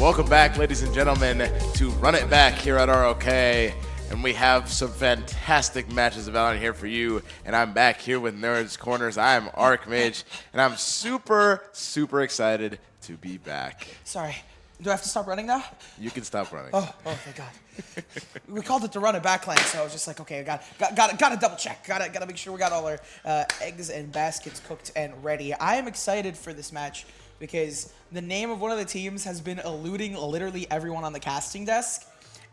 Welcome back, ladies and gentlemen, to Run It Back here at ROK. And we have some fantastic matches of Valorant here for you. And I'm back here with Nerds Corners. I'm Archmage, and I'm super, super excited to be back. Sorry. Do I have to stop running now? You can stop running. Oh, thank God. We called it the Run It Back lane, so I was just like, okay, gotta double check. Gotta make sure we got all our eggs and baskets cooked and ready. I am excited for this match because the name of one of the teams has been eluding literally everyone on the casting desk,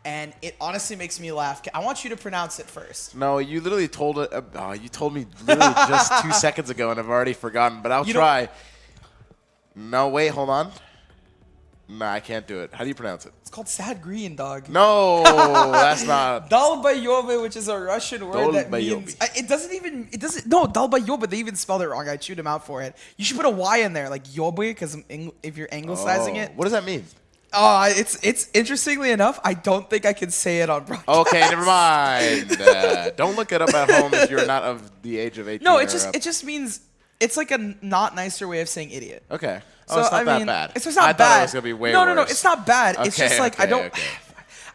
and it honestly makes me laugh. I want you to pronounce it first. No, you literally told it. You told me literally just 2 seconds ago, and I've already forgotten. But I'll try. No, wait, hold on. Nah, I can't do it. How do you pronounce it? It's called Sad Green, dog. No, that's not. Dolbayobe, which is a Russian word that means... No, Dolbayobe, they even spelled it wrong. I chewed him out for it. You should put a Y in there, like Yobe, because if you're anglicizing it. What does that mean? It's interestingly enough, I don't think I can say it on broadcast. Okay, never mind. Don't look it up at home if you're not of the age of 18. No, it just means... It's like a not nicer way of saying idiot. Okay. So, it's not that bad. It's just not I bad. thought it was going to be way worse. No, it's not bad. Okay, it's just like, okay,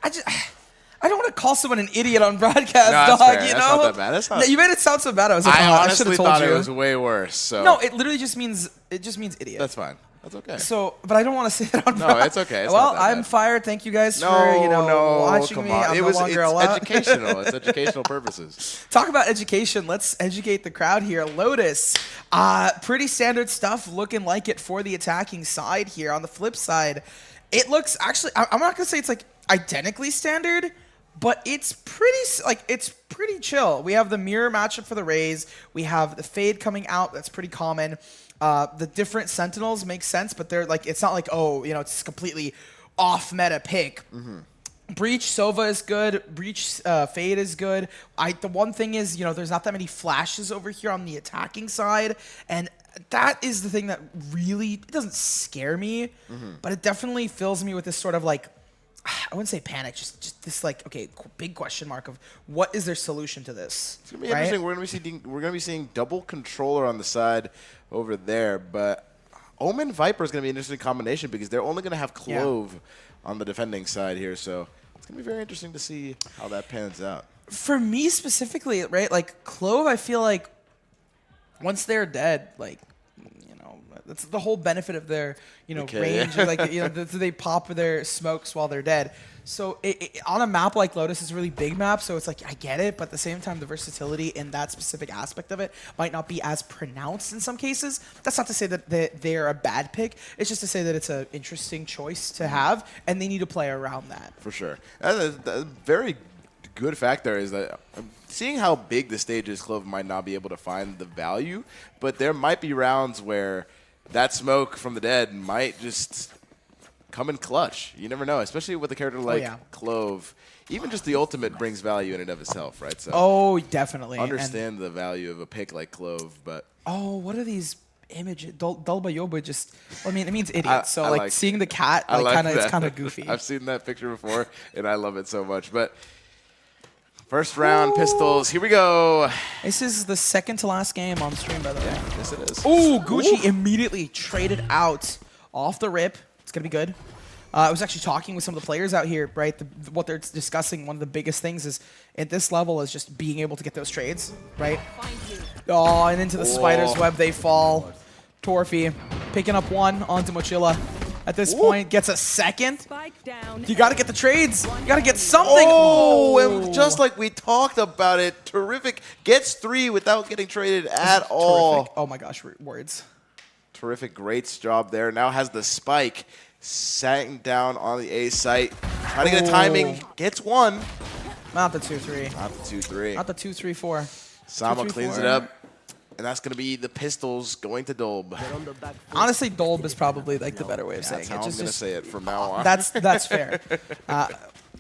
I don't want to call someone an idiot on broadcast, no, dog, fair. you know? That's not that bad. That's not... You made it sound so bad. I was like, I honestly I should have thought told you. it was way worse. So. No, it literally just means idiot. That's fine. That's okay. So, but I don't want to say that on No, it's okay. It's well, not that I'm bad. fired. Thank you guys for watching me. I'm no longer allowed. It's educational. It's educational purposes. Talk about education. Let's educate the crowd here. Lotus, pretty standard stuff, looking like it for the attacking side here. On the flip side, it looks actually. I'm not gonna say it's like identically standard, but it's pretty chill. We have the mirror matchup for the Rays. We have the Fade coming out. That's pretty common. The different Sentinels make sense, but they're like, it's not like, it's completely off meta pick. Breach Sova is good. Breach Fade is good. The one thing is, there's not that many flashes over here on the attacking side, and that is the thing that really, it doesn't scare me, but it definitely fills me with this sort of like, I wouldn't say panic, just this like, okay, big question mark of what is their solution to this? It's gonna be interesting. We're gonna be seeing double controller on the side over there, but Omen Viper is gonna be an interesting combination because they're only gonna have Clove on the defending side here, so it's gonna be very interesting to see how that pans out. For me specifically, right? Like Clove, I feel like once they're dead, like. That's the whole benefit of their, range. Like, they pop their smokes while they're dead. So on a map like Lotus, it's a really big map. So it's like, I get it. But at the same time, the versatility in that specific aspect of it might not be as pronounced in some cases. That's not to say that they're a bad pick. It's just to say that it's an interesting choice to have. And they need to play around that. For sure. A very good fact there is that seeing how big the stage is, Clove might not be able to find the value. But there might be rounds where that smoke from the dead might just come in clutch. You never know, especially with a character like Clove. Even just the ultimate brings value in and of itself, right? So definitely. Understand the value of a pick like Clove, but what are these images? Dolbayoba just. It means idiot. So like seeing the cat, it's kind of goofy. I've seen that picture before, and I love it so much. But first round pistols, here we go. This is the second to last game on stream, by the way. Yes, it is. Ooh, Gucci immediately traded out off the rip. It's going to be good. I was actually talking with some of the players out here, right? What they're discussing, one of the biggest things is at this level is just being able to get those trades, right? Oh, and into the spider's web they fall. Torfy picking up one onto Mochila. At this point, gets a second. You got to get the trades. You got to get something. And just like we talked about it, terrific. Gets 3 without getting traded at all. Oh my gosh, words. Terrific, great job there. Now has the spike. Sitting down on the A site. Trying to get a timing. Gets 1. Not the 2-3. Not the 2-3. Not the 2-3-4. Sama cleans it up. And that's going to be the pistols going to Dolb. Honestly, Dolb is probably like the better way of saying it. That's how I'm going to say it from now on. That's fair.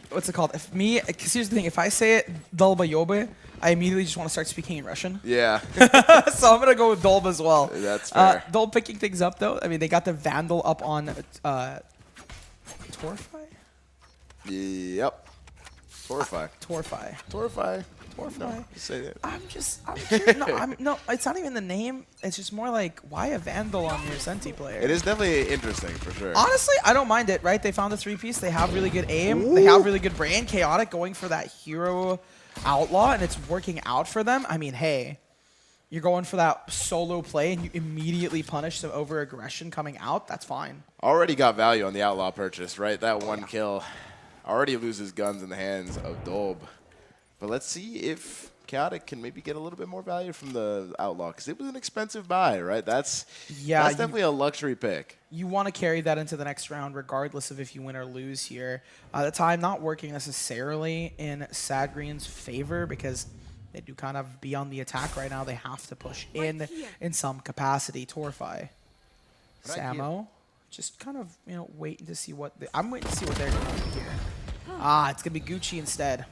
What's it called? Because here's the thing. If I say it, Dolbayobe, I immediately just want to start speaking in Russian. Yeah. So I'm going to go with Dolb as well. That's fair. Dolb picking things up, though. I mean, they got the Vandal up on Torfy? Yep. Torfy. Torfy. Torfy. Torfly. Say that. I'm curious. No, it's not even the name. It's just more like, why a Vandal on your Senti player? It is definitely interesting for sure. Honestly, I don't mind it, right? They found the 3-piece. They have really good aim. Ooh. They have really good brain. Chaotic going for that hero outlaw, and it's working out for them. I mean, hey, you're going for that solo play, and you immediately punish some over-aggression coming out. That's fine. Already got value on the outlaw purchase, right? That one kill already loses guns in the hands of Dolb. But let's see if Chaotic can maybe get a little bit more value from the outlaw, because it was an expensive buy, right? That's definitely a luxury pick. You want to carry that into the next round, regardless of if you win or lose here. The time not working necessarily in Sad Green's favor, because they do kind of be on the attack right now. They have to push in some capacity. Torfy, Samo, just kind of waiting to see what I'm waiting to see what they're going to do here. It's gonna be Gucci instead.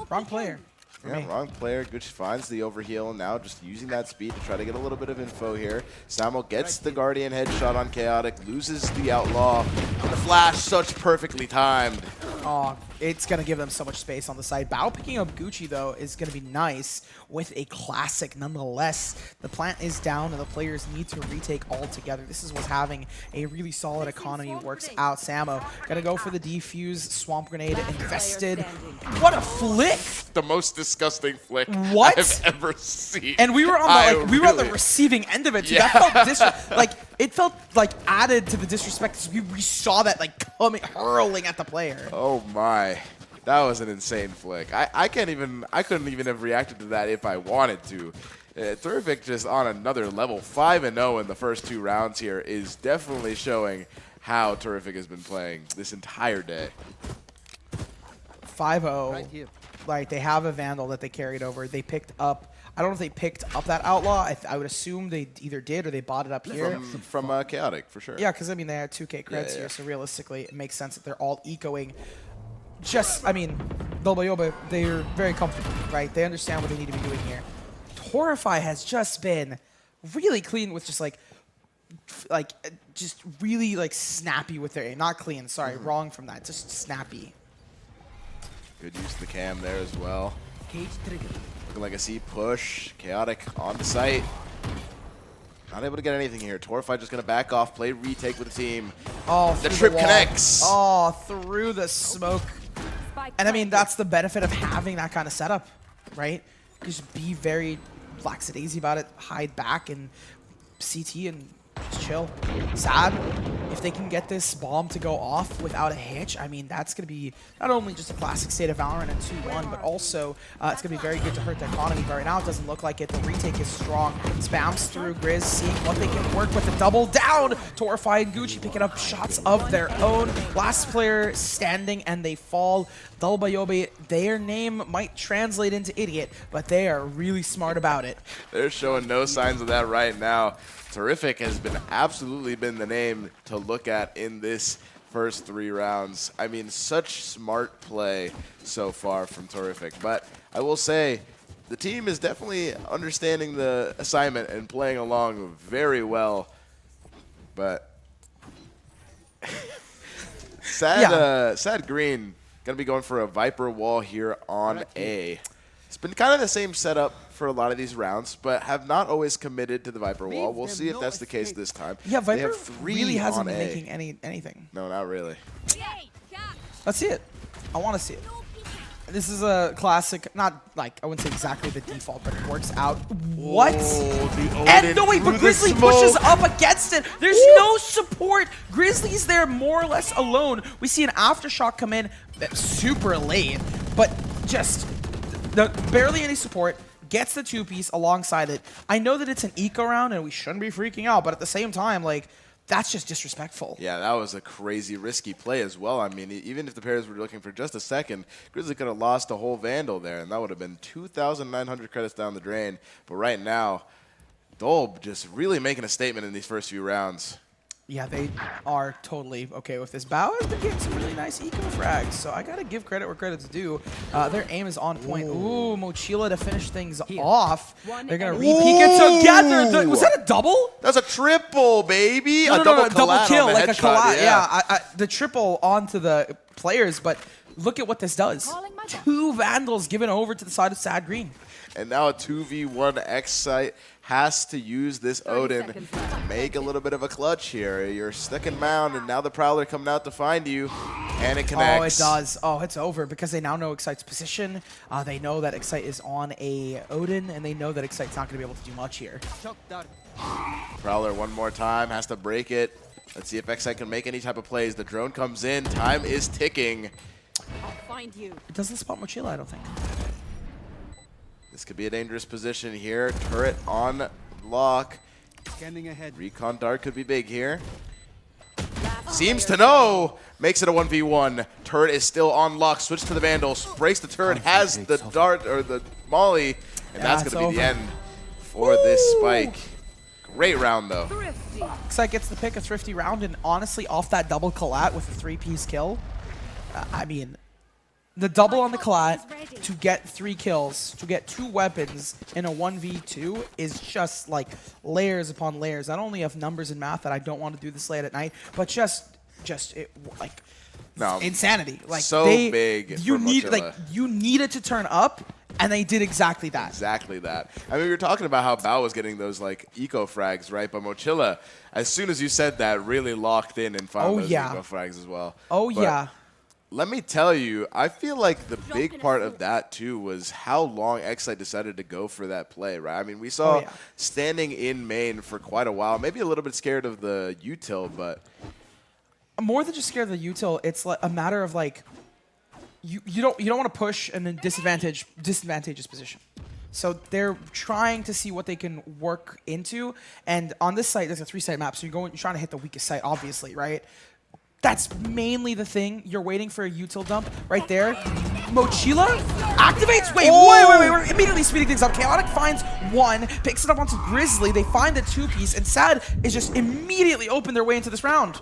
Wrong player. Yeah, wrong player. Gucci finds the overheal now, just using that speed to try to get a little bit of info here. Samo gets the Guardian headshot on Chaotic, loses the Outlaw. The flash, such perfectly timed. Oh, it's going to give them so much space on the side. Bao picking up Gucci, though, is going to be nice with a classic nonetheless. The plant is down, and the players need to retake all together. This is what's having a really solid economy works out. Samo going to go for the defuse. Swamp Grenade invested. What a flick! The most disgusting flick What? I've ever seen. And we were on the we were on the receiving end of it. Too. Yeah. It felt like added to the disrespect. 'Cause we saw that hurling at the player. Oh my, that was an insane flick. I couldn't even have reacted to that if I wanted to. Terrific just on another level. 5-0 in the first 2 rounds here is definitely showing how Terrific has been playing this entire day. 5-0. Right here. Like, they have a Vandal that they carried over. They picked up, I don't know if they picked up that Outlaw. I would assume they either did or they bought it up here. From Chaotic, for sure. Yeah, because, I mean, they had 2K creds here, so realistically, it makes sense that they're all ecoing. Dolbayoba, they're very comfortable, right? They understand what they need to be doing here. Torfy has just been really clean with just really snappy with their aim. Not clean, sorry, wrong from that. Just snappy. Good use of the cam there as well. Cage trigger. Looking like a C push. Chaotic on the site. Not able to get anything here. Torfy just going to back off, play retake with the team. Oh, the trip connects. Oh, through the smoke. And I mean, that's the benefit of having that kind of setup, right? Just be very lackadaisy about it, hide back and CT and just chill. Sad. If they can get this bomb to go off without a hitch, I mean, that's going to be not only just a classic state of Valorant and 2-1, but also it's going to be very good to hurt the economy. But right now, it doesn't look like it. The retake is strong. Spams through Grizz, seeing what they can work with. A double down. Torfy and Gucci picking up shots of their own. Last player standing, and they fall. Dolbayobe, their name might translate into idiot, but they are really smart about it. They're showing no signs of that right now. Terrific has absolutely been the name to look at in this first 3 rounds. I mean, such smart play so far from Terrific. But I will say, the team is definitely understanding the assignment and playing along very well. But Sad Green going to be going for a Viper wall here on A. It's been kind of the same setup for a lot of these rounds, but have not always committed to the Viper wall. We'll see if that's the case this time. Yeah, Viper they have 3 really hasn't on been A. making anything. No, not really. Let's see it. I want to see it. This is a classic, not like, I wouldn't say exactly the default, but it works out. What? And no, wait, but Grizzly pushes up against it. There's no support. Grizzly's there more or less alone. We see an Aftershock come in super late, but just barely any support. Gets the 2-piece alongside it. I know that it's an eco round and we shouldn't be freaking out, but at the same time, like, that's just disrespectful. Yeah, that was a crazy risky play as well. I mean, even if the pairs were looking for just a second, Grizzly could have lost a whole Vandal there, and that would have been 2,900 credits down the drain. But right now, Dolb just really making a statement in these first few rounds. Yeah, they are totally okay with this. Bao has been getting some really nice eco frags, so I gotta give credit where credit's due. Their aim is on point. Ooh, Mochila to finish things off. They're gonna re-peek it together. Was that a double? That's a triple, baby. No, a double kill, like a collab. yeah. The triple onto the players, but look at what this does. Calling my bot. 2 Vandals given over to the side of Sad Green. And now a 2v1 Excite has to use this Odin seconds to left. make a little bit of a clutch here. You're stuck in mound, and now the Prowler coming out to find you, and it connects. Oh, it does. Oh, it's over because they now know Excite's position. They know that Excite is on a Odin, and they know that Excite's not going to be able to do much here. Prowler one more time, has to break it. Let's see if Excite can make any type of plays. The drone comes in, time is ticking. I'll find you. It doesn't spot Mochila, I don't think. This could be a dangerous position here. Turret on lock. Scanning ahead. Recon Dart could be big here. Last Seems to player know. Makes it a 1v1. Turret is still on lock. Switch to the Vandals. Breaks the turret. Has the dart or the molly. And Yeah, that's it's going to be the over. end for this spike. Great round, though. Thrifty. Excite gets the pick, a thrifty round, and honestly, off that double collat with a 3-piece kill, I mean, the double on the collat to get 3 kills, to get 2 weapons in a 1v2 is just like layers upon layers. Not only of numbers and math that I don't want to do this late at night, but just it, like No, insanity. Like so big you for need Mochila. like you needed to turn up, and they did exactly that. Exactly that. I mean, we were talking about how Bao was getting those like eco frags, right? But Mochila, as soon as you said that, really locked in and found Oh, those yeah. eco frags as well. Oh But yeah. let me tell you, I feel like the big part of that too was how long Excite decided to go for that play, right? I mean, we saw Oh, yeah. standing in main for quite a while, maybe a little bit scared of the util, but More than just scared of the util, it's like a matter of like you don't want to push in a disadvantageous position. So they're trying to see what they can work into, and on this site there's a 3-site map, so you're trying to hit the weakest site, obviously, right? That's mainly the thing. You're waiting for a util dump right there. Mochila activates. Wait, wait. We're immediately speeding things up. Chaotic finds 1, picks it up onto Grizzly. They find the 2-piece, and Sad is just immediately open their way into this round.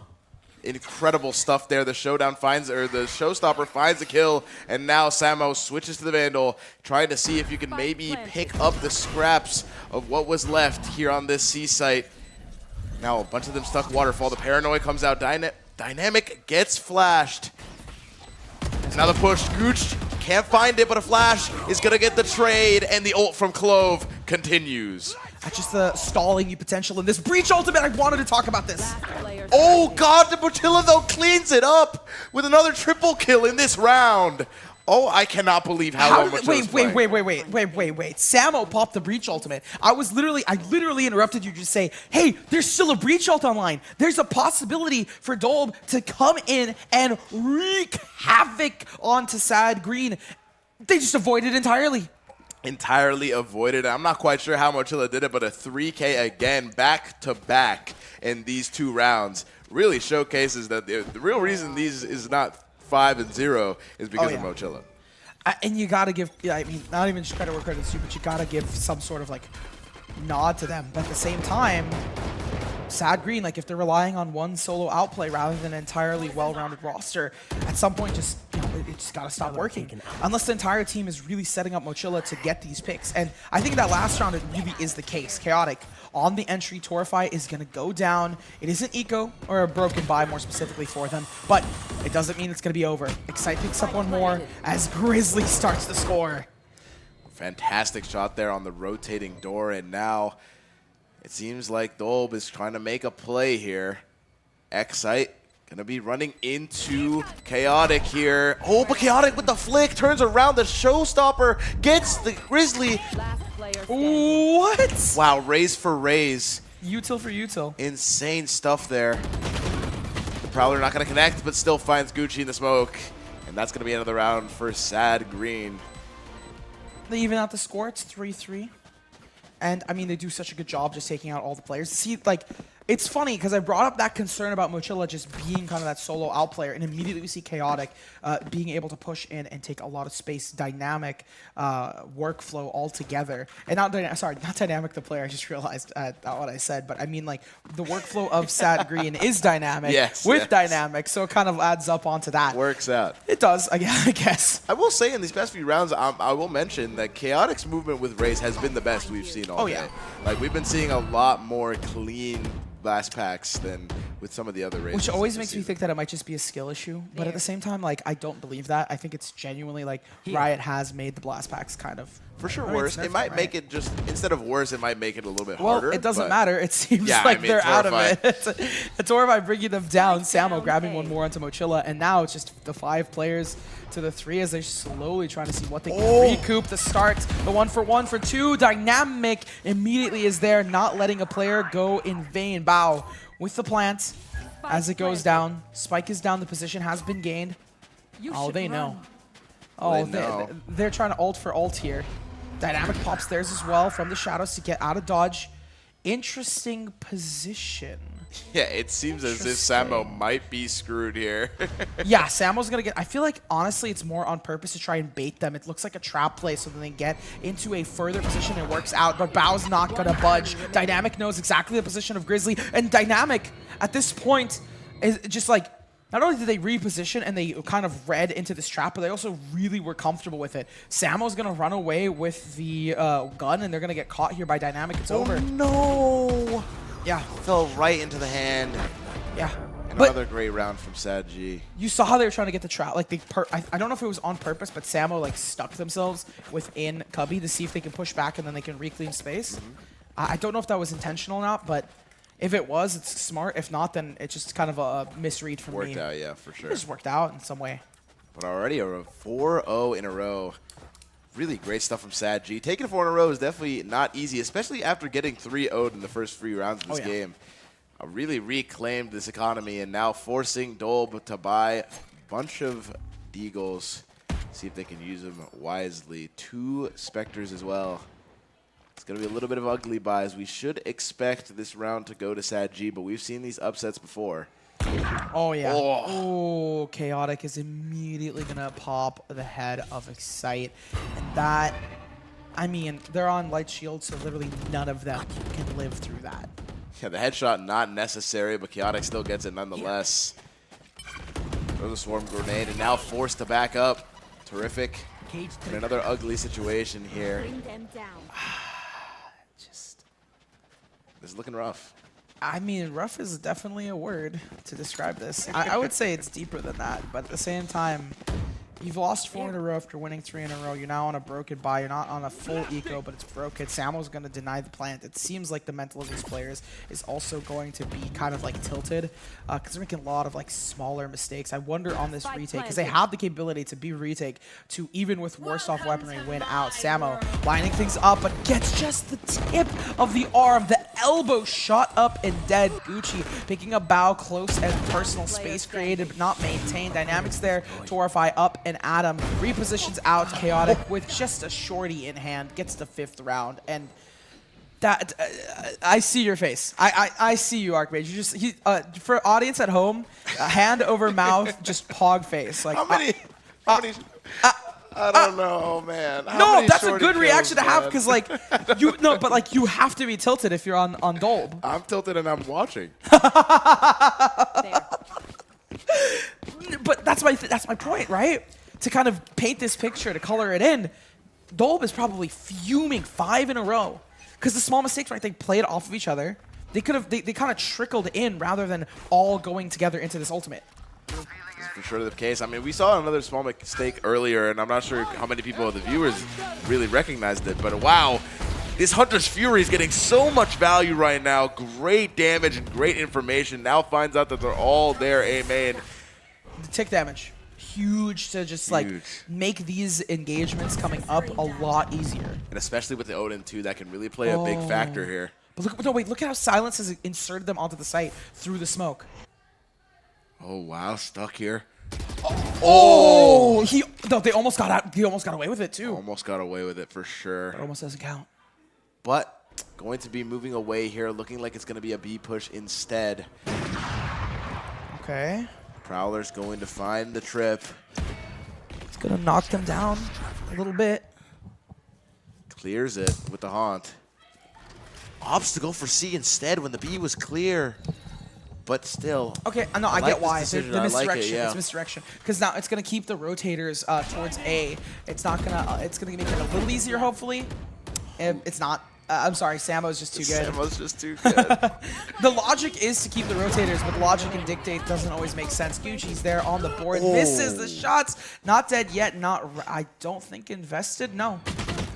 incredible stuff there. The showdown finds, or the showstopper finds a kill, and now Samo switches to the Vandal, trying to see if you can maybe pick up the scraps of what was left here on this C site. Now a bunch of them stuck waterfall. The paranoia comes out. Dynamic gets flashed. Another push. Gooch can't find it, but a flash is going to get the trade, and the ult from Clove continues. That's just the stalling potential in this Breach ultimate. I wanted to talk about this. Last player Oh standing. God, the Mochila though cleans it up with another triple kill in this round. Oh, I cannot believe how well Mochila's playing. Wait. Samo popped the Breach ultimate. I literally interrupted you to say, hey, there's still a Breach ult online. There's a possibility for Dolb to come in and wreak havoc onto Sad Green. They just avoided entirely. Entirely avoided. I'm not quite sure how Mochila did it, but a 3K again, back to back in these 2 rounds, really showcases that the real reason these is not 5-0 is because of Mochila. And you gotta give, I mean, not even just credit where credit's due, but you gotta give some sort of like nod to them. But at the same time, Sad Green, like if they're relying on one solo outplay rather than an entirely well-rounded roster, at some point just, you know, it just gotta stop working. Unless the entire team is really setting up Mochila to get these picks. And I think that last round it really is the case. Chaotic on the entry, Torify is gonna go down. It isn't eco or a broken buy more specifically for them, but it doesn't mean it's gonna be over. Excite picks up one more as Grizzly starts to score. Fantastic shot there on the rotating door, and now it seems like Dolb is trying to make a play here. Excite gonna be running into Chaotic here. Oh, but Chaotic with the flick turns around. The showstopper gets the Grizzly. Last player standing. What? Wow, raise for raise. Util for util. Insane stuff there. The Prowler not gonna connect, but still finds Gucci in the smoke. And that's gonna be another round for Sad Green. They even out the score. It's 3-3. And, I mean, they do such a good job just taking out all the players. See, like, it's funny because I brought up that concern about Mochila just being kind of that solo outplayer, and immediately we see Chaotic being able to push in and take a lot of space, dynamic workflow altogether. And not dynamic the player, I just realized what I said, but I mean, like, the workflow of Sad Green is dynamic with dynamic, so it kind of adds up onto that. Works out. It does, I guess. I will say in these past few rounds, I will mention that Chaotic's movement with Raze has been the best we've seen all day. Yeah. Like, we've been seeing a lot more clean blast packs than with some of the other races. Which always makes me think that it might just be a skill issue. But at the same time, like, I don't believe that. I think it's genuinely, like, Riot has made the blast packs kind of... For sure I mean, worse. It might make it just, instead of worse, it might make it a little bit harder. Well, it doesn't matter. It seems Yeah, like I mean, they're out of Torify. it. It's Torify bringing them down. Samo grabbing one more onto Mochila. And now it's just the 5 players to the 3 as they're slowly trying to see what they can recoup. The start, the 1-for-1 for 2. Dynamic immediately is there, not letting a player go in vain. Bao with the plant as it goes down. Spike is down. The position has been gained. Oh, they know. Oh, they're trying to ult for ult here. Dynamic pops theirs as well from the shadows to get out of dodge. Interesting position. Yeah, it seems as if Samo might be screwed here. Yeah, Samo's going to get... I feel like, honestly, it's more on purpose to try and bait them. It looks like a trap play so that they get into a further position. It works out, but Bao's not going to budge. Dynamic knows exactly the position of Grizzly, and Dynamic, at this point, is just like... Not only did they reposition and they kind of read into this trap, but they also really were comfortable with it. Samo's going to run away with the gun, and they're going to get caught here by Dynamic. It's over. No! Yeah. Fell right into the hand. Yeah. Another great round from Sad G. You saw how they were trying to get the trap. Like I don't know if it was on purpose, but Samo like stuck themselves within Cubby to see if they can push back and then they can reclaim space. I don't know if that was intentional or not, but if it was, it's smart. If not, then it's just kind of a misread from me. Worked out, yeah, for sure. It just worked out in some way. But already a 4-0 in a row. Really great stuff from Sad G. Taking 4 in a row is definitely not easy, especially after getting 3-0'd in the first 3 rounds of this game. Really reclaimed this economy and now forcing Dolb to buy a bunch of Deagles. See if they can use them wisely. 2 Spectres as well. It's going to be a little bit of ugly buys. We should expect this round to go to Sad G, but we've seen these upsets before. Oh, yeah. Oh, Chaotic is immediately going to pop the head of Excite. And that, I mean, they're on Light Shield, so literally none of them can live through that. Yeah, the headshot not necessary, but Chaotic still gets it nonetheless. Throws a swarm grenade, and now forced to back up. Terrific. In another ugly situation here. Bring them down. This is looking rough. I mean, rough is definitely a word to describe this. I would say it's deeper than that, but at the same time, you've lost 4 in a row after winning 3 in a row. You're now on a broken buy. You're not on a full eco, but it's broken. Samo's going to deny the plant. It seems like the mental of these players is also going to be kind of like tilted because they're making a lot of like smaller mistakes. I wonder on this retake because they have the capability to be retake to even with worse off weaponry win out. Samo lining things up, but gets just the tip of the arm. The elbow shot up and dead. Gucci picking a bow close and personal space created but not maintained. Dynamics there. Torify up and Adam repositions out Chaotic with just a shorty in hand, gets the 5th round, and that I see your face. I see you, Archmage. You just for audience at home, hand over mouth, just pog face. Like how many? I don't know, man. No, that's a good reaction to have because like but like you have to be tilted if you're on Dolb. I'm tilted and I'm watching. But that's my point, right? To kind of paint this picture, to color it in, Dolb is probably fuming 5 in a row because the small mistakes, right? They played off of each other. They could have they kind of trickled in rather than all going together into this ultimate. This is for sure the case. I mean, we saw another small mistake earlier, and I'm not sure how many people of the viewers really recognized it, but wow. This Hunter's Fury is getting so much value right now. Great damage and great information. Now finds out that they're all there A main. The tick damage. Huge to just like make these engagements coming up a lot easier. And especially with the Odin too, that can really play a big factor here. But look at how Silence has inserted them onto the site through the smoke. Oh wow, stuck here. Oh, they almost got out. He almost got away with it too. Almost got away with it for sure. But almost doesn't count. But going to be moving away here, looking like it's going to be a B push instead. Okay. Prowler's going to find the trip. It's going to knock them down a little bit. Clears it with the haunt. Opts to go for C instead when the B was clear. But still. Okay, no, I get why. The misdirection. Like it, yeah. It's misdirection. Because now it's going to keep the rotators towards A. It's not going to. It's going to make it a little easier, hopefully. It's not. I'm sorry, Samo's just too good. Samo's just too good. The logic is to keep the rotators, but logic and dictate doesn't always make sense. Gucci's there on the board, misses the shots. Not dead yet, I don't think invested, no.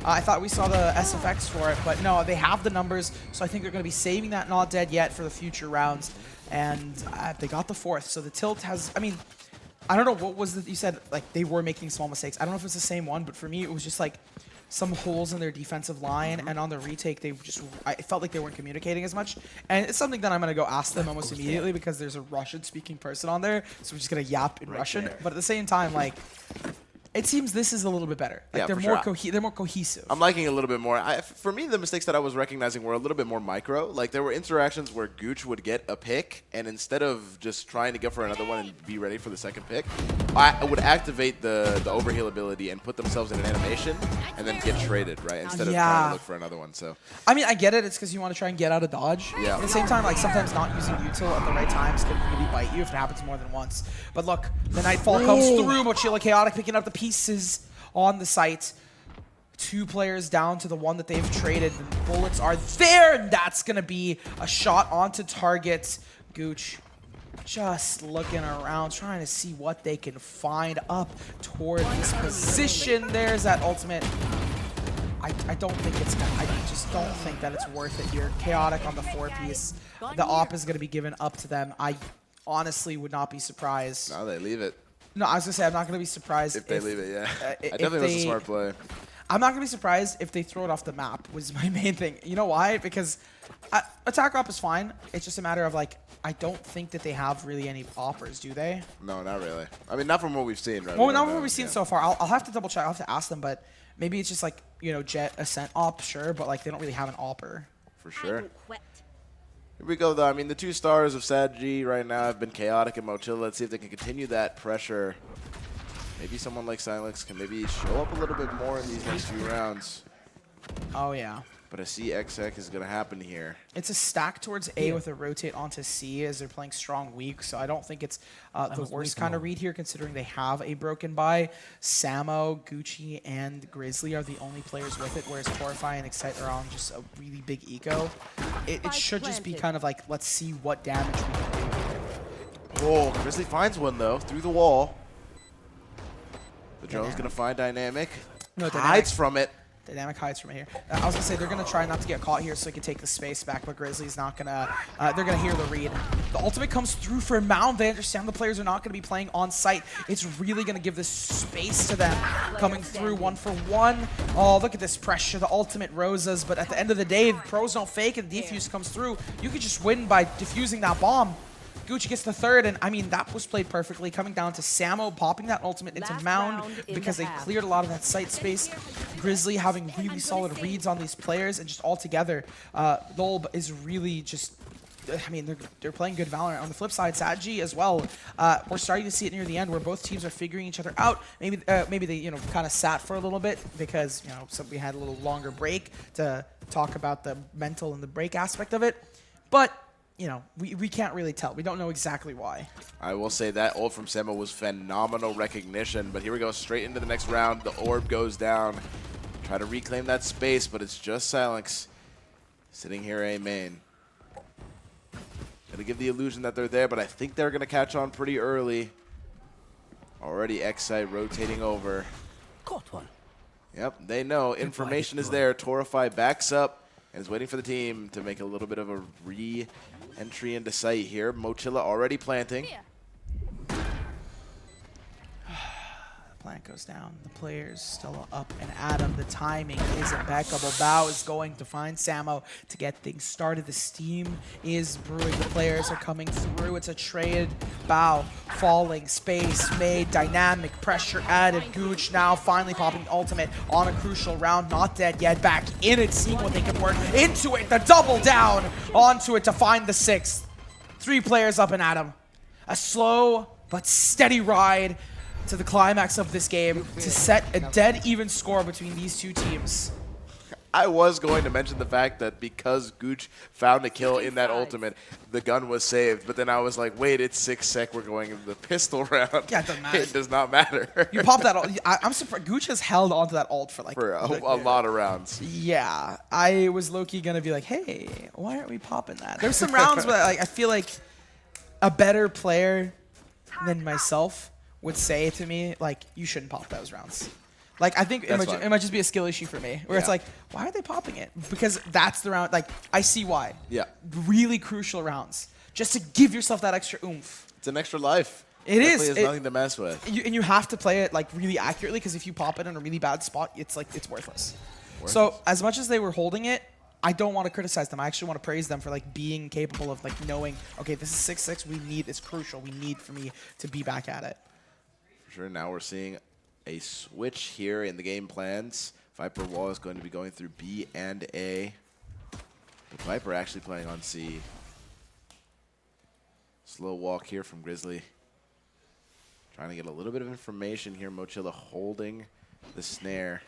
I thought we saw the SFX for it, but no, they have the numbers, so I think they're going to be saving that not dead yet for the future rounds. And they got the 4th, so the tilt has, I mean, I don't know, what was it you said, like, they were making small mistakes. I don't know if it's the same one, but for me, it was just like some holes in their defensive line, and on the retake, I felt like they weren't communicating as much. And it's something that I'm going to go ask them almost immediately because there's a Russian-speaking person on there, so we're just going to yap in Russian. But at the same time, like, it seems this is a little bit better. Like, Yeah, they're more cohesive. I'm liking it a little bit more. For me, the mistakes that I was recognizing were a little bit more micro. Like, there were interactions where Gooch would get a pick, and instead of just trying to go for another one and be ready for the second pick, I would activate the overheal ability and put themselves in an animation and then get traded, right? Instead of trying to look for another one. So I mean, I get it. It's because you want to try and get out of dodge. Yeah. At the same time, like, sometimes not using util at the right times can really bite you if it happens more than once. But look, the Nightfall comes through. Mochila Chaotic picking up the pieces on the site. 2 players down to the one that they've traded. The bullets are there, and that's going to be a shot onto target. Gooch just looking around, trying to see what they can find up toward this position. There's that ultimate. I don't think it's gonna, I just don't think that it's worth it here. Chaotic on the 4-piece. The op is going to be given up to them. I honestly would not be surprised. no, they leave it. No, I was going to say, I'm not going to be surprised If they leave it, yeah. I if definitely was a smart play. I'm not going to be surprised if they throw it off the map, was my main thing. You know why? Because attack op is fine. It's just a matter of, like, I don't think that they have really any offers, do they? No, not really. I mean, not from what we've seen, right? Well, not what we've seen so far. I'll have to double check. I'll have to ask them, but maybe it's just like, you know, Jet Ascent op, sure, but like they don't really have an opper. For sure. Here we go, though. I mean, the 2 stars of SadG right now have been Chaotic and Mochila. Let's see if they can continue that pressure. Maybe someone like Silex can maybe show up a little bit more in these next few rounds. Oh, yeah. But I see XX is going to happen here. It's a stack towards A with a rotate onto C as they're playing strong weak, so I don't think it's the worst kind of read here considering they have a broken buy. Samo, Gucci, and Grizzly are the only players with it, whereas Torify and Excite are on just a really big eco. It should just be kind of like, let's see what damage we can do. Oh, Grizzly finds one, though, through the wall. The drone's going to find Dynamic. No, hides from it. Dynamic hides from here. I was going to say, they're going to try not to get caught here so they can take the space back, but Grizzly's not going to... they're going to hear the read. The ultimate comes through for Mound. They understand the players are not going to be playing on site. It's really going to give this space to them. Coming through 1-for-1. Oh, look at this pressure. The ultimate Rosas, but at the end of the day, the pros don't fake and the defuse comes through. You could just win by defusing that bomb. Gucci gets the 3rd, and I mean, that was played perfectly. Coming down to Samo, popping that ultimate into Mound because they cleared a lot of that site space. Grizzly having really solid reads on these players, and just all together, Lolb is really just, I mean, they're playing good Valorant. On the flip side, SadG as well. We're starting to see it near the end where both teams are figuring each other out. Maybe they, you know, kind of sat for a little bit because, you know, so we had a little longer break to talk about the mental and the break aspect of it. But you know, we can't really tell. We don't know exactly why. I will say that ult from Sema was phenomenal recognition, but here we go, straight into the next round. The orb goes down. Try to reclaim that space, but it's just Silex sitting here A main. Gonna give the illusion that they're there, but I think they're gonna catch on pretty early. Already Excite rotating over. Caught one. Yep, they know. Information is there. Torify backs up and is waiting for the team to make a little bit of a re-entry into sight here. Mochila already planting. Plant goes down. The players still up and Adam. The timing is impeccable. Bao is going to find Samo to get things started. The steam is brewing. The players are coming through. It's a trade. Bao falling. Space made. Dynamic pressure added. Gooch now finally popping the ultimate on a crucial round. Not dead yet. Back in it. Seeing what they can work into it. The double down onto it to find the 6th. 3 players up and Adam. A slow but steady ride to the climax of this game to set a dead even score between these two teams. I was going to mention the fact that because Gooch found a kill in that Five. ultimate, the gun was saved. But then I was like, wait, it's 6 sec. We're going into the pistol round. Yeah, it doesn't matter. It does not matter. You pop that ult. I'm surprised. Gooch has held onto that ult for like For a lot of rounds. Yeah, I was low-key gonna be like, hey, why aren't we popping that? There's some rounds where like I feel like a better player than myself would say to me, like, you shouldn't pop those rounds. Like, I think it might just be a skill issue for me, where it's like, why are they popping it? Because that's the round, like, I see why. Yeah. Really crucial rounds. Just to give yourself that extra oomph. It's an extra life. It is. Definitely is nothing to mess with. And you have to play it, like, really accurately, because if you pop it in a really bad spot, it's, like, it's worthless. So, as much as they were holding it, I don't want to criticize them. I actually want to praise them for, like, being capable of, like, knowing, okay, this is 6-6, it's crucial. We need for me to be back at it. Sure, now we're seeing a switch here in the game plans. Viper Wall is going to be going through B and A. But Viper actually playing on C. Slow walk here from Grizzly. Trying to get a little bit of information here. Mochilla holding the snare.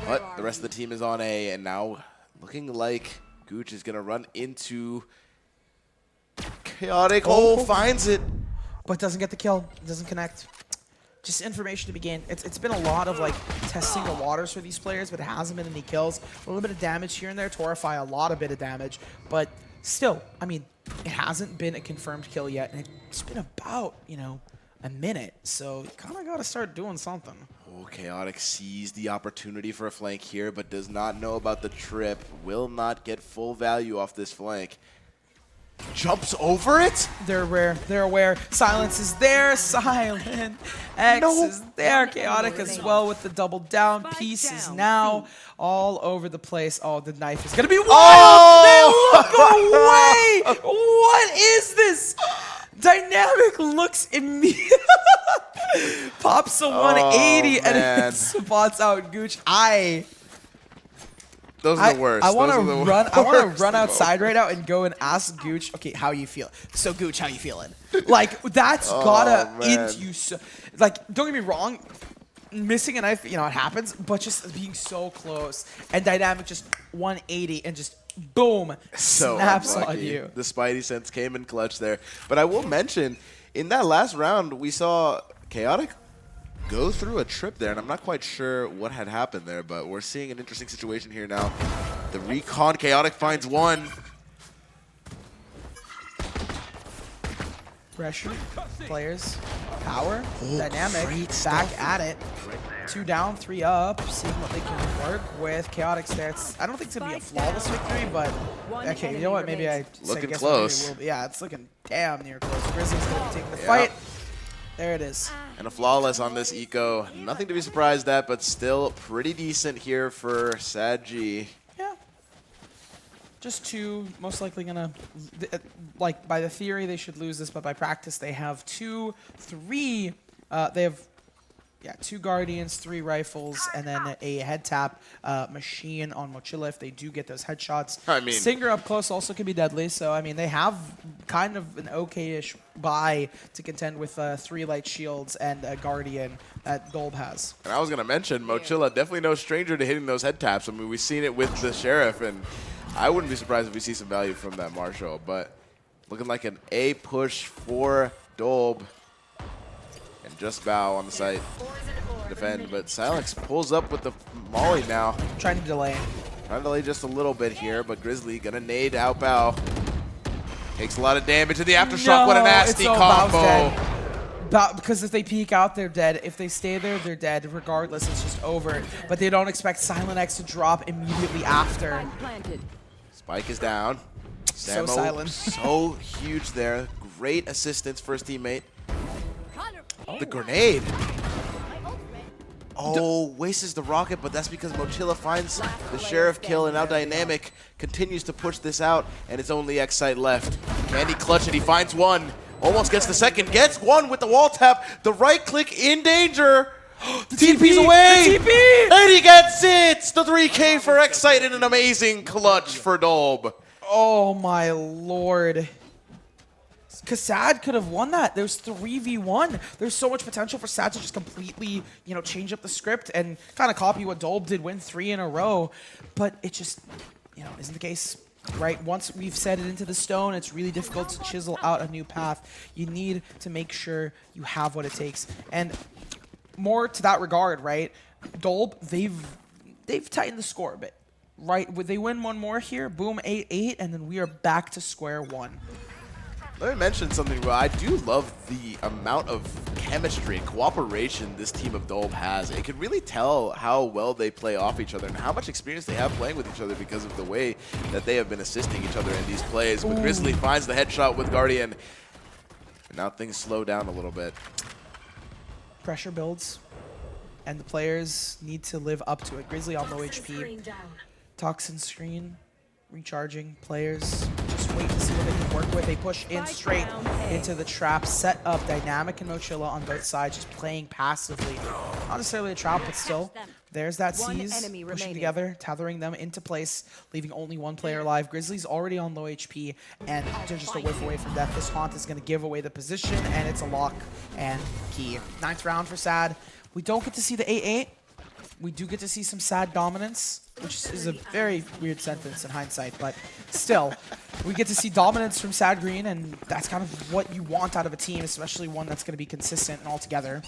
But the rest of the team is on A, and now looking like Gooch is going to run into Chaotic. Oh, finds it. But doesn't get the kill, doesn't connect. Just information to be gained. It's been a lot of like testing the waters for these players, but it hasn't been any kills. A little bit of damage here and there. Torify, a lot of bit of damage. But still, I mean, it hasn't been a confirmed kill yet. And it's been about, you know, a minute. So you kind of got to start doing something. Oh, Chaotic sees the opportunity for a flank here, but does not know about the trip. Will not get full value off this flank. Jumps over it? They're aware. They're aware. Silence is there. Silent. X is there. Chaotic as well with the double down. Pieces now all over the place. Oh, the knife is going to be wild. Oh! They look away. What is this? Dynamic looks immediately. Pops a 180 and it spots out Gooch. Those are the worst. I want to run. I want to run outside right now and go and ask Gooch. Okay, how you feel? So Gooch, how you feeling? Like that's gotta end you. So, like, don't get me wrong. Missing a knife, you know, it happens. But just being so close and Dynamic just 180 and just boom snaps on you. The Spidey sense came in clutch there. But I will mention, in that last round, we saw Chaotic go through a trip there, and I'm not quite sure what had happened there, but we're seeing an interesting situation here now. The recon, Chaotic finds one. Pressure, players, power, Dynamic, back at it. 2 down, 3 up, seeing what they can work with. Chaotic stats. I don't think it's going to be a flawless victory, but okay, you know what? Maybe I looking close. Yeah, it's looking damn near close. Grizzly's going to be taking the fight. There it is. And a flawless on this eco. Nothing to be surprised at, but still pretty decent here for Sad G. Yeah. Just 2, most likely gonna, like by the theory they should lose this, but by practice they have 2, 3, they have 2 Guardians, 3 rifles, and then a head tap machine on Mochilla if they do get those headshots. I mean, Stinger up close also can be deadly, so I mean they have kind of an okay-ish buy to contend with 3 light shields and a Guardian that Dolb has. And I was going to mention, Mochilla definitely no stranger to hitting those head taps. I mean, we've seen it with the Sheriff, and I wouldn't be surprised if we see some value from that Marshall. But looking like an A push for Dolb. And just bow on the site. Defend, but Silex pulls up with the molly now. Trying to delay. Trying to delay just a little bit here, but Grizzly gonna nade out bow. Takes a lot of damage to the aftershock. No, what a nasty combo. Because if they peek out, they're dead. If they stay there, they're dead. Regardless, it's just over. But they don't expect Silent X to drop immediately after. Spike is down. So Samo, silent. so huge there. Great assistance for his teammate. The grenade. Oh, wastes the rocket, but that's because Mochilla finds the Sheriff kill, and now Dynamic continues to push this out, and it's only X site left. Can he clutch it? He finds one. Almost gets the second. Gets one with the wall tap. The right click in danger. The TP's away. The TP! And he gets it. The 3K for X site and an amazing clutch for Dolb. Oh my lord. Because Sad could have won that. There's 3v1. There's so much potential for Sad to just completely, change up the script and kind of copy what Dolb did, win 3 in a row. But it just, isn't the case. Right, once we've set it into the stone, it's really difficult to chisel out a new path. You need to make sure you have what it takes. And more to that regard, right, Dolb, they've tightened the score a bit. Right, would they win one more here? Boom, 8-8, and then we are back to square one. Let me mention something. I do love the amount of chemistry and cooperation this team of Dolb has. It can really tell how well they play off each other and how much experience they have playing with each other because of the way that they have been assisting each other in these plays. But Grizzly finds the headshot with Guardian. And now things slow down a little bit. Pressure builds, and the players need to live up to it. Grizzly on low HP. Toxin screen. Recharging players, just wait to see what they can work with. They push in straight into the trap, set up Dynamic and Mochilla on both sides, just playing passively. Not necessarily a trap, but still. There's that Seize pushing together, tethering them into place, leaving only one player alive. Grizzly's already on low HP, and they're just a whiff away from death. This Haunt is going to give away the position, and it's a lock and key. 9th round for Sad. We don't get to see the 8-8. We do get to see some Sad dominance, which is a very weird sentence in hindsight, but still, we get to see dominance from Sad Green, and that's kind of what you want out of a team, especially one that's going to be consistent and all together.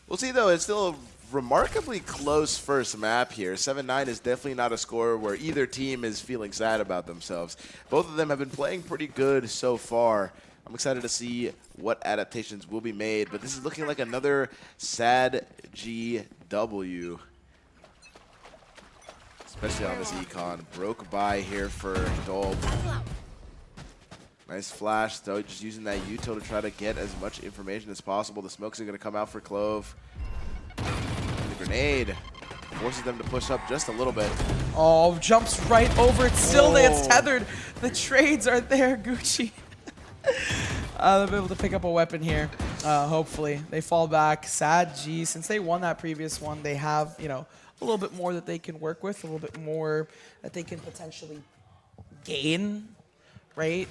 We'll see, though. It's still a remarkably close first map here. 7-9 is definitely not a score where either team is feeling sad about themselves. Both of them have been playing pretty good so far. I'm excited to see what adaptations will be made, but this is looking like another Sad GW. Especially on this econ. Broke by here for Dolb. Nice flash, though, just using that Util to try to get as much information as possible. The smokes are going to come out for Clove. And the grenade forces them to push up just a little bit. Oh, jumps right over it. Still, it's tethered. The trades are there, Gucci. They'll be able to pick up a weapon here, hopefully. They fall back. Sad G, since they won that previous one, they have, a little bit more that they can work with, a little bit more that they can potentially gain, right?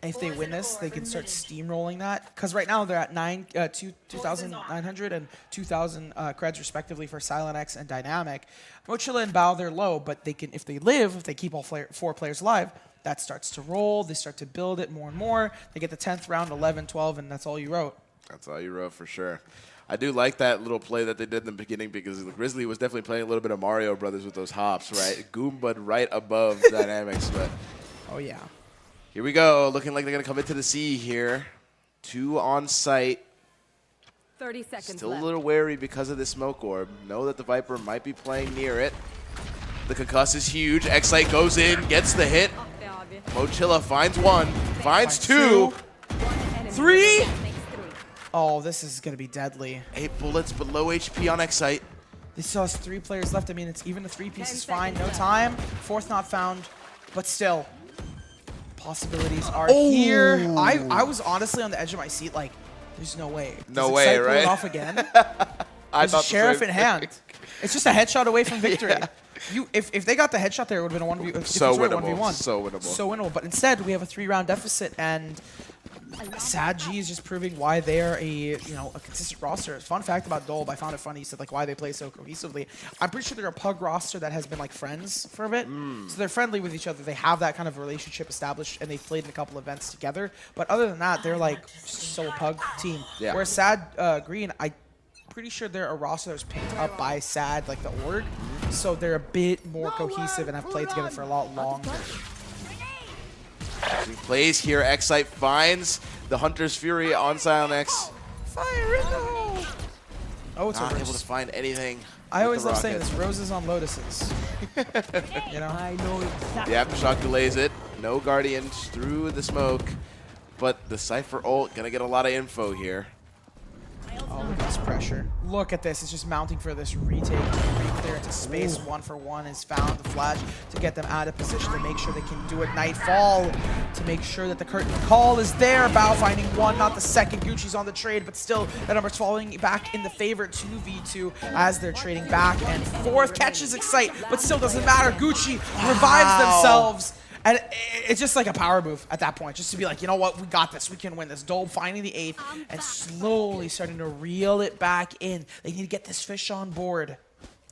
And if they win this, they can start steamrolling that. Because right now they're at 2,900 and 2,000 creds respectively for Silent X and Dynamic. Mochilla and Bao, they're low, but they can, if they live, if they keep all 4 players alive, that starts to roll. They start to build it more and more. They get the 10th round, 11, 12, and that's all you wrote. That's all you wrote for sure. I do like that little play that they did in the beginning because Grizzly was definitely playing a little bit of Mario Brothers with those hops, right? Goomba'd right above Dynamics, but oh yeah. Here we go. Looking like they're going to come into the C here. 2 on site. 30 seconds Still left. a little wary because of this smoke orb. Know that the Viper might be playing near it. The concuss is huge. Excite goes in, gets the hit. Mochilla finds 1, finds 2. 3. Oh, this is going to be deadly. 8 bullets, but low HP on Excite. This still has 3 players left. I mean, it's even a 3-piece is fine. No time. 4th not found, but still. Possibilities are here. I was honestly on the edge of my seat like, there's no way. No way, right? Pull it off again? I There's a thought sheriff in hand. It's just a headshot away from victory. Yeah. If they got the headshot there, it would have been a 1v1. So winnable. 1v1. So winnable. So winnable. But instead, we have a 3-round deficit, and Sad G is just proving why they're a consistent roster. Fun fact about Dolb, I found it funny. He said like why they play so cohesively. I'm pretty sure they're a pug roster that has been like friends for a bit. So they're friendly with each other. They have that kind of relationship established, and they've played in a couple events together. But other than that, they're like so a pug team. Yeah. Whereas Sad Green, I'm pretty sure they're a roster that was picked up by Sad, like the org. So they're a bit more cohesive and have played together for a lot longer. He plays here. Excite finds the Hunter's Fury on Silent X. Fire in the hole! Oh, it's Not a able to find anything. I always with the love saying rocket. this, roses on lotuses. I know exactly. The Aftershock delays it. No Guardians through the smoke. But the Cypher ult gonna get a lot of info here. Oh, look at this pressure. Look at this. It's just mounting for this retake. Re-clear into space. 1-for-1 is found. The flash to get them out of position to make sure they can do it. Nightfall to make sure that the curtain call is there. Bao finding 1, not the second. Gucci's on the trade, but still the number's falling back in the favor. 2v2 as they're trading back and forth. Catches Excite, but still doesn't matter. Gucci revives themselves. And it's just like a power move at that point, just to be like, you know what, we got this, we can win this. Dole finding the 8th and slowly starting to reel it back in. They need to get this fish on board.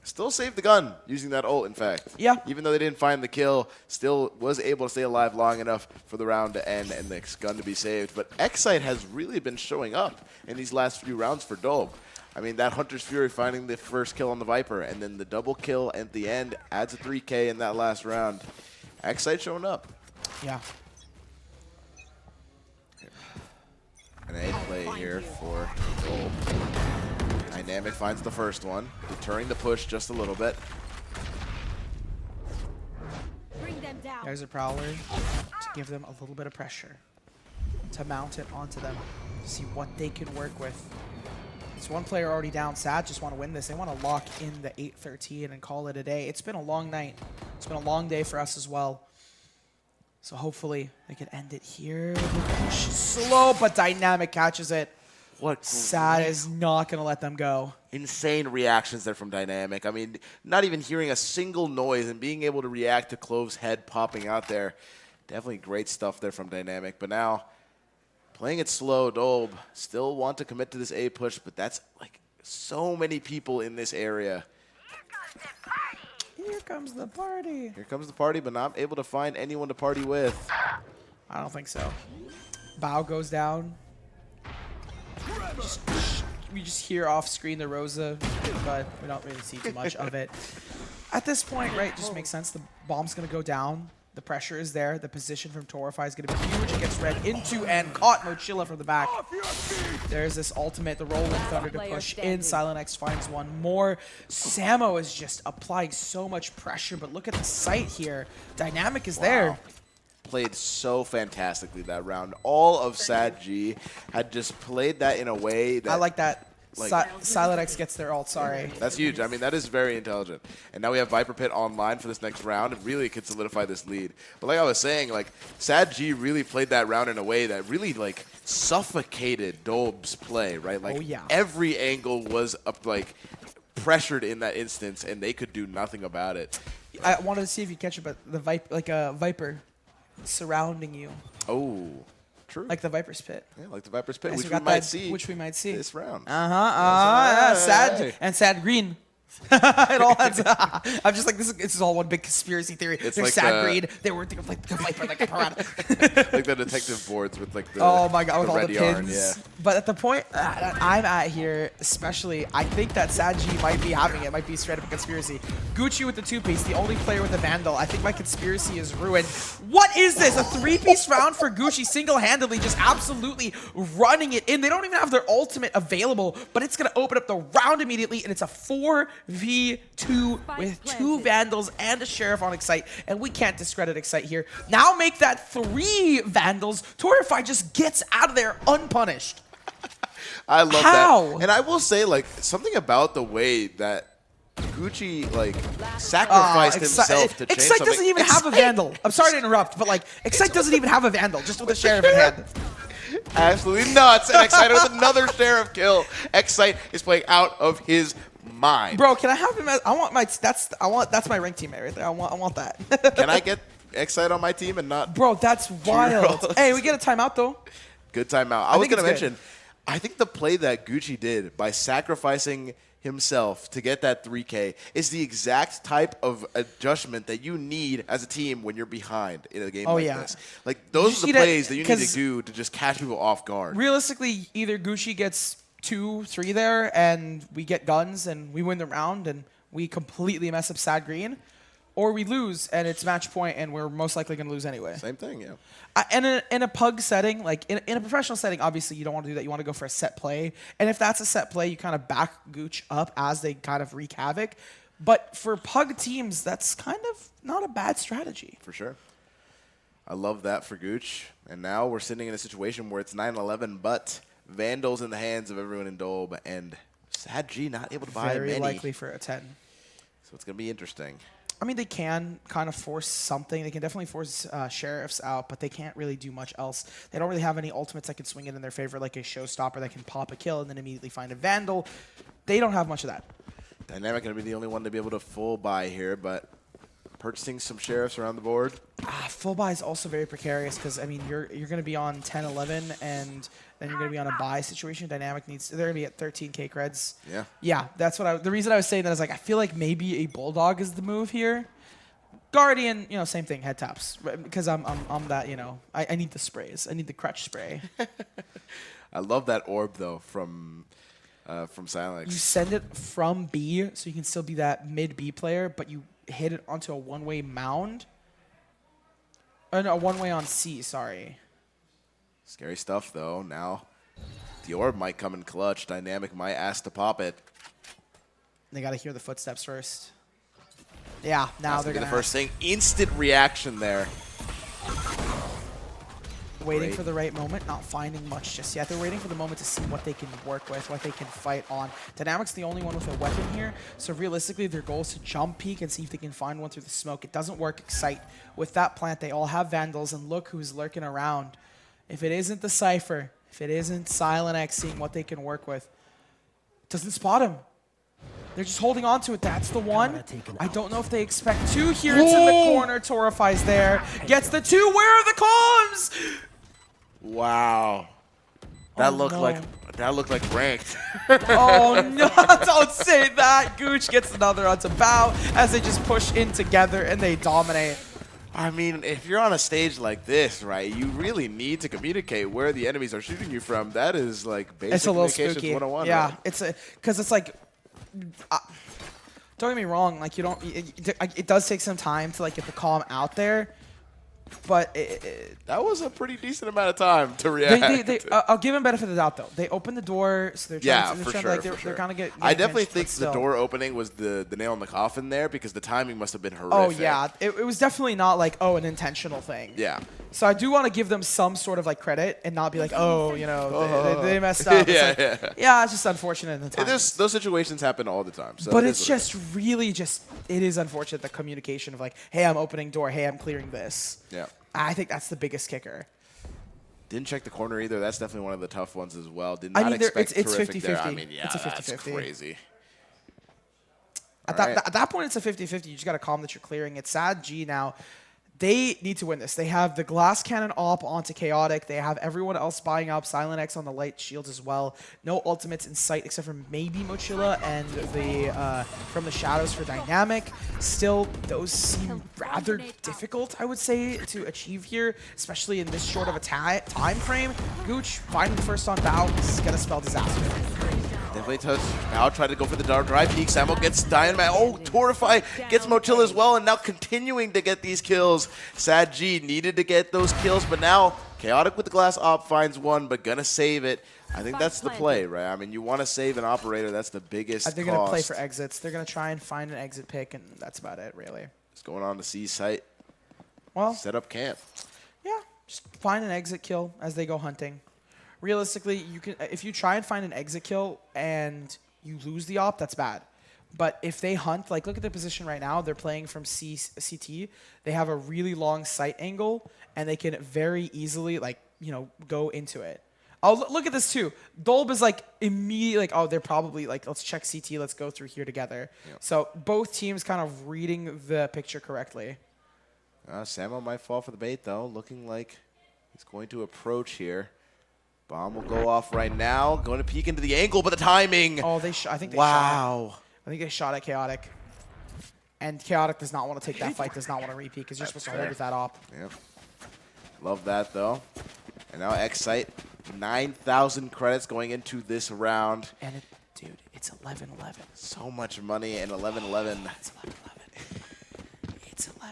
Still saved the gun using that ult, in fact. Yeah. Even though they didn't find the kill, still was able to stay alive long enough for the round to end and the gun to be saved. But Excite has really been showing up in these last few rounds for Dolb. I mean, that Hunter's Fury finding the first kill on the Viper, and then the double kill at the end adds a 3K in that last round. Excite showing up. Yeah. An A play here for Dolb. Dynamic finds the first one, deterring the push just a little bit. Bring them down. There's a Prowler to give them a little bit of pressure, to mount it onto them, to see what they can work with. There's one player already down. Sad just want to win this. They want to lock in the 8-13 and call it a day. It's been a long night. It's been a long day for us as well. So hopefully they can end it here. The push is slow, but Dynamic catches it. What Sad is not going to let them go. insane reactions there from Dynamic. I mean, not even hearing a single noise and being able to react to Clove's head popping out there. Definitely great stuff there from Dynamic. But now, playing it slow, Dolb still want to commit to this A push, but that's like so many people in this area. Here comes the party. Here comes the party, but not able to find anyone to party with. I don't think so. Bow goes down. We just hear off screen the Rosa, but we don't really see too much of it. At this point, right, it just makes sense. The bomb's going to go down. The pressure is there. The position from Torify is going to be huge. It gets read into and caught Mochila from the back. There's this ultimate, the Rolling Thunder to push in. Silent X finds one more. Samo is just applying so much pressure, but look at the sight here. Dynamic is there. Played so fantastically that round. All of Sad G had just played that in a way that... I like that. Silent X gets their ult, sorry. That's huge. I mean, that is very intelligent. And now we have Viper Pit online for this next round. It really could solidify this lead. But like I was saying, like, Sad G really played that round in a way that really, like, suffocated Dolb's play, right? Like, oh, yeah. Every angle was, up, like, pressured in that instance, and they could do nothing about it. I wanted to see if you catch it, but the Viper surrounding you. Oh, true. Like the Viper's Pit. Yeah, like the Viper's Pit, Yes, which we might see this round. Sad and Sad Green. It all adds up. I'm just like, this is all one big conspiracy theory. It's They're like Sad Green. They were like the Viper, like a piranha. Like the detective boards with like the oh my god, with all red the yarn, pins. yeah. But at the point that I'm at here, especially, I think that Sad G might be having it. Might be straight up a conspiracy. Gucci with the 2-piece, the only player with a Vandal. I think my conspiracy is ruined. What is this? A 3-piece round for Gucci single-handedly, just absolutely running it in. They don't even have their ultimate available, but it's going to open up the round immediately, and it's a 4v2 with 2 Vandals and a Sheriff on Excite, and we can't discredit Excite here. Now make that 3 Vandals. Torify just gets out of there unpunished. I love How? that. And I will say, like, something about the way that Gucci, like, sacrificed himself to change Excite something. doesn't even have a Vandal. I'm sorry to interrupt, but, like, Excite doesn't even have a Vandal, just with a Sheriff in hand. Absolutely nuts. And Excite with another Sheriff kill. Excite is playing out of his mind. Bro, can I have him as, that's my rank teammate right there. I want that. Can I get Excite on my team and not... Bro, that's wild. Hey, we get a timeout though. Good timeout. I was going to it's mention, I think the play that Gucci did by sacrificing himself to get that 3K is the exact type of adjustment that you need as a team when you're behind in a game like this. Like, those are the plays that you need to do to just catch people off guard. Realistically, either Gucci gets 2, 3 there, and we get guns, and we win the round, and we completely mess up Sad Green, or we lose, and it's match point, and we're most likely going to lose anyway. Same thing, yeah. And in a pug setting, like in a professional setting, obviously you don't want to do that. You want to go for a set play. And if that's a set play, you kind of back Gooch up as they kind of wreak havoc. But for pug teams, that's kind of not a bad strategy. For sure. I love that for Gooch. And now we're sitting in a situation where it's 9-11, but Vandals in the hands of everyone in Dolb, and Sad G not able to buy Very many. likely for a 10. So it's going to be interesting. I mean, they can kind of force something. They can definitely force Sheriffs out, but they can't really do much else. They don't really have any ultimates that can swing it in their favor, like a Showstopper that can pop a kill and then immediately find a Vandal. They don't have much of that. Dynamic going to be the only one to be able to full buy here, but purchasing some sheriffs around the board. Full buy is also very precarious because I mean you're going to be on 10, 11, and then you're going to be on a buy situation. Dynamic they're going to be at 13k creds. Yeah. Yeah, that's what the reason I was saying that is like I feel like maybe a bulldog is the move here. Guardian, you know, same thing, head taps because I'm that, you know, I need the sprays. I need the crutch spray. I love that orb though from Silex. You send it from B so you can still be that mid B player, but you hit it onto a one-way mound. No, one-way on C, sorry. Scary stuff though. Now the orb might come in clutch. Dynamic might ask to pop it. They got to hear the footsteps first. Yeah, now they're going the to first thing. Instant reaction there. waiting Great. for the right moment, not finding much just yet. They're waiting for the moment to see what they can work with, what they can fight on. Dynamic's the only one with a weapon here, so realistically their goal is to jump peek and see if they can find one through the smoke. It doesn't work, Excite. With that plant, they all have Vandals, and look who's lurking around. If it isn't the Cypher, if it isn't Silent X seeing what they can work with, doesn't spot him. They're just holding on to it. That's the one. I don't know if they expect two here. It's in the corner. Torify's there. Gets the two. Where are the comms? Wow. That Oh, looked no. like ranked. Oh no, don't say that. Gooch gets another onto Bow as they just push in together and they dominate. I mean, if you're on a stage like this, right, you really need to communicate where the enemies are shooting you from. That is like basic It's a little communications spooky. 101. Yeah, right? it's because it's like, don't get me wrong. Like you don't, it does take some time to like get the calm out there, but That was a pretty decent amount of time to react. I'll give them benefit of the doubt though. They opened the door, so they're trying to, for sure. like for sure. they're kind of get. I definitely think pinched, the but still. door opening was the nail in the coffin there because the timing must have been horrific. Oh yeah, it was definitely not like an intentional thing. Yeah. So I do want to give them some sort of like credit and not be like, oh, you know, they messed up. Yeah, it's just unfortunate in the time. Those situations happen all the time. So But it's just really it is unfortunate, the communication of like, hey, I'm opening door. Hey, I'm clearing this. Yeah. I think that's the biggest kicker. Didn't check the corner either. That's definitely one of the tough ones as well. Did I not mean, expect it's terrific 50-50. there. I mean, yeah, It's a that's 50-50. crazy. At All right. that point, it's a 50-50. You just got to calm that you're clearing. It's sad G now. They need to win this. They have the glass cannon op onto Chaotic. They have everyone else buying up. Silent X on the light shields as well. No ultimates in sight except for maybe Mochila and the from the shadows for Dynamic. Still, those seem rather difficult, I would say, to achieve here, especially in this short of a time frame. Gooch finding the first on Bow is going to spell disaster. Definitely touch. Now try to go for the dry peek. Samo gets Dynamite. Oh, Torify gets Mochila as well, and now continuing to get these kills. Sad G needed to get those kills, but now Chaotic with the glass op finds one, but gonna save it. I think that's the play, right? I mean, you want to save an operator. That's the biggest They're going to play for exits. They're going to try and find an exit pick, and that's about it, really. It's going on to C site. Well, Set up camp. yeah, just find an exit kill as they go hunting. Realistically, you can if you try and find an exit kill and you lose the op, that's bad. But if they hunt, like look at their position right now, they're playing from CT. They have a really long sight angle, and they can very easily go into it. Oh, look at this too. Dolb is like immediately like, oh, they're probably like, let's check CT, let's go through here together. Yep. So both teams kind of reading the picture correctly. Samo might fall for the bait though, looking like he's going to approach here. Bomb will go off right now. Going to peek into the angle, but the timing. Oh, I think they wow. shot. I think they shot at Chaotic. And Chaotic does not want to take that fight, does not want to repeat, because you're supposed to hold with that op. Yep. Love that, though. And now Excite, 9,000 credits going into this round. And, dude, it's 11-11. So much money and 11-11. It's 11-11. It's 11-11.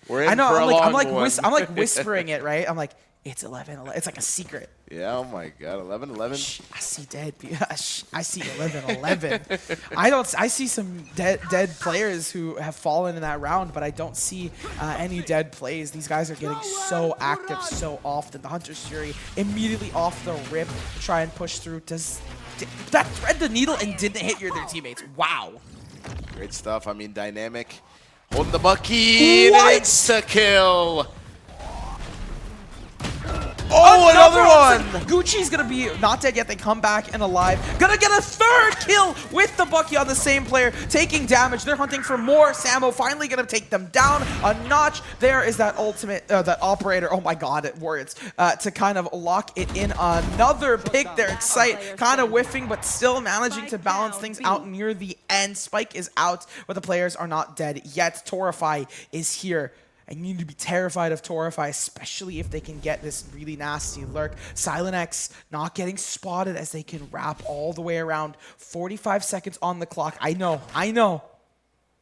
We're in I know, for a long I'm one. like whispering it, right? I'm like, it's 11-11. It's like a secret. Yeah, oh my God, 11-11. Shh, I see dead. I see 11-11. I see some dead players who have fallen in that round, but I don't see any dead plays. These guys are getting so active so often. The Hunter's Fury immediately off the rip, try and push through. Did that thread the needle and didn't hit their teammates? Wow. Great stuff. I mean, Dynamic holding the bucky. Insta kill. Oh, another one! Gucci's gonna be not dead yet. They come back and alive. Gonna get a third kill with the Bucky on the same player, taking damage. They're hunting for more. Samo finally gonna take them down a notch. There is that ultimate, that operator. Oh my god, words. To kind of lock it in. Another pick there. Excite kind of whiffing, but still managing to balance things out near the end. Spike is out, but the players are not dead yet. Torify is here. And you need to be terrified of Torify, especially if they can get this really nasty lurk. Silent X not getting spotted as they can wrap all the way around. 45 seconds on the clock. I know.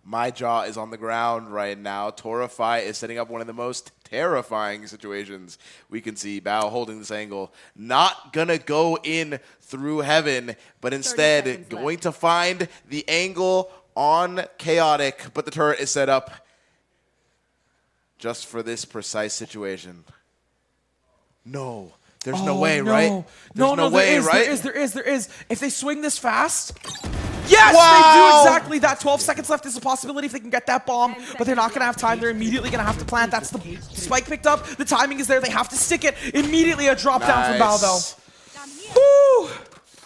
My jaw is on the ground right now. Torify is setting up one of the most terrifying situations we can see. Bao holding this angle. Not gonna go in through heaven, but instead going to find the angle on Chaotic. But the turret is set up just for this precise situation. No. There's no way, right? There's no way, right? There is. If they swing this fast... Yes, they do exactly that. 12 seconds left is a possibility if they can get that bomb, but they're not going to have time. They're immediately going to have to plant. That's the spike picked up. The timing is there. They have to stick it. Immediately a drop down from Bao, though. Woo!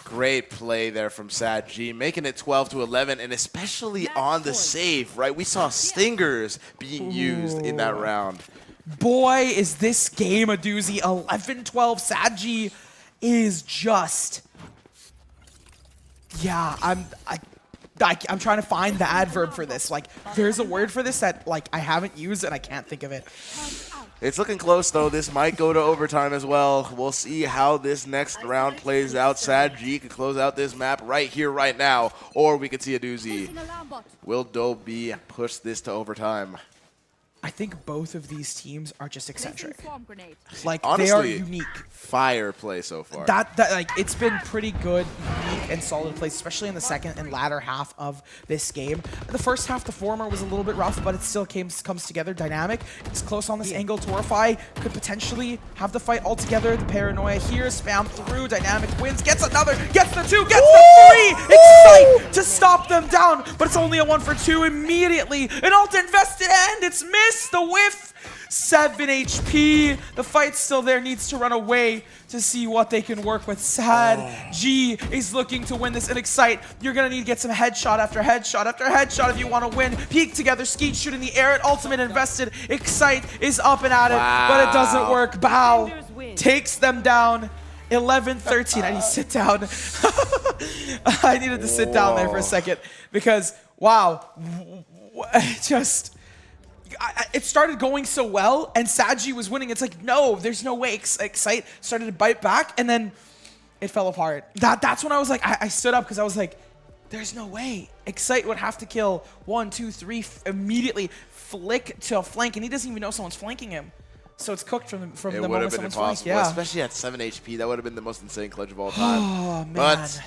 Great play there from Sad G, making it 12-11, and especially on the save, right? We saw stingers being used in that round. Boy, is this game a doozy. 11-12. Sad G is just... Yeah, I'm trying to find the adverb for this. Like, there's a word for this that, like, I haven't used and I can't think of it. It's looking close, though. This might go to overtime as well. We'll see how this next round plays out. Sad G can close out this map right here, right now, or we could see a doozy. Will Dobie push this to overtime? I think both of these teams are just eccentric. Like, honestly, they are unique. Fire play so far. That like, it's been pretty good, unique, and solid plays, especially in the second and latter half of this game. The first half, the former was a little bit rough, but it still comes together dynamic. It's close on this angle. Torify could potentially have the fight all together. The paranoia here, spam through, dynamic wins, gets another, gets the two, gets the three! Excite to stop them down, but it's only a 1-for-2 immediately. An ult invested and it's missed, the whiff. 7 HP. The fight's still there. Needs to run away to see what they can work with. Sad G is looking to win this. And Excite, you're going to need to get some headshot after headshot after headshot if you want to win. Peek together. Skeet shoot in the air. At ultimate invested. Excite is up and at it, but it doesn't work. Bao takes them down. 11-13. I need to sit down. I needed to sit down there for a second because, wow, just... it started going so well, and Sadji was winning. It's like, no, there's no way. Excite started to bite back, and then it fell apart. That's when I was like, I stood up because I was like, there's no way. Excite would have to kill 1, 2, 3 immediately, flick to a flank, and he doesn't even know someone's flanking him. So it's cooked from the moment someone's flanked. Yeah. Especially at 7 HP. That would have been the most insane clutch of all time. Oh, man. But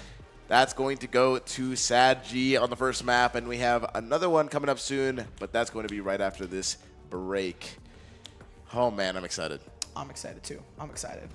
that's going to go to Sad G on the first map, and we have another one coming up soon, but that's going to be right after this break. Oh, man, I'm excited. I'm excited, too. I'm excited.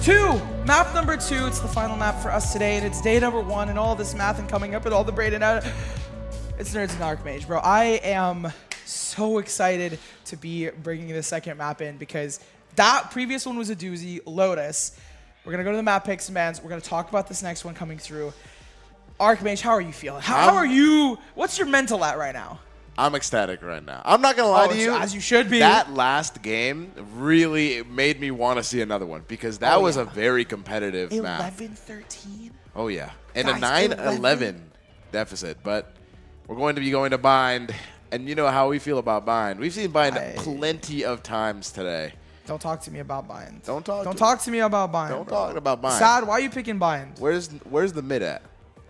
2. Map number 2. It's the final map for us today, and it's day number 1, and all this math and coming up and all the brain and out. It's Nerds and Archmage, bro. I am so excited to be bringing the second map in because that previous one was a doozy. Lotus. We're going to go to the map picks and bans. We're going to talk about this next one coming through. Archmage, how are you feeling? How are you? What's your mental at right now? I'm ecstatic right now. I'm not going to lie to you. As you should be. That last game really made me want to see another one because that was a very competitive map. 11-13? Oh, yeah. And a Guys, 9-11 deficit. But we're going to be going to Bind. And you know how we feel about Bind. We've seen Bind plenty of times today. Don't talk to me about Bind. Don't talk to me about Bind. Don't talk about Bind. Sad, why are you picking Bind? Where's the mid at?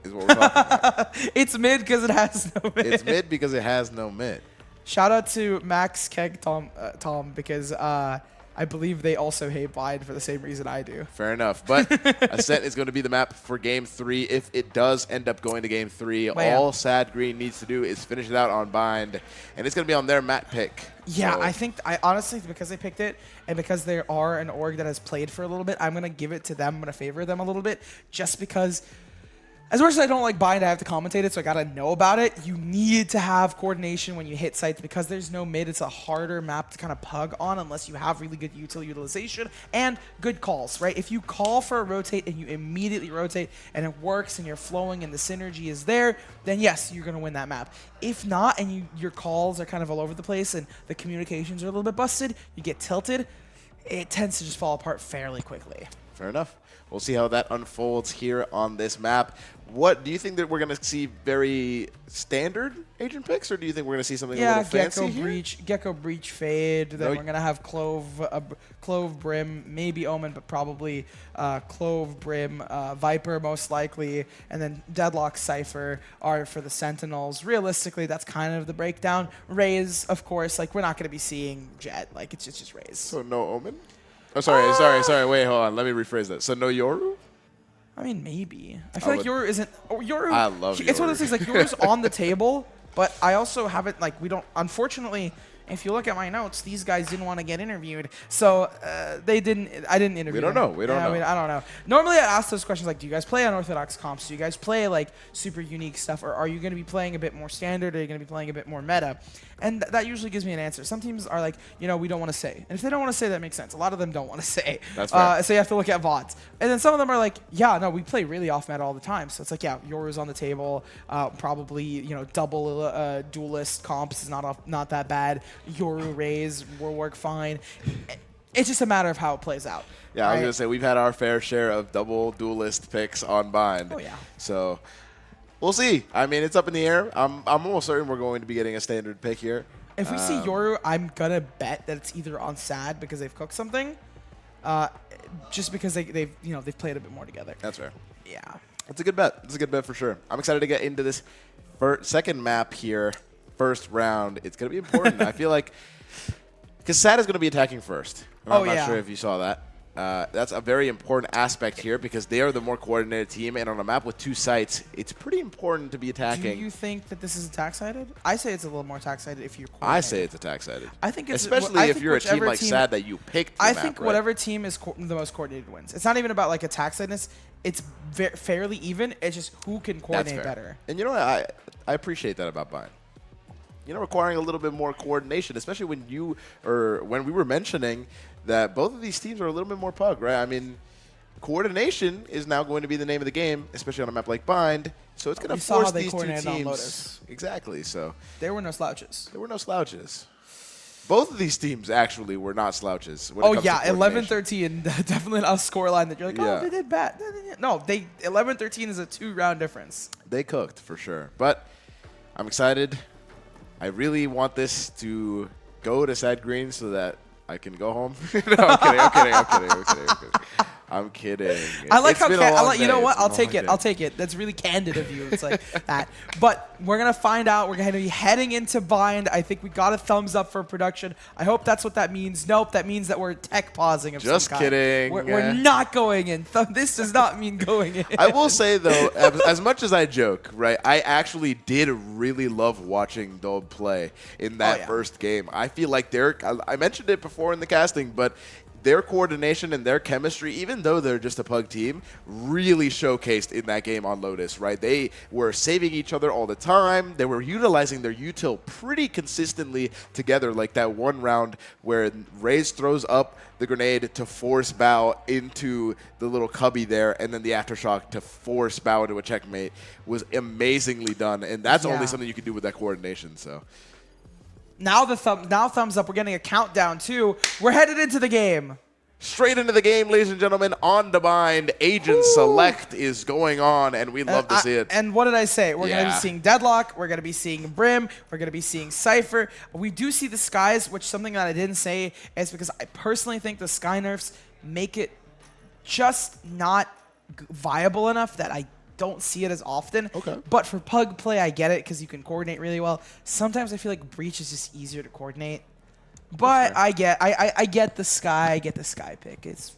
Is what we're talking about. It's mid because it has no mid. It's mid because it has no mid. Shout out to Max Keg Tom because I believe they also hate Bind for the same reason I do. Fair enough. But Ascent is going to be the map for Game 3. If it does end up going to Game 3, all Sad Green needs to do is finish it out on Bind. And it's going to be on their map pick. Yeah, So I honestly, because they picked it and because they are an org that has played for a little bit, I'm going to give it to them. I'm going to favor them a little bit just because as much as I don't like Bind, I have to commentate it, so I got to know about it. You need to have coordination when you hit sites because there's no mid. It's a harder map to kind of pug on unless you have really good utilization and good calls, right? If you call for a rotate and you immediately rotate and it works and you're flowing and the synergy is there, then yes, you're going to win that map. If not, and your calls are kind of all over the place and the communications are a little bit busted, you get tilted, it tends to just fall apart fairly quickly. fair enough. We'll see how that unfolds here on this map. What do you think that we're going to see? Very standard agent picks, or do you think we're going to see something a little fancy here? Gecko Breach Fade. Then we're going to have Clove Brim, maybe Omen, but probably Clove Brim, Viper most likely, and then Deadlock Cypher are for the Sentinels. Realistically, that's kind of the breakdown. Raze, of course, like we're not going to be seeing Jet. Like it's just Raze. So no Omen? Oh, sorry. Wait, hold on. Let me rephrase that. So no Yoru? I mean, maybe. I feel like Yoru isn't. Yoru. I love Yoru. It's one of those things like Yoru's on the table, but I also haven't like we don't. Unfortunately, if you look at my notes, these guys didn't want to get interviewed, so they didn't. I didn't interview. We don't them. know. We don't know. I mean, I don't know. Normally, I ask those questions like, do you guys play unorthodox comps? Do you guys play like super unique stuff, or are you going to be playing a bit more standard? Or are you going to be playing a bit more meta? And that usually gives me an answer. Some teams are like, we don't want to say. And if they don't want to say, that makes sense. A lot of them don't want to say. That's fair. So you have to look at VODs. And then some of them are like, yeah, no, we play really off meta all the time. So it's like, yeah, Yoru's on the table. Probably, double duelist comps is not that bad. Yoru Raze will work fine. It's just a matter of how it plays out. Yeah, right? I was going to say, we've had our fair share of double duelist picks on Bind. Oh, yeah. So we'll see. I mean, it's up in the air. I'm almost certain we're going to be getting a standard pick here. If we see Yoru, I'm going to bet that it's either on Sad because they've cooked something, just because they've played a bit more together. That's fair. Yeah. It's a good bet. It's a good bet for sure. I'm excited to get into this second map here, first round. It's going to be important. I feel like, because Sad is going to be attacking first. I'm not sure if you saw that. That's a very important aspect here because they are the more coordinated team, and on a map with 2 sites, it's pretty important to be attacking. Do you think that this is attack-sided? I say it's a little more attack-sided if you're coordinated. I say it's attack-sided. I think it's especially if you're a team like Sad that you picked. I think whatever team is the most coordinated wins. It's not even about like attack-sidedness. It's fairly even. It's just who can coordinate better. And you know what? I appreciate that about Bind. Requiring a little bit more coordination, especially when when we were mentioning that both of these teams are a little bit more pug, right? I mean, coordination is now going to be the name of the game, especially on a map like Bind. So it's going to force these 2 teams. Exactly. So there were no slouches. Both of these teams actually were not slouches. Oh yeah, 11-13, definitely not a scoreline that you're like, oh, they did bad. No, 11-13 is a 2-round difference. They cooked for sure, but I'm excited. I really want this to go to Sad Green so that I can go home. No, I'm kidding. I like how you know what? I'll take it. That's really candid of you. It's like that. But we're going to find out. We're going to be heading into Bind. I think we got a thumbs up for production. I hope that's what that means. Nope, that means that we're tech pausing of Just some kind. kidding. We're not going in. This does not mean going in. I will say, though, as much as I joke, right, I actually did really love watching Dob play in that first game. I feel like I mentioned it before in the casting, but their coordination and their chemistry, even though they're just a pug team, really showcased in that game on Lotus, right? They were saving each other all the time. They were utilizing their util pretty consistently together, like that one round where Raze throws up the grenade to force Bao into the little cubby there, and then the aftershock to force Bao into a checkmate was amazingly done, and that's only something you can do with that coordination. So now thumbs up. We're getting a countdown too. We're headed into the game. Straight into the game, ladies and gentlemen. On the bind, Agent Select is going on, and we love to see it. And what did I say? We're going to be seeing Deadlock. We're going to be seeing Brim. We're going to be seeing Cypher. We do see the Skies, which something that I didn't say is because I personally think the Sky nerfs make it just not viable enough that I don't see it as often. Okay. But for Pug play, I get it because you can coordinate really well. Sometimes I feel like Breach is just easier to coordinate. But I get the Sky. I get the Sky pick. It's.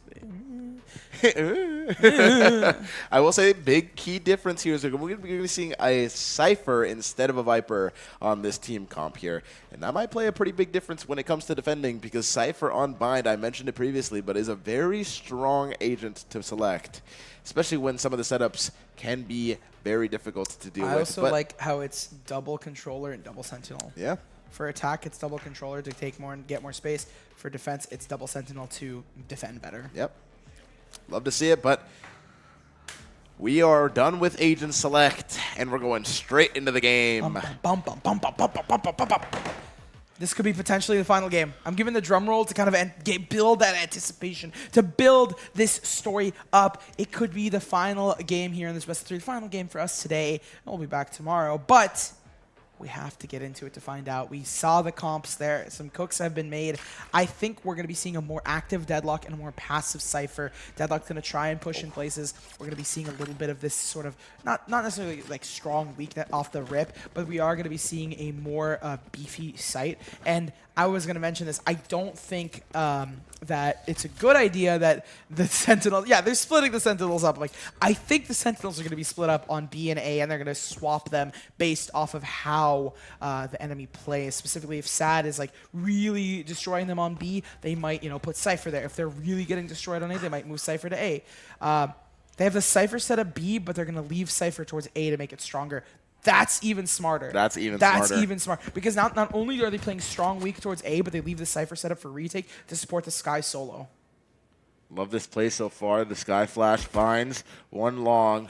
I will say big key difference here is we're going to be seeing a Cypher instead of a Viper on this team comp here. And that might play a pretty big difference when it comes to defending because Cypher on bind, I mentioned it previously, but is a very strong agent to select, especially when some of the setups can be very difficult to deal with. I also like how it's double controller and double sentinel. Yeah. For attack, it's double controller to take more and get more space. For defense, it's double sentinel to defend better. Yep. Love to see it, but we are done with Agent Select, and we're going straight into the game. This could be potentially the final game. I'm giving the drum roll to kind of build that anticipation, to build this story up. It could be the final game here in this best of 3, the final game for us today. And we'll be back tomorrow, but we have to get into it to find out. We saw the comps there. Some cooks have been made. I think we're going to be seeing a more active Deadlock and a more passive Cypher. Deadlock's going to try and push in places. We're going to be seeing a little bit of this sort of, not necessarily like strong weakness off the rip, but we are going to be seeing a more beefy site. And I was going to mention this. I don't think that it's a good idea that the Sentinels, they're splitting the Sentinels up. Like, I think the Sentinels are going to be split up on B and A, and they're going to swap them based off of how the enemy plays. Specifically, if Sad is like really destroying them on B, they might, put Cypher there. If they're really getting destroyed on A, they might move Cypher to A. They have the Cypher set up B, but they're going to leave Cypher towards A to make it stronger. That's even smarter. That's even smart. Because not only are they playing strong weak towards A, but they leave the Cypher setup for retake to support the Sky solo. Love this play so far. The Sky Flash finds one long.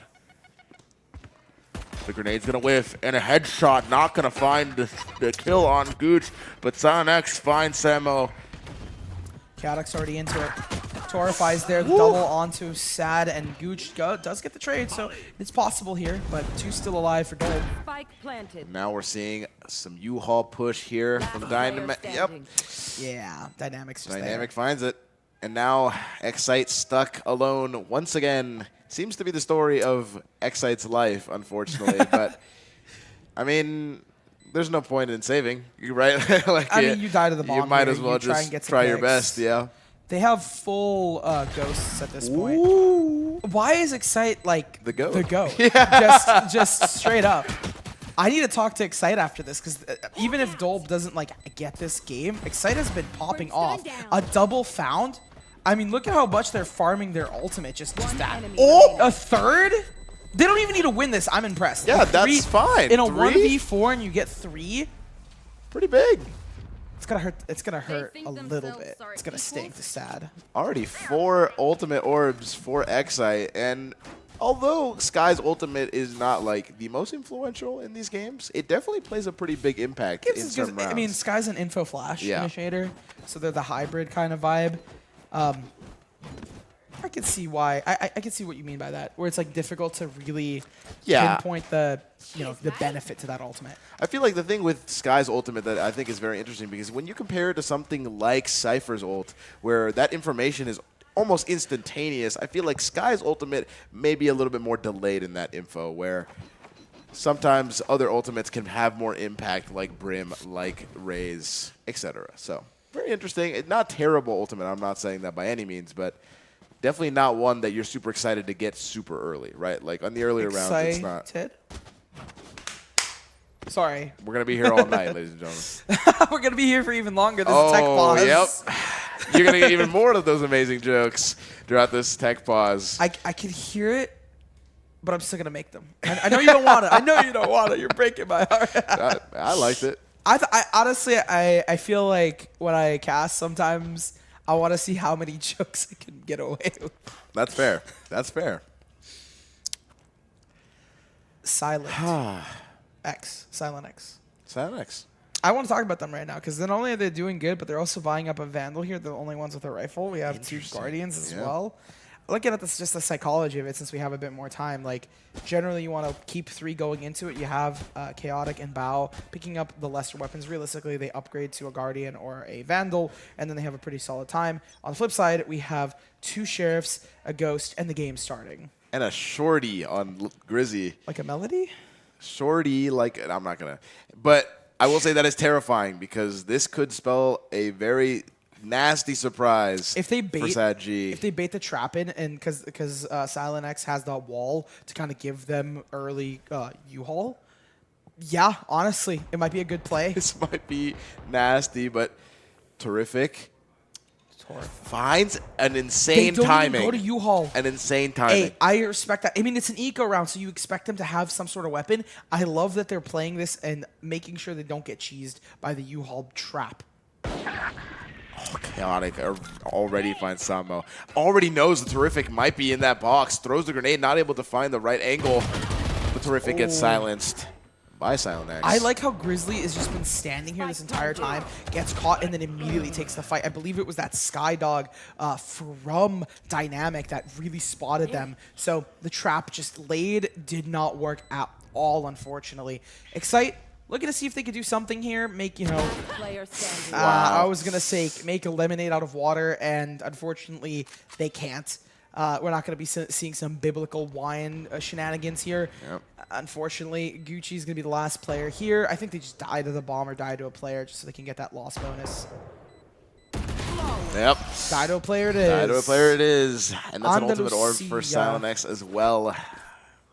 The grenade's going to whiff, and a headshot not going to find the kill on Gooch, but Sonic finds Samo. Chaotix already into it. Torify's there, double onto Sad, and Gooch does get the trade, so it's possible here, but 2 still alive for Dole. Spike planted. Now we're seeing some U-Haul push here from Dynamic. Yep. Yeah, Dynamic's just Dynamic finds it. And now Excite stuck alone once again. Seems to be the story of Excite's life, unfortunately, but I mean, there's no point in saving, right? Like, I mean, you die to the bomb. You might here. as well just try your best, yeah. They have full ghosts at this point. Ooh. Why is Excite like the go? The go. Yeah. just straight up. I need to talk to Excite after this because even if Dolb doesn't get this game, Excite has been popping off. A double found. I mean, look at how much they're farming their ultimate. Just that. Oh, a third? They don't even need to win this. I'm impressed. Yeah, that's fine. In a 1v4 and you get 3. Pretty big. It's gonna hurt. It's gonna hurt a little bit. It's gonna stink to Sad. Already 4 ultimate orbs for Excite, and although Sky's ultimate is not like the most influential in these games, it definitely plays a pretty big impact in some rounds. I mean, Sky's an info flash initiator, so they're the hybrid kind of vibe. I can see why. I can see what you mean by that, where it's like difficult to really pinpoint the the benefit to that ultimate. I feel like the thing with Sky's ultimate that I think is very interesting because when you compare it to something like Cypher's ult, where that information is almost instantaneous, I feel like Sky's ultimate may be a little bit more delayed in that info, where sometimes other ultimates can have more impact, like Brim, like Raze, etc. So very interesting. Not terrible ultimate. I'm not saying that by any means, but definitely not one that you're super excited to get super early, right? Like on the earlier rounds, it's not. Sorry. We're going to be here all night, ladies and gentlemen. We're going to be here for even longer. This is Tech Pause. Yep. You're going to get even more of those amazing jokes throughout this tech pause. I can hear it, but I'm still going to make them. I know you don't want it. I know you don't want it. You're breaking my heart. I liked it. I honestly, I feel like when I cast, sometimes I want to see how many jokes I can get away with. That's fair. That's fair. Silent X. Silent X. Silent X. I want to talk about them right now because not only are they doing good, but they're also buying up a Vandal here. They're the only ones with a rifle. We have 2 Guardians as well. Looking at this, just the psychology of it, since we have a bit more time, like generally you want to keep 3 going into it. You have Chaotic and Bao picking up the lesser weapons. Realistically, they upgrade to a Guardian or a Vandal, and then they have a pretty solid time. On the flip side, we have 2 Sheriffs, a Ghost, and the game starting. And a shorty on Grizzy. Like a Melody? Shorty, like, I'm not going to. But I will say that is terrifying because this could spell a very nasty surprise if they bait, for Sad G. If they bait the trap in, and because Silent X has the wall to kind of give them early U-Haul, yeah, honestly, it might be a good play. This might be nasty, but terrific. Finds an insane they don't timing. Even go to U-Haul. An insane timing. Hey, I respect that. I mean, it's an eco round, so you expect them to have some sort of weapon. I love that they're playing this and making sure they don't get cheesed by the U-Haul trap. Chaotic already finds Samo. Already knows the Terrific might be in that box. Throws the grenade, not able to find the right angle. The Terrific gets silenced by Silent X. I like how Grizzly has just been standing here this entire time, gets caught, and then immediately takes the fight. I believe it was that Skydog from Dynamic that really spotted them. So the trap just laid, did not work at all, unfortunately. Excite, looking to see if they could do something here, make, I was going to say make a lemonade out of water, and unfortunately they can't. We're not going to be seeing some biblical wine shenanigans here. Yep. Unfortunately, Gucci's going to be the last player here. I think they just die to the bomb or die to a player just so they can get that loss bonus. Yep. Die to a player it is. Die to a player it is. And that's an ultimate orb Andalusia. for Silent X as well.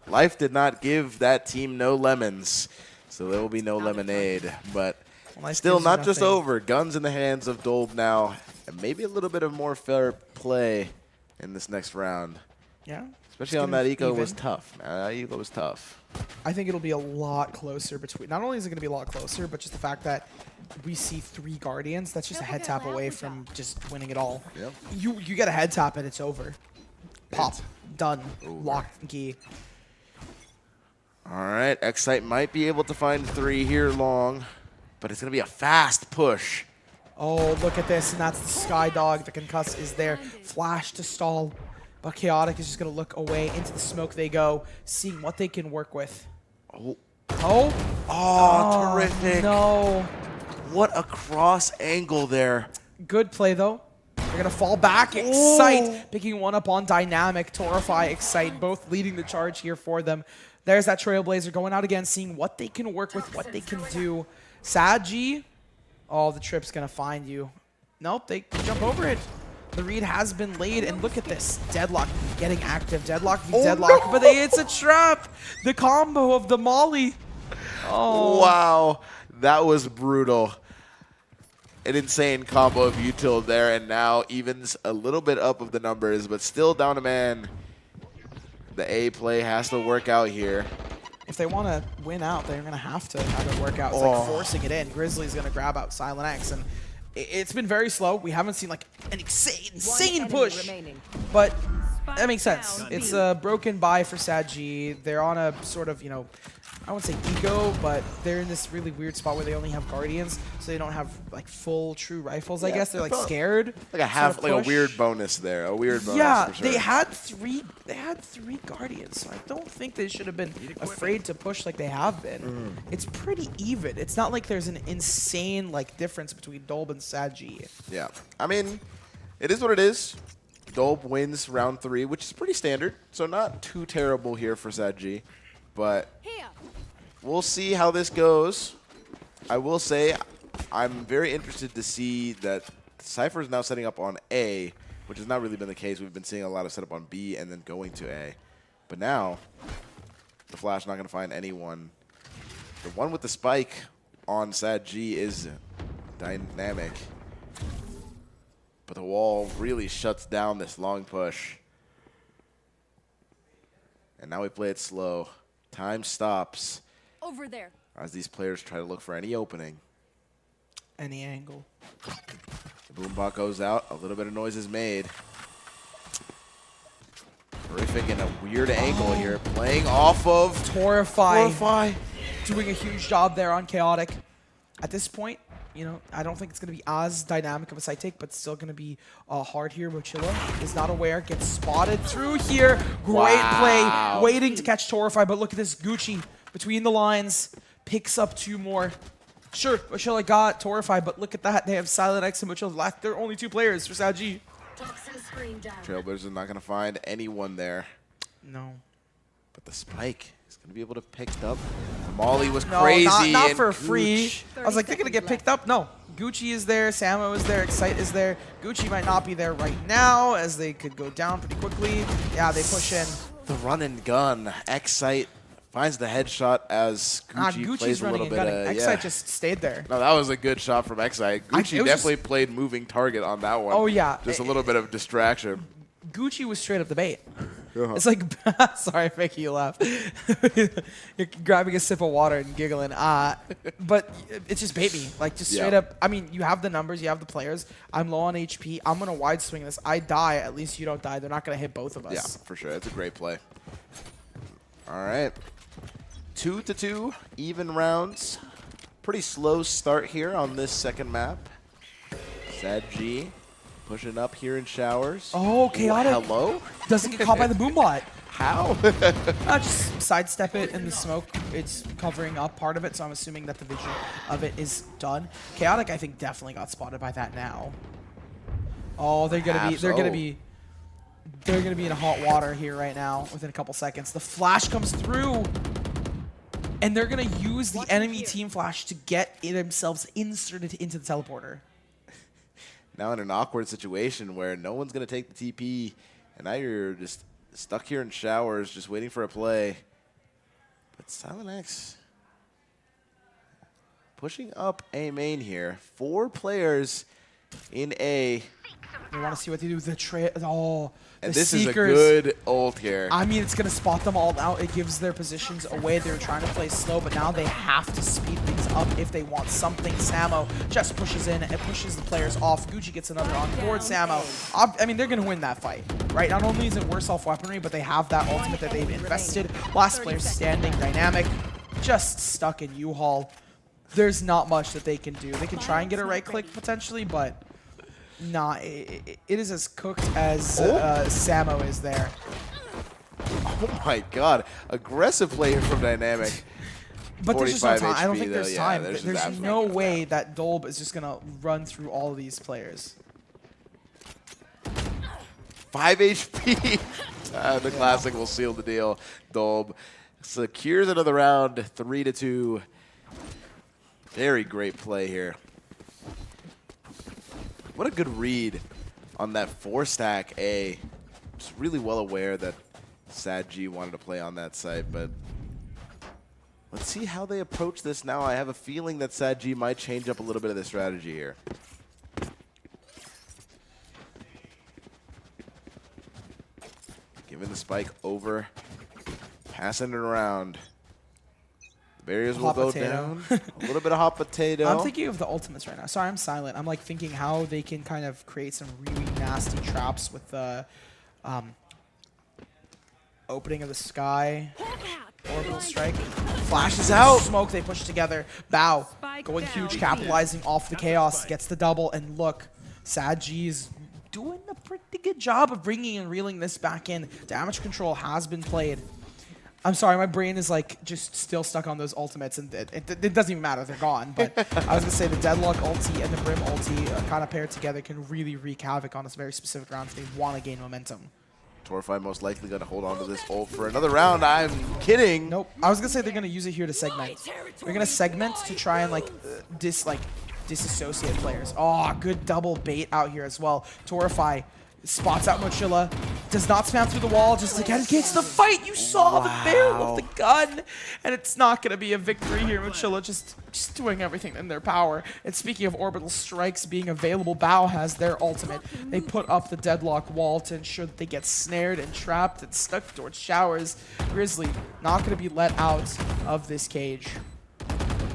Life did not give that team no lemons, so there will be no lemonade. But still not just over. Guns in the hands of Dolb now. And maybe a little bit of more fair play in this next round. Yeah. Especially on that eco was tough. That eco was tough. I think it'll be a lot closer between. Not only is it going to be a lot closer, but just the fact that we see 3 Guardians. That's just a head tap away from just winning it all. Yep. You get a head tap and it's over. Pop. Done. Locked and key. All right. Excite might be able to find 3 here long, but it's going to be a fast push. Oh, look at this, and that's the Skydog. The concuss is there. Flash to stall. But Chaotic is just going to look away. Into the smoke they go, seeing what they can work with. Oh, terrific. No. What a cross angle there. Good play, though. They're going to fall back. Excite, picking one up on Dynamic. Torify, Excite, both leading the charge here for them. There's that Trailblazer going out again, seeing what they can work with, what they can do. Sad G. Oh, the trip's going to find you. Nope, they jump over it. The read has been laid, and look at this. Deadlock getting active. Deadlock v Deadlock, but it's a trap. The combo of the Molly. Oh. Wow, that was brutal. An insane combo of util there, and now evens a little bit up of the numbers, but still down a man. The A play has to work out here. If they want to win out, they're going to have it work out. It's like forcing it in. Grizzly's going to grab out Silent X, and it's been very slow. We haven't seen like an insane push, but that makes sense. It's a broken buy for Sad G. They're on a sort of, I wouldn't say ego, but they're in this really weird spot where they only have Guardians, so they don't have like full true rifles. I guess they're like scared. Like a weird bonus there. A weird bonus. Yeah, for sure. they had three Guardians, so I don't think they should have been afraid to push like they have been. It's pretty even. It's not like there's an insane like difference between Dolb and Sad G. Yeah, I mean, it is what it is. Dolb wins round 3, which is pretty standard, so not too terrible here for Sad G, but we'll see how this goes. I will say I'm very interested to see that Cypher is now setting up on A, which has not really been the case. We've been seeing a lot of setup on B and then going to A. But now, the Flash not going to find anyone. The one with the spike on Sad G is Dynamic. But the wall really shuts down this long push. And now we play it slow. Time stops Over there. as these players try to look for any opening. Any angle. The boombot goes out. A little bit of noise is made. Terrific in a weird angle here. Playing off of Torify. Doing a huge job there on Chaotic. At this point, you know, I don't think it's going to be as dynamic of a side take, but still going to be hard here. Mochila is not aware, gets spotted through here. Great Wow. play, waiting to catch Torify, but look at this. Gucci between the lines, picks up 2 more. Sure, Mochila got Torify, but look at that. They have Silent X and Mochila left. There are only 2 players for Saji. Toxin screen down. Trailblazers are not going to find anyone there. No. But the spike is going to be able to pick up. The Molly was No, crazy. not and for free. Gooch. I was like, they're going to get picked up. No. Gucci is there. Samo is there. Excite is there. Gucci might not be there right now, as they could go down pretty quickly. Yeah, they push in. The run and gun. Excite finds the headshot as Gucci Gucci's plays a running little and bit. gunning. Excite just stayed there. No, that was a good shot from Excite. Gucci it was definitely played moving target on that one. Oh, yeah. Just a little bit of distraction. Gucci was straight up the bait. Uh-huh. It's like, sorry, making you laugh. You're grabbing a sip of water and giggling. But it's just bait me. Like, just straight Yeah. up. I mean, you have the numbers, you have the players. I'm low on HP. I'm going to wide swing this. I die. At least you don't die. They're not going to hit both of us. Yeah, for sure. It's a great play. All right. 2-2, even rounds. Pretty slow start here on this second map. Sad G pushing up here in showers. Oh, Chaotic. Hello? Doesn't get caught by the boombot. How? Just sidestep it in the smoke. It's covering up part of it, so I'm assuming that the vision of it is done. Chaotic, I think, definitely got spotted by that now. Oh, they're gonna be in hot water here right now within a couple seconds. The flash comes through, and they're gonna use the enemy team flash to get themselves inserted into the teleporter. Now in an awkward situation where no one's going to take the TP, and now you're just stuck here in showers just waiting for a play. But Silent X pushing up A main here. 4 players in A. We want to see what they do with the And the this Seekers. is a good ult here. I mean, it's going to spot them all out. It gives their positions away. They were trying to play slow, but now they have to speed things up if they want something. Samo just pushes in and pushes the players off. Gucci gets another on board. Samo, I mean, they're going to win that fight, right? Not only is it worse off weaponry, but they have that ultimate that they've invested. Last player standing, dynamic, just stuck in U-Haul. There's not much that they can do. They can try and get a right click potentially, but nah, it is as cooked as Samo is there. Oh my god. Aggressive play here from Dynamic. But there's just no 45 time. I don't HP think there's though, time. yeah, there's There's absolutely no no way that Dolb is just going to run through all of these players. 5 HP. The classic will seal the deal. Dolb secures another round. 3-2. Very great play here. What a good read on that 4-stack A. Just really well aware that Sad G wanted to play on that site, but let's see how they approach this now. I have a feeling that Sad G might change up a little bit of the strategy here. Giving the spike over, passing it around. The barriers will Hot go potato. down. A little bit of hot potato. I'm thinking of the ultimates right now. Sorry, I'm silent. I'm like thinking how they can kind of create some really nasty traps with the opening of the sky. Orbital strike. Flashes out. Smoke, they push together. Bow. Going huge, capitalizing off the chaos. Gets the double. And look, Sad G is doing a pretty good job of bringing and reeling this back in. Damage control has been played. I'm sorry, my brain is like just still stuck on those ultimates, and it doesn't even matter, they're gone. But I was gonna say the Deadlock ulti and the Brim ulti kind of paired together can really wreak havoc on a very specific round if they want to gain momentum. Torfy most likely going to hold on to this ult for another round. I'm kidding. Nope. I was gonna say they're gonna use it here to segment. They're gonna segment to try and disassociate players. Oh, good double bait out here as well. Torfy Spots out Mochila. Does not spam through the wall. Just again gets the fight. You saw the barrel of the gun. And it's not going to be a victory here. Mochila just doing everything in their power. And speaking of orbital strikes being available, Bao has their ultimate. They put up the deadlock wall to ensure that they get snared and trapped and stuck towards showers. Grizzly not going to be let out of this cage.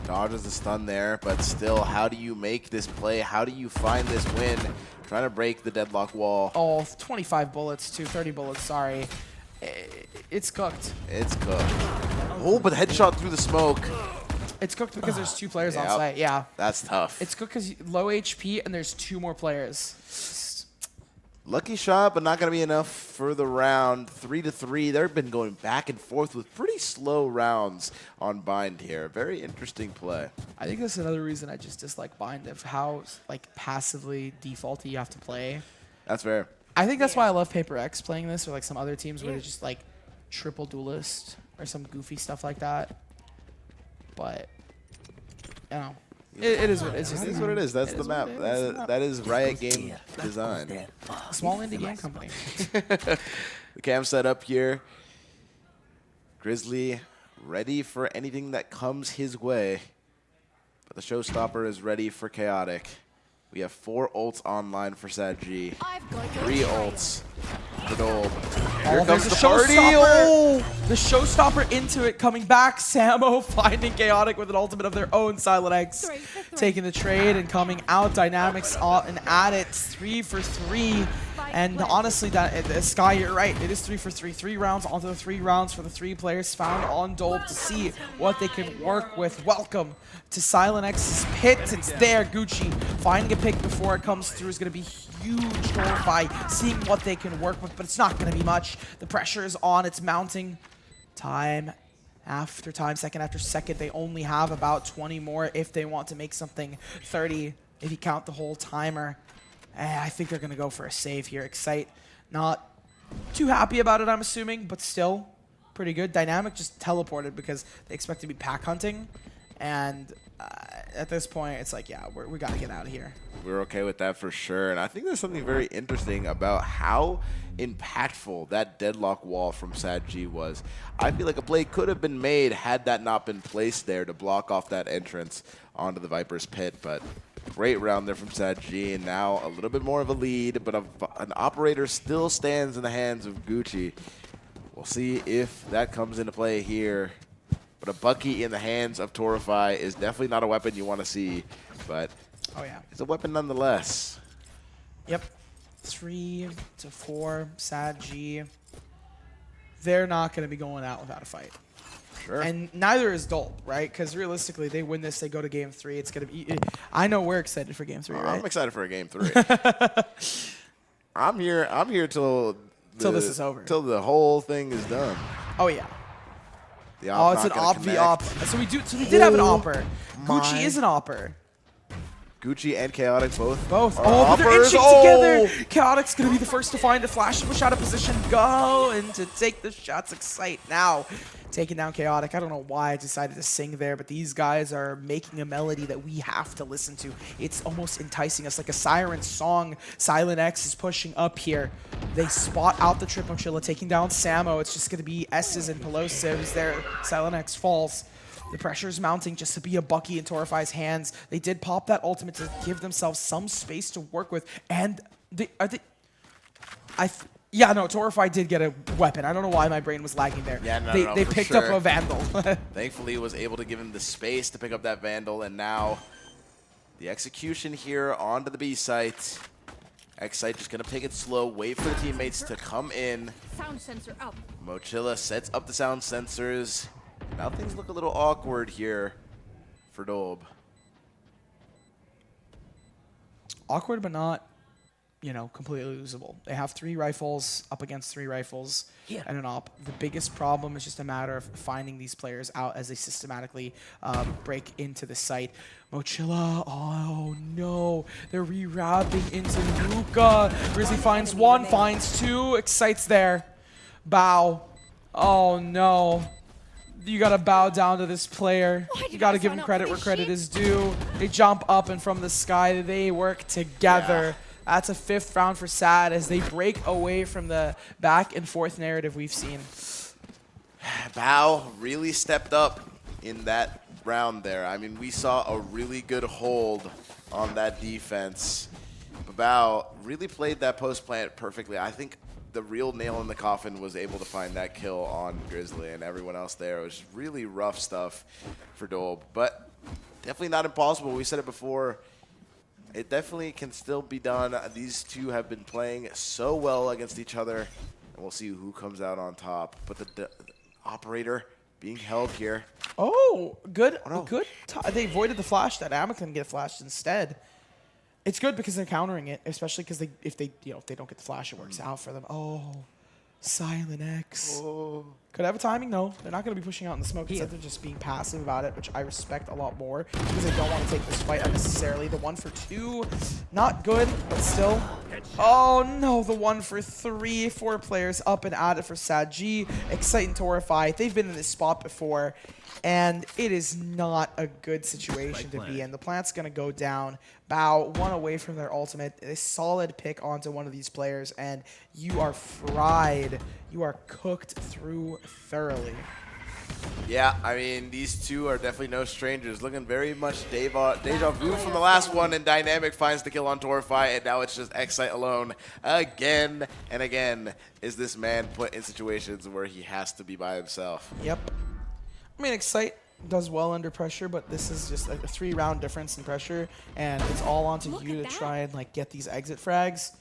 Dodges the stun there, but still, how do you make this play? How do you find this win? Trying to break the deadlock wall. Oh, 25 bullets to 30 bullets, sorry. It's cooked. It's cooked. Oh, but headshot through the smoke. It's cooked because there's 2 players on Yep. site, yeah. That's tough. It's cooked because low HP and there's 2 more players. Lucky shot, but not going to be enough for the round. 3-3. They've been going back and forth with pretty slow rounds on Bind here. Very interesting play. I think that's another reason I just dislike Bind, of how like passively defaulty you have to play. That's fair. I think that's why I love Paper X playing this, or like some other teams where they just like triple duelist or some goofy stuff like that. But you know, it is what it is. It is what it is. That's the map. That is Riot Game design. Small indie game company. The cam set up here. Grizzly ready for anything that comes his way. But the showstopper is ready for Chaotic. We have 4 ults online for Sad G. 3 ults for Dolb. Here comes the party. Oh, the showstopper into it, coming back. Samo finding Chaotic with an ultimate of their own. Silent X taking the trade and coming out. Dynamics and at it, 3 for 3. And honestly, Sky, you're right. It is 3 for 3. 3 rounds onto the 3 rounds for the 3 players found on Dolb to see what they can work with. Welcome to Silent X's pit. It's there. Gucci finding a pick before it comes through is going to be huge. Torify seeing what they can work with, but it's not going to be much. The pressure is on. It's mounting. Time after time, second after second. They only have about 20 more if they want to make something 30 if you count the whole timer. I think they're going to go for a save here. Excite not too happy about it, I'm assuming, but still pretty good. Dynamic just teleported because they expect to be pack hunting. And at this point, it's like, yeah, we got to get out of here. We're okay with that for sure. And I think there's something very interesting about how impactful that deadlock wall from Sad G was. I feel like a play could have been made had that not been placed there to block off that entrance onto the Viper's pit. But great round there from Sad G, and now a little bit more of a lead, but an operator still stands in the hands of Gucci. We'll see if that comes into play here. But a Bucky in the hands of Torify is definitely not a weapon you want to see, but oh yeah, it's a weapon nonetheless. Yep. 3 to 4, Sad G. They're not going to be going out without a fight. Sure. And neither is Dolb, right? Because realistically, they win this, they go to game 3. It's going to be. I know we're excited for game 3, right? I'm excited for a game 3. I'm here till this is over. Till the whole thing is done. Oh yeah. The op It's an not gonna op v connect. op. So we did have an opper. Gucci is an opper. Gucci and Chaotic both. Both. are Oh, but they're oppers. inching Oh! together. Chaotic's going to be the first to find a flash push out of position. Go and to take the shots. Excite now. Taking down Chaotic. I don't know why I decided to sing there, but these guys are making a melody that we have to listen to. It's almost enticing us like a siren song. Silent X is pushing up here. They spot out the Trip Mochila, taking down Samo. It's just going to be S's and Pelosivs there. Silent X falls. The pressure is mounting just to be a Bucky in Torify's hands. They did pop that ultimate to give themselves some space to work with. And yeah, no, Torify did get a weapon. I don't know why my brain was lagging there. Yeah, They for picked sure. up a Vandal. Thankfully, was able to give him the space to pick up that Vandal, and now the execution here onto the B site. X-Site just going to take it slow, wait for the teammates to come in. Sound sensor up. Mochila sets up the sound sensors. Now things look a little awkward here for Dolb. Awkward, but not, you know, completely losable. They have 3 rifles up against 3 rifles and an op. The biggest problem is just a matter of finding these players out as they systematically break into the site. Mochila, oh no, they're rerouting into Luca. Grizzly finds 1, finds 2, Excites there. Bow. Oh no. You gotta bow down to this player. You gotta give him credit where credit is due. They jump up and from the sky, they work together. That's a 5th round for Sad as they break away from the back and forth narrative we've seen. Bao really stepped up in that round there. I mean, we saw a really good hold on that defense. Bao really played that post plant perfectly. I think the real nail in the coffin was able to find that kill on Grizzly, and everyone else there. It was really rough stuff for Dolb, but definitely not impossible. We said it before. It definitely can still be done. These two have been playing so well against each other, and we'll see who comes out on top. But the operator being held here. Oh, good. Oh, no. Good. They avoided the flash. That Amma can get flashed instead. It's good because they're countering it, especially because if they don't get the flash, it works out for them. Oh, Silent X. Oh. Could have a timing? No, they're not going to be pushing out in the smoke. Instead, they're just being passive about it, which I respect a lot more because they don't want to take this fight unnecessarily. The 1 for 2, not good, but still. Oh no, the 1 for 3. 4 players up and at it for Sad G. Excite and Torify. They've been in this spot before, and it is not a good situation to be in. The plant's going to go down. Bao, 1 away from their ultimate. A solid pick onto one of these players, and you are fried. You are cooked through thoroughly. Yeah, I mean, these two are definitely no strangers. Looking very much deja vu from the last one, and Dynamic finds the kill on Torify, and now it's just Excite alone. Again and again is this man put in situations where he has to be by himself. Yep. I mean, Excite does well under pressure, but this is just like a 3-round difference in pressure, and it's all onto you to try and like get these exit frags.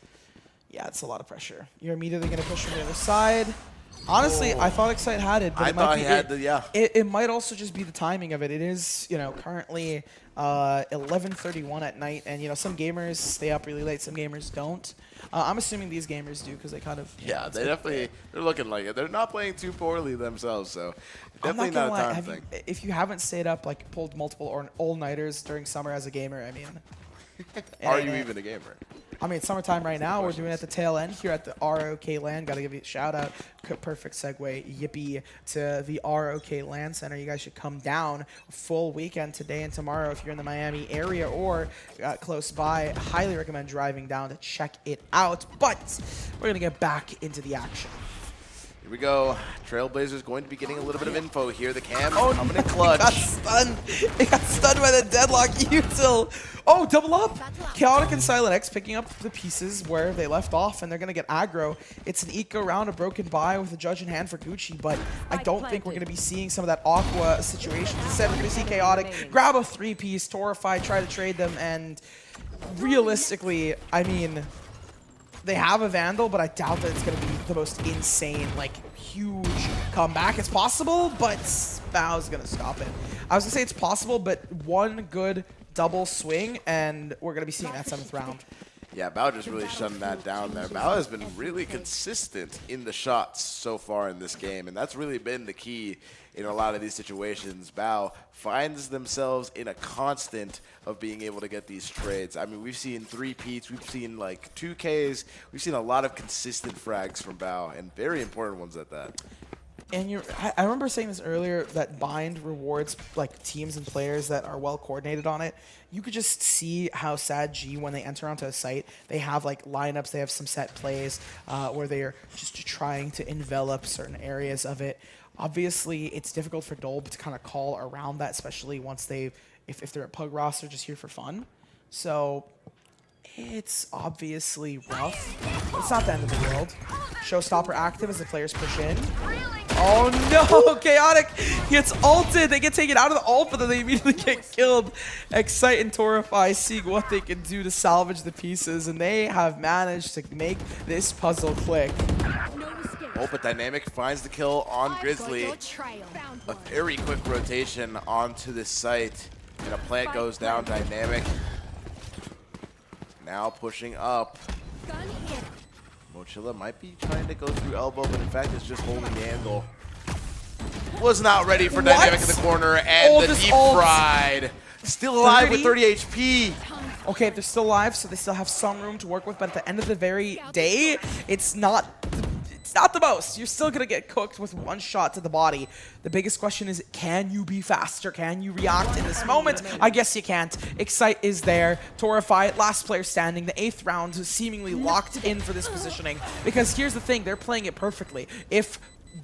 Yeah, it's a lot of pressure. You're immediately going to push from the other side. Honestly, I thought Excite had it, but I thought he had the, yeah. It might also just be the timing of it. It is, currently 11:31 at night, and some gamers stay up really late, some gamers don't. I'm assuming these gamers do because they kind of yeah, they're looking like it. They're not playing too poorly themselves, so definitely I'm not a lie. time thing. If you haven't stayed up, like pulled multiple all-nighters during summer as a gamer, I mean, Are you even a gamer? I mean, it's summertime right now. We're doing it at the tail end here at the ROK LAN. Got to give you a shout out. Perfect segue. Yippee to the ROK LAN Center. You guys should come down full weekend today and tomorrow if you're in the Miami area or close by. Highly recommend driving down to check it out. But we're going to get back into the action. Here we go. Trailblazers going to be getting a little bit of info here. The cam coming in He clutch. got stunned. He got stunned by the deadlock util. Oh, double up. Chaotic and Silent X picking up the pieces where they left off, and they're going to get aggro. It's an eco round, a broken buy with a judge in hand for Gucci, but I don't think we're going to be seeing some of that Aqua situation. Instead, we're going to see Chaotic grab a 3-piece, Torify, try to trade them, and realistically, I mean, they have a Vandal, but I doubt that it's going to be the most insane, like, huge comeback. It's possible, but Bao's going to stop it. I was going to say it's possible, but one good double swing, and we're going to be seeing that 7th round. Yeah, Bao just really shutting that down there. Bao has been really consistent in the shots so far in this game, and that's really been the key in a lot of these situations. Bao finds themselves in a constant of being able to get these trades. I mean, we've seen 3-peats, we've seen like 2Ks, we've seen a lot of consistent frags from Bao, and very important ones at that. And I remember saying this earlier, that Bind rewards like teams and players that are well coordinated on it. You could just see how Sad G, when they enter onto a site, they have like lineups, they have some set plays where they're just trying to envelop certain areas of it. Obviously, it's difficult for Dolb to kind of call around that, especially once if they're a pug roster just here for fun. So it's obviously rough, but it's not the end of the world. Showstopper active as the players push in. Oh no, Chaotic gets ulted. They get taken out of the ult, but then they immediately get killed. Excite and Torify seeing what they can do to salvage the pieces, and they have managed to make this puzzle click. Oh, but Dynamic finds the kill on Grizzly. A very quick rotation onto this site, and a plant goes down. Dynamic now pushing up. Mochilla might be trying to go through elbow, but in fact it's just holding the angle. Was not ready for Dynamic in the corner, and the deep fried. Still alive with 30 HP. Okay, they're still alive, so they still have some room to work with, but at the end of the very day, it's not It's not the most. You're still going to get cooked with one shot to the body. The biggest question is, can you be faster? Can you react in this moment? I guess you can't. Excite is there. Torify, last player standing. The 8th round seemingly locked in for this positioning. Because here's the thing, they're playing it perfectly. It's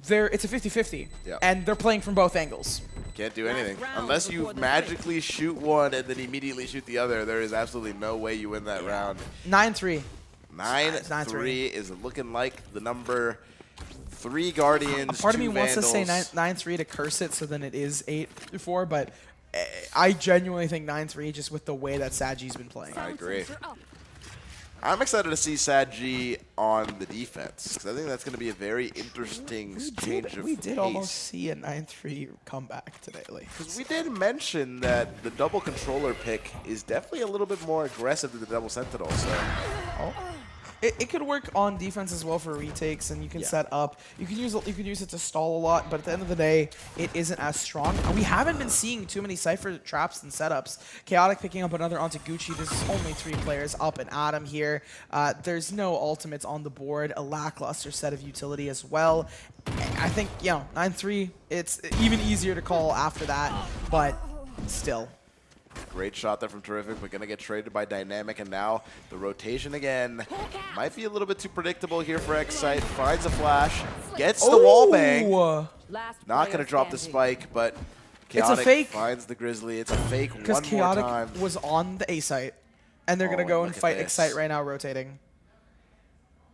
a 50-50, and they're playing from both angles. Can't do anything. Unless you magically shoot one and then immediately shoot the other, there is absolutely no way you win that round. 9-3. 9-3 is looking like the number 3 Guardians. A part of me Vandals. wants to say 9-3 to curse it, so then it is 8-4, but I genuinely think 9-3 just with the way that Saji's been playing. I agree. I'm excited to see Saji on the defense, because I think that's going to be a very interesting change of We did pace. almost see a 9-3 comeback today. Because we did mention that the double controller pick is definitely a little bit more aggressive than the double sentinel. So, It could work on defense as well for retakes, and you can set up. You can use it to stall a lot, but at the end of the day, it isn't as strong. We haven't been seeing too many Cypher traps and setups. Chaotic picking up another onto Gucci. There's only 3 players up and Adam here. There's no ultimates on the board. A lackluster set of utility as well. I think 9-3. It's even easier to call after that, but still. great shot there from Terrific, but going to get traded by Dynamic, and now the rotation again might be a little bit too predictable here for Excite. Finds a flash, gets the wall bang. Not going to drop the spike, but Chaotic it's a fake. Finds the Grizzly. It's a fake one more Because Chaotic time. was on the A site, and they're going to go and fight Excite right now, rotating.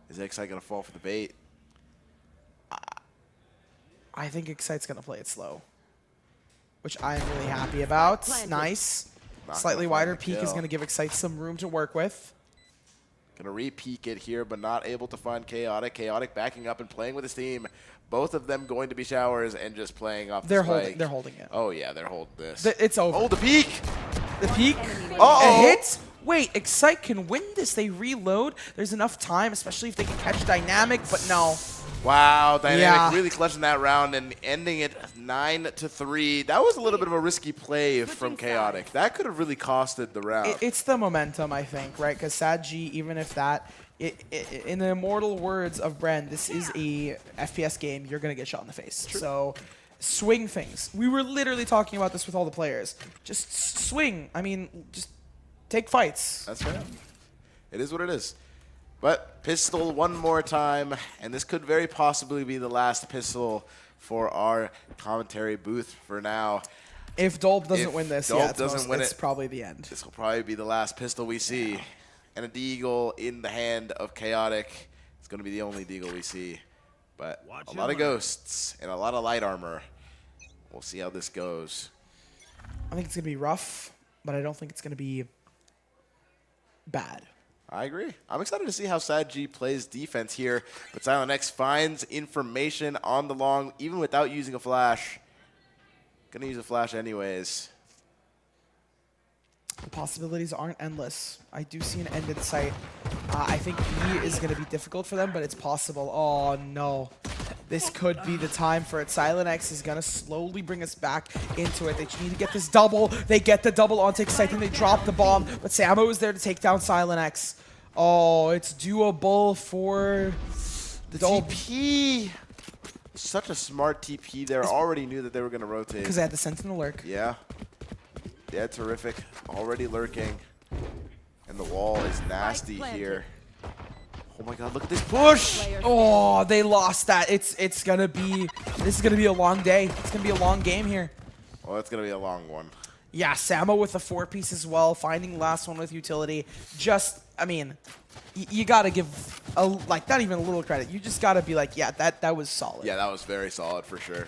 Is Excite going to fall for the bait? I think Excite's going to play it slow, which I'm really happy about. Nice. Slightly wider peek is going to give Excite some room to work with. Going to re-peek it here, but not able to find Chaotic. Chaotic backing up and playing with his team. Both of them going to be showers and just playing off the spike. They're holding it. Oh, yeah, they're holding this. It's over. Oh, the peek! The peek. Uh-oh. A hit. Wait, Excite can win this. They reload. There's enough time, especially if they can catch Dynamic, but no. Wow, Dynamic really clutching that round and ending it 9-3. That was a little bit of a risky play from Chaotic. That could have really costed the round. It's the momentum, I think, right? Because Sadji, even if that, in the immortal words of Bren, this is a FPS game. You're going to get shot in the face. True. So swing things. We were literally talking about this with all the players. Just swing. I mean, just take fights. That's right. It is what it is. But pistol one more time, and this could very possibly be the last pistol for our commentary booth for now. If Dolp doesn't win this, it's probably the end. This will probably be the last pistol we see. And a deagle in the hand of Chaotic. It's going to be the only deagle we see. But a lot of ghosts and a lot of light armor. We'll see how this goes. I think it's going to be rough, but I don't think it's going to be bad. I agree. I'm excited to see how Sadji plays defense here. But Silent X finds information on the long, even without using a flash. Gonna use a flash anyways. The possibilities aren't endless. I do see an end in sight. I think B is going to be difficult for them, but it's possible. Oh, no. This could be the time for it. Silent X is going to slowly bring us back into it. They just need to get this double. They get the double onto Excite, and they drop the bomb. But Samo is there to take down Silent X. Oh, it's doable for the Dolp. TP. Such a smart TP there. Already knew that they were going to rotate. Because they had the Sentinel lurk. Yeah. Yeah, Terrific. Already lurking. And the wall is nasty here. Oh my god, look at this push! Oh, they lost that. This is gonna be a long day. It's gonna be a long game here. Well, it's gonna be a long one. Yeah, Samo with the 4-piece as well, finding last one with utility. Just, I mean, you gotta give not even a little credit. You just gotta be like, yeah, that was solid. Yeah, that was very solid for sure.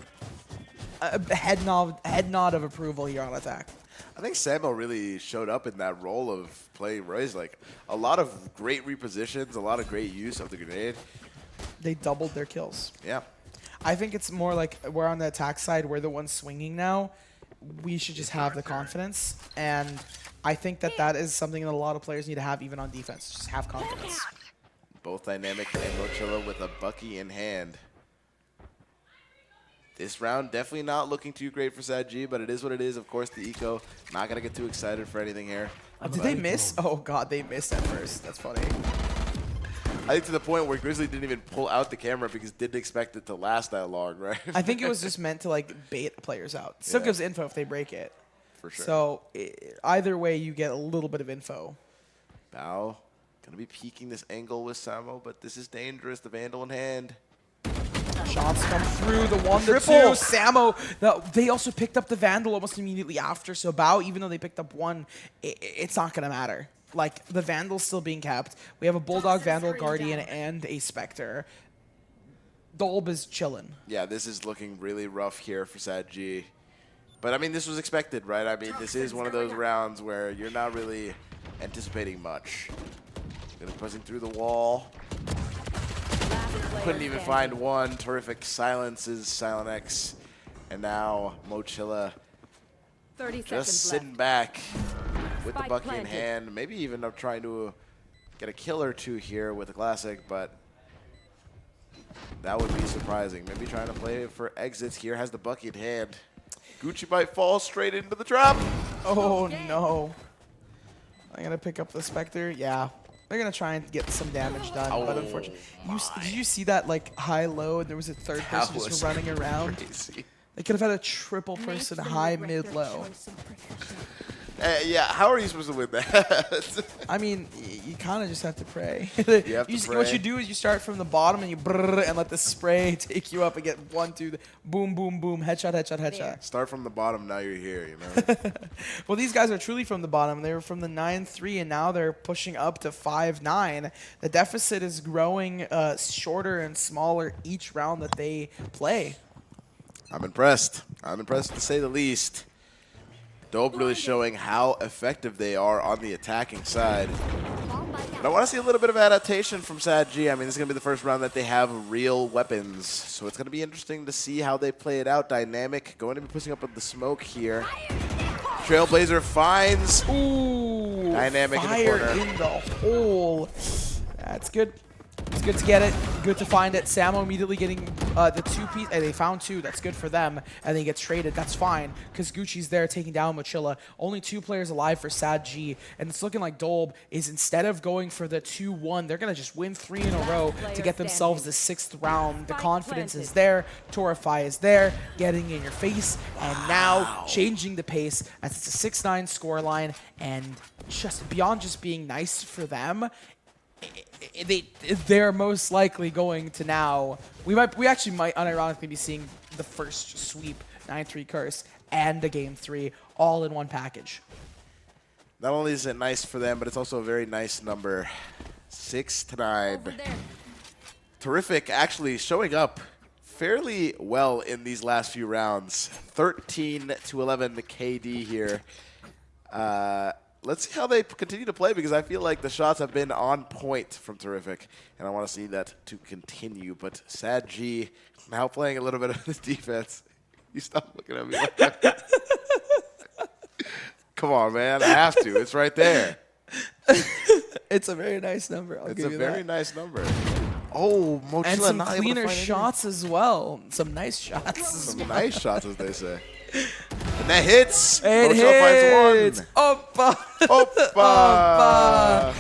A head nod of approval here on attack. I think Samo really showed up in that role of playing Royce. Like, a lot of great repositions, a lot of great use of the grenade. They doubled their kills. Yeah. I think it's more like we're on the attack side. We're the ones swinging now. We should just have the confidence. And I think that is something that a lot of players need to have even on defense. Just have confidence. Both Dynamic and Mochilla with a Bucky in hand. This round definitely not looking too great for Sadji, but it is what it is. Of course, the eco. Not going to get too excited for anything here. Did they miss? Oh, God, they missed at first. That's funny. I think to the point where Grizzly didn't even pull out the camera because didn't expect it to last that long, right? I think it was just meant to like bait players out. Still Yeah. gives info if they break it. For sure. So either way, you get a little bit of info. Bao gonna be peeking this angle with Samo, but this is dangerous. The Vandal in hand. Shots come through, the 1, the 2, Triple. Samo. They also picked up the Vandal almost immediately after, so Bao, even though they picked up 1, it's not going to matter. Like, the Vandal's still being kept. We have a Bulldog, Vandal, Guardian, and a Spectre. Dolb is chilling. Yeah, this is looking really rough here for Sad G. But, I mean, this was expected, right? I mean, this is one of those rounds where you're not really anticipating much. Gonna be pushing through the wall. Couldn't even find one. Terrific silences Silent X. And now Mochilla 30 just seconds sitting left. back with the Spike bucket in planted. hand. Maybe even up trying to get a kill or two here with the Classic, but that would be surprising. Maybe trying to play for exits here. Has the bucket in hand. Gucci might fall straight into the trap. Oh, no. I'm going to pick up the Spectre. Yeah. They're going to try and get some damage done, but unfortunately. Did you see that, like, high-low, and there was a third That person just was running around? Crazy. They could have had a triple person, high, mid, low. Yeah, how are you supposed to win that? I mean, you kind of just have to pray. have to What pray. you do is you start from the bottom and you brrr and let the spray take you up and get 1, 2, boom, boom, boom, headshot, headshot, headshot. Start from the bottom, now you're here, you know? Well, these guys are truly from the bottom. They were from the 9-3, and now they're pushing up to 5-9. The deficit is growing shorter and smaller each round that they play. I'm impressed. I'm impressed to say the least. Dope really showing how effective they are on the attacking side. But I want to see a little bit of adaptation from Sad G. I mean, this is going to be the first round that they have real weapons. So it's going to be interesting to see how they play it out. Dynamic going to be pushing up with the smoke here. Trailblazer finds Dynamic in the Fire corner. in the hole. That's good. It's good to get it. Good to find it. Samo immediately getting the 2-piece. They found 2. That's good for them. And they get traded. That's fine. Because Gucci's there taking down Mochilla. Only 2 players alive for Sad G. And it's looking like Dolb is, instead of going for the 2-1, they're going to just win 3 in a row to get themselves the 6th round. The confidence is there. Torify is there. Getting in your face. And now changing the pace as it's a 6-9 scoreline. And just beyond just being nice for them, they're most likely going to now. We actually might unironically be seeing the first sweep 9-3 curse and a game 3 all in one package. Not only is it nice for them, but it's also a very nice number. 6-9. Over there. Terrific, actually showing up fairly well in these last few rounds. 13-11 KD here. Let's see how they continue to play, because I feel like the shots have been on point from Terrific, and I want to see that to continue. But Sad G now playing a little bit of the defense. You stop looking at me like that. Come on, man. I have to. It's right there. It's a very nice number. I'll It's give a you very that. nice number. Oh, Mochilla And some not able to cleaner find anything. shots as well. Some nice shots. as Some well. nice shots, as they say. And that hits. It Mochilla hits. finds one. Oppa. Oppa.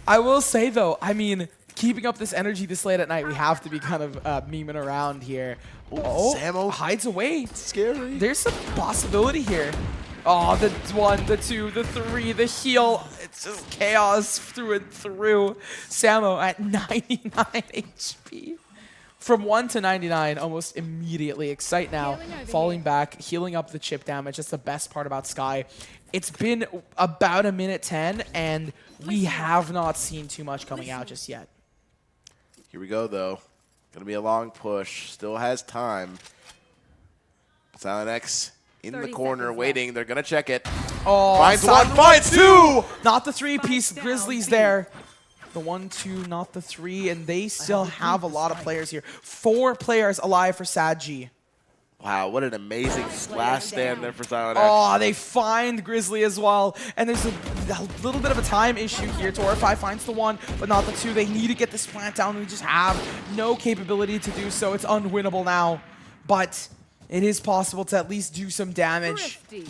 I will say, though, I mean, keeping up this energy this late at night, we have to be kind of memeing around here. Oh, Samo. hides away. Scary. There's some possibility here. Oh, the 1, the 2, the 3, the heal. It's just chaos through and through. Samo at 99 HP. From 1 to 99 almost immediately. Excite now, falling back, healing up the chip damage. That's the best part about Sky. It's been about a minute 10, and we have not seen too much coming out just yet. Here we go, though. Gonna be a long push. Still has time. Silent X in the 30 corner seconds waiting. They're gonna check it. Oh, Finds side one, finds 2! Not the 3-piece. Spike down, Grizzlies B. there. The 1, 2, not the 3, and they still have a lot of players here. 4 players alive for Sad G. Wow, what an amazing splash stand there for Silent X. Oh, they find Grizzly as well. And there's a little bit of a time issue here. Torify finds the 1, but not the 2. They need to get this plant down. We just have no capability to do so. It's unwinnable now. But it is possible to at least do some damage. Thrifty.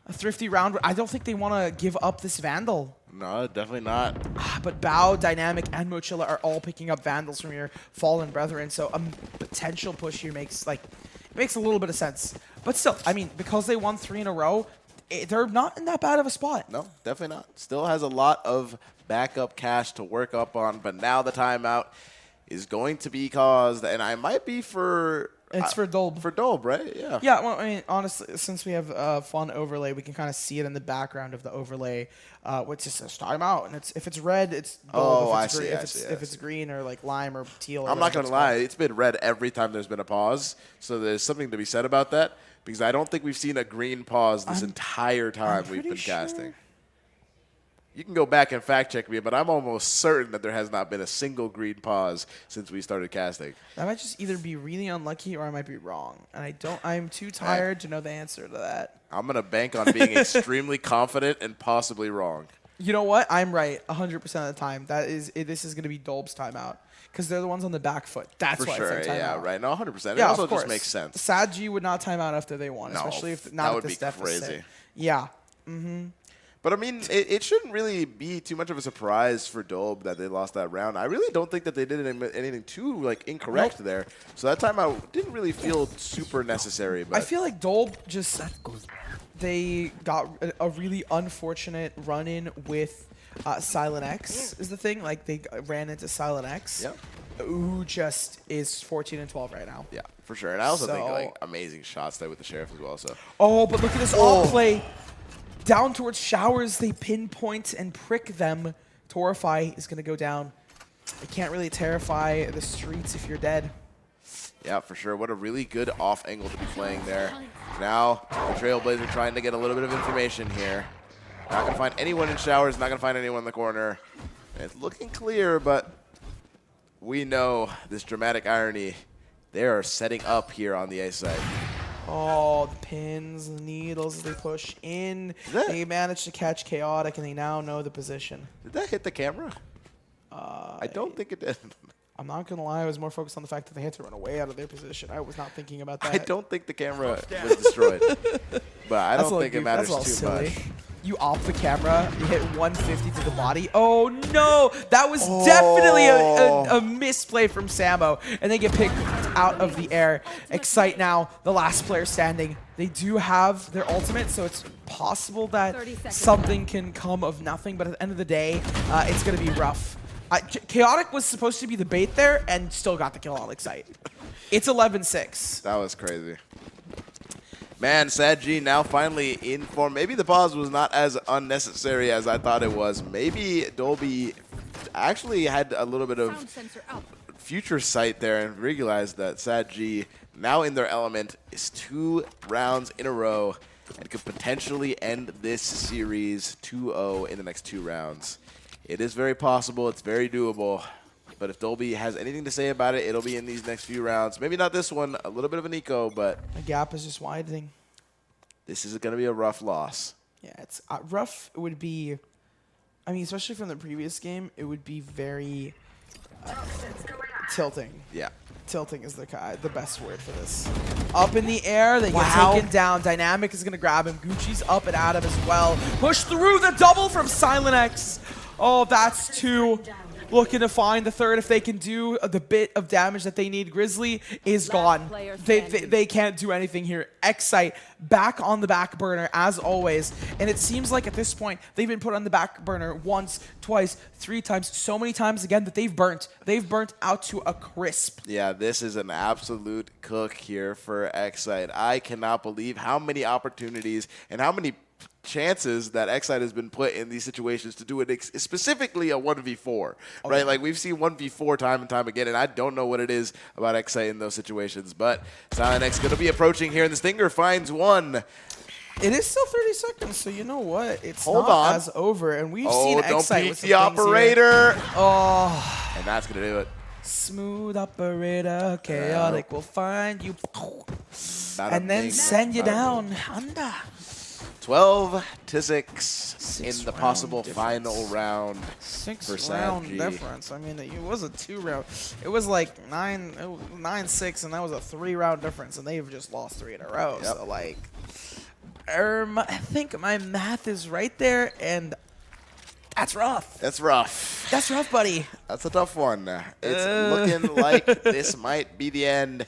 A thrifty round. I don't think they want to give up this Vandal. No, definitely not. But Bao, Dynamic, and Mochilla are all picking up Vandals from your Fallen Brethren, so a potential push here makes a little bit of sense. But still, I mean, because they won 3 in a row, they're not in that bad of a spot. No, definitely not. Still has a lot of backup cash to work up on, but now the timeout is going to be caused, and I might be for... It's for Dolb. For Dolb, right? Yeah. Yeah, well, I mean, honestly, since we have a fun overlay, we can kind of see it in the background of the overlay, which just says timeout. And if it's red, it's Dolb. Oh, if it's I see. If it's green or like lime or teal. Or I'm not going to whatever lie. It's been red every time there's been a pause, so there's something to be said about that, because I don't think we've seen a green pause this entire time we've been casting. You can go back and fact check me, but I'm almost certain that there has not been a single green pause since we started casting. That might just either be really unlucky or I might be wrong. And I'm too tired to know the answer to that. I'm going to bank on being extremely confident and possibly wrong. You know what? I'm right 100% of the time. This is going to be Dolb's timeout. Because they're the ones on the back foot. That's For why sure, it's their timeout. yeah, right. No, 100%. Yeah, it also of course. just makes sense. Sad G would not time out after they won, No, especially if that not would at this be deficit. crazy. Yeah. But, I mean, it shouldn't really be too much of a surprise for Dolb that they lost that round. I really don't think that they did anything too incorrect there. So that timeout didn't really feel super necessary. But I feel like Dolb just they got a really unfortunate run-in with Silent X is the thing. Like they ran into Silent X, who just is 14 and 12 right now. Yeah, for sure. And I also think So- like amazing shots there with the Sheriff as well. So Oh, but look at this all play. Down towards Showers, they pinpoint and prick them. Torify is going to go down. You can't really terrify the streets if you're dead. yeah, for sure. What a really good off angle to be playing there. Now the Trailblazer trying to get a little bit of information here. Not going to find anyone in Showers. Not going to find anyone in the corner. And it's looking clear, but we know this dramatic irony. They are setting up here on the A side. Oh, the pins, the needles as they push in. They managed to catch Chaotic, and they now know the position. Did that hit the camera? I don't think it did. I'm not going to lie. I was more focused on the fact that they had to run away out of their position. I was not thinking about that. I don't think the camera was destroyed. But I don't think it matters too much. You off the camera, you hit 150 to the body. Oh no, that was definitely a misplay from Samo, and they get picked out of the air. Excite now, the last player standing. They do have their ultimate, so it's possible that something can come of nothing, but at the end of the day, it's going to be rough. Chaotic was supposed to be the bait there, and still got the kill on Excite. It's 11-6. That was crazy. Man, Sad G now finally in form. Maybe the pause was not as unnecessary as I thought it was. Maybe Dolby actually had a little bit of future sight there and realized that Sad G, now in their element, is 2 rounds in a row and could potentially end this series 2-0 in the next 2 rounds. It is very possible. It's very doable. But if Dolby has anything to say about it, it'll be in these next few rounds. Maybe not this one, a little bit of an eco, but The gap is just widening. this is going to be a rough loss. Yeah, it's rough. It would be, I mean, especially from the previous game, it would be very tilting. Yeah. Tilting is the best word for this. Up in the air, they get taken down. Dynamic is going to grab him. Gucci's up and at him as well. Push through the double from Silent X. Oh, that's 2. Looking to find the 3rd if they can do the bit of damage that they need. Grizzly is gone. They can't do anything here. Excite back on the back burner as always. And it seems like at this point, they've been put on the back burner once, twice, 3 times, so many times again that they've burnt. They've burnt out to a crisp. Yeah, this is an absolute cook here for Excite. I cannot believe how many opportunities and how many chances that Excite has been put in these situations to do it, specifically a 1v4, right? Yeah. Like, we've seen 1v4 time and time again, and I don't know what it is about Excite in those situations, but Silent X going to be approaching here, and the Stinger finds one. It is still 30 seconds, so you know what? It's Hold not on. as over, and we've seen don't Excite peek with some the things operator. Here. Oh. And that's going to do it. Smooth operator, Chaotic will find you. Bada And then bing, send you bada down boom. under. 12-6 in the possible difference. final round. 6 for Sad round G. difference. I mean, it was a 2 round. It was like 9-6, and that was a 3 round difference, and they've just lost 3 in a row. Yep. So like, I think my math is right there, and That's rough. That's rough. That's rough, buddy. That's a tough one. It's looking like this might be the end.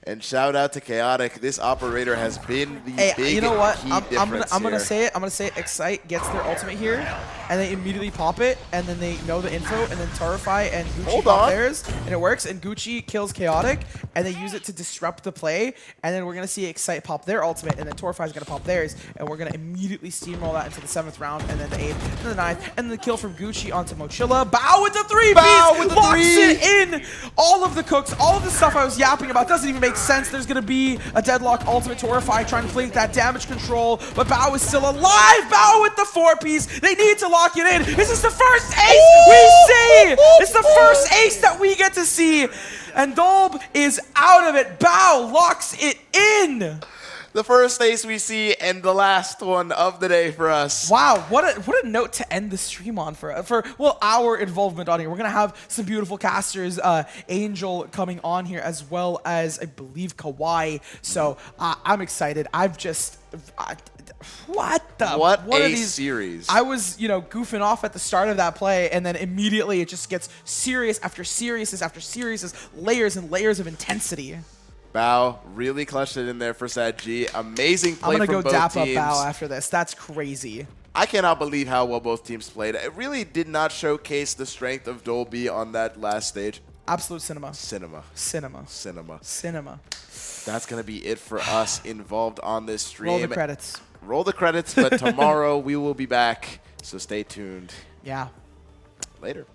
And shout out to Chaotic. This operator has been the big you know what? key I'm difference gonna here. say it. I'm gonna say it. Excite gets their ultimate here, and they immediately pop it, and then they know the info, and then Torify and Gucci Hold pop on. theirs, and it works. And Gucci kills Chaotic, and they use it to disrupt the play. And then we're gonna see Excite pop their ultimate, and then Torify's gonna pop theirs, and we're gonna immediately steamroll that into the 7th round, and then the 8th, and the 9th, and the kill from Gucci onto Mochilla. Bao with the 3 Bao piece, with the locks 3. it in. All of the cooks, all of the stuff I was yapping about doesn't even make sense. There's gonna be a deadlock ultimate. Torify trying to play that damage control, but Bao is still alive. Bao with the 4-piece. They need to lock it in. This is the first ace we see. It's the first ace that we get to see, and Dolb is out of it. Bao locks it in. The first ace we see and the last one of the day for us. Wow, what a note to end the stream on for our involvement on here. We're gonna have some beautiful casters, Angel coming on here, as well as I believe Kawhi. So I'm excited. What What are a these series. I was, goofing off at the start of that play, and then immediately it just gets serious after serious after serious, layers and layers of intensity. Bao really clutched it in there for Sad G. Amazing play I'm gonna from go both dap teams. up Bao after this. That's crazy. I cannot believe how well both teams played. It really did not showcase the strength of Dolby on that last stage. Absolute cinema. Cinema. Cinema. Cinema. Cinema. That's going to be it for us involved on this stream. Roll the credits. Roll the credits, but tomorrow we will be back, so stay tuned. Yeah. Later.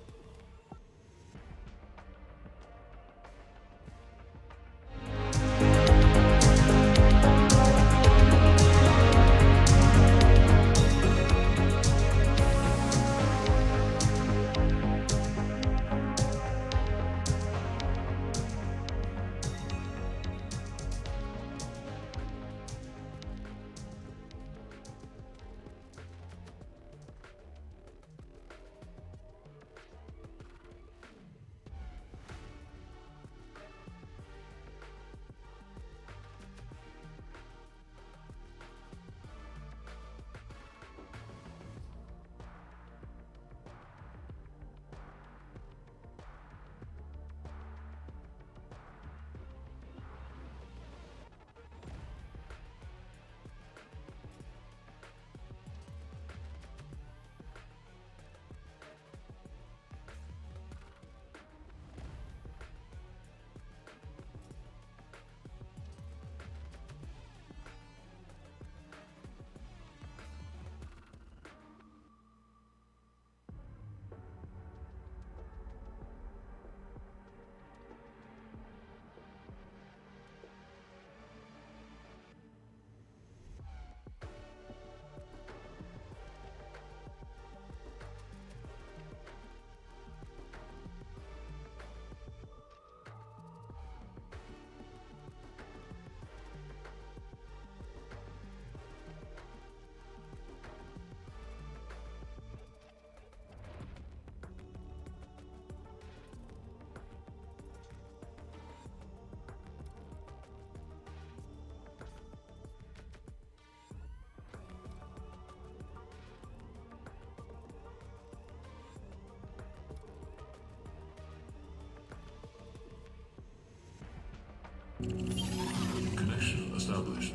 Connection established.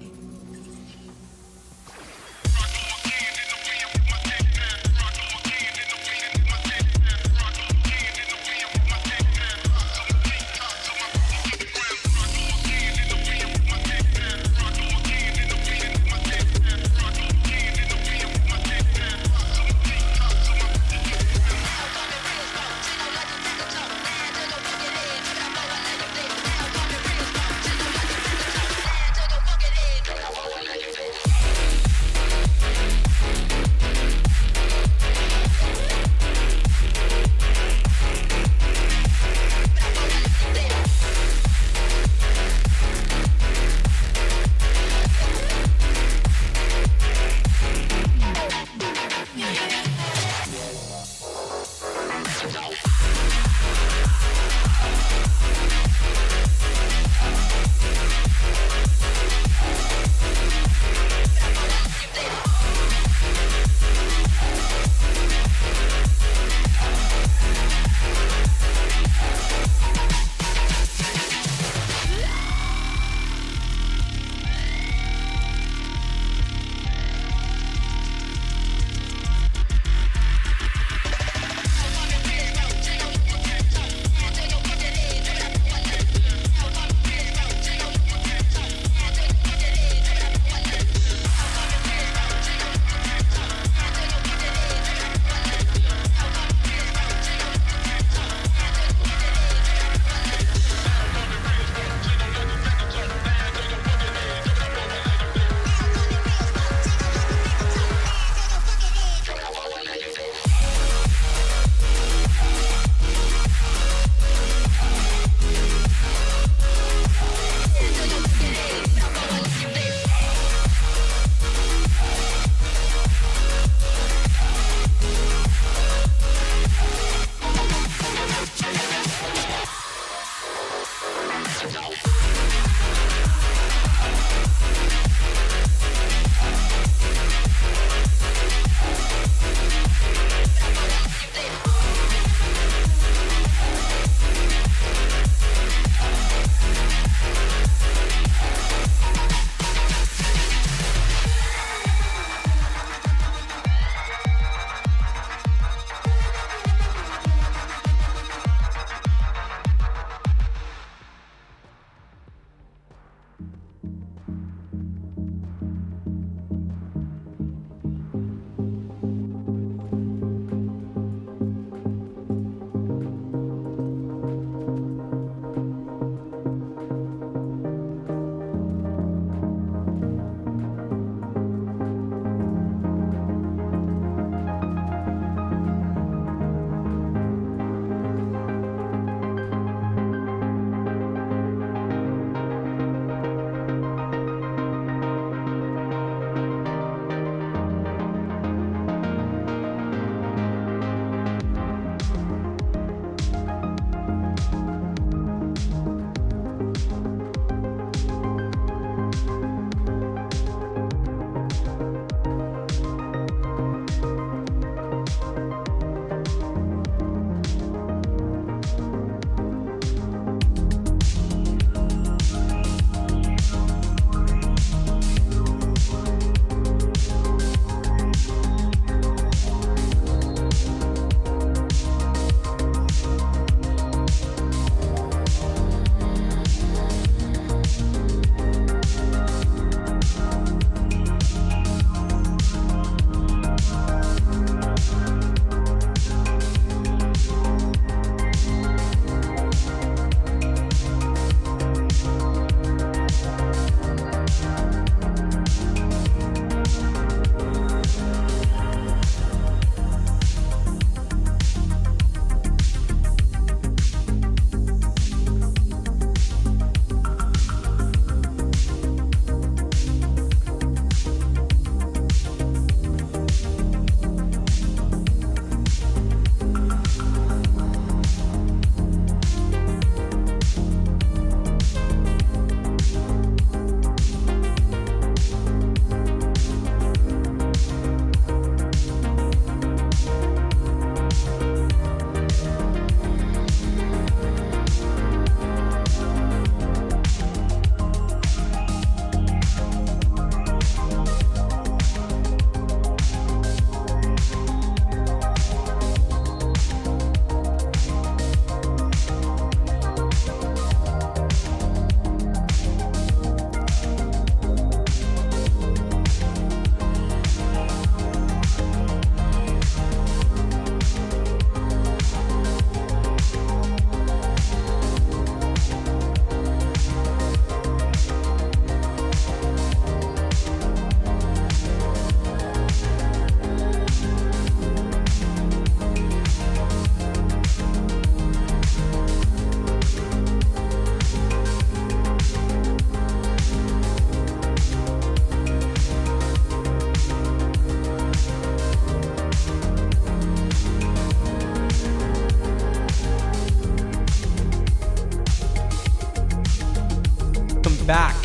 back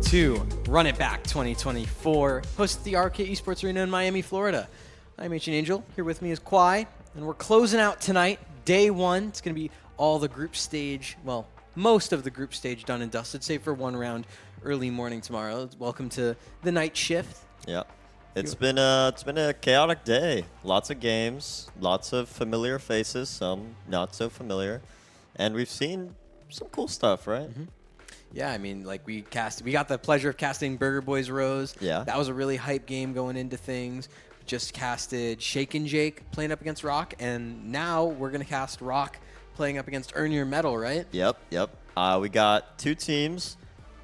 to Run It Back 2024, hosted at the ROK Esports Arena in Miami, Florida. I'm Ancient Angel. Here with me is Kwai, and we're closing out tonight, day one. It's going to be all the group stage, well, most of the group stage done and dusted, save for one round early morning tomorrow. Welcome to the night shift. Yep. It's been a chaotic day. Lots of games, lots of familiar faces, some not so familiar, and we've seen some cool stuff, right? Mm-hmm. Yeah, I mean, like we got the pleasure of casting Burger Boys Rose. Yeah. That was a really hype game going into things. Just casted Shake and Jake playing up against ROK, and now we're gonna cast ROK playing up against Earn Your Medal, right? Yep. We got two teams.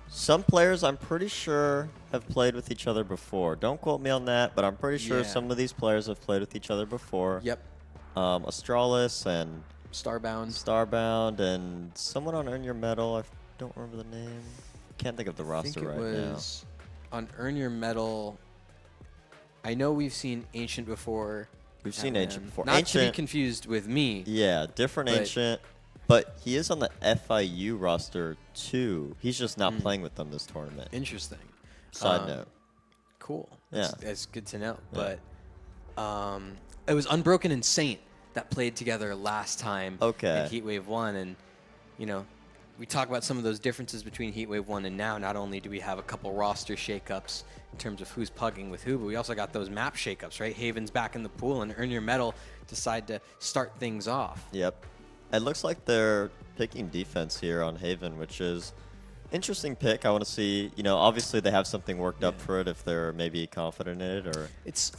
Some players I'm pretty sure have played with each other before. Don't quote me on that, but I'm pretty sure some of these players have played with each other before. Yep. Astralis and Starbound, and someone on Earn Your Medal. I don't remember the name. Can't think of the roster right now. I think it was on Earn Your Medal. I know we've seen Ancient before. We've seen Ancient before. Not Ancient, to be confused with me. Yeah, different Ancient. But he is on the FIU roster too. He's just not playing with them this tournament. Interesting. Side note. Cool. Yeah. That's good to know. Yeah. But it was Unbroken and Saint that played together last time in Heatwave 1. And, you know, we talk about some of those differences between Heatwave 1 and now. Not only do we have a couple roster shakeups in terms of who's pugging with who, but we also got those map shakeups, right? Haven's back in the pool, and Earn Your Medal decide to start things off. Yep. It looks like they're picking defense here on Haven, which is interesting pick. I want to see, you know, obviously they have something worked up for it if they're maybe confident in it, or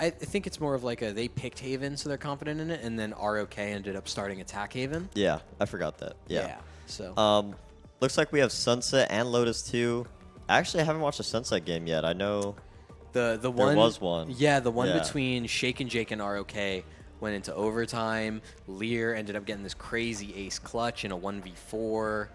I think it's more of like they picked Haven, so they're confident in it, and then ROK ended up starting Attack Haven. Yeah, I forgot that. Yeah. So looks like we have Sunset and Lotus too. Actually, I haven't watched a Sunset game yet. I know the there one was one. Yeah, the one between Shake and Jake and ROK went into overtime. Lear ended up getting this crazy ace clutch in a 1v4.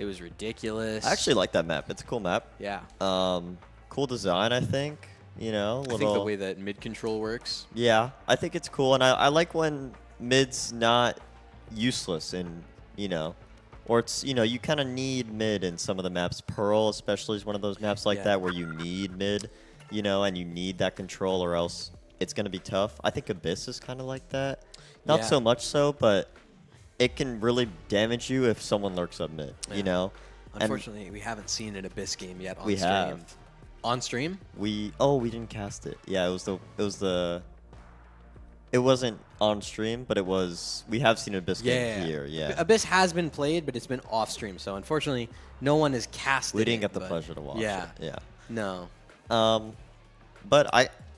It was ridiculous. I actually like that map. It's a cool map. Yeah. Cool design, I think. You know, I think the way that mid control works. Yeah, I think it's cool, and I like when mid's not useless, and you know, or it's, you know, you kind of need mid in some of the maps. Pearl especially is one of those maps like that where you need mid, you know, and you need that control, or else it's going to be tough. I think Abyss is kind of like that. Not so much so, but it can really damage you if someone lurks up mid, you know? Unfortunately, we haven't seen an Abyss game yet on we stream. Have. On stream? We didn't cast it. Yeah, it wasn't on stream, but we have seen Abyss game here, yeah. Abyss has been played, but it's been off stream, so unfortunately no one has casted it. We didn't get the pleasure to watch it. Yeah. No. But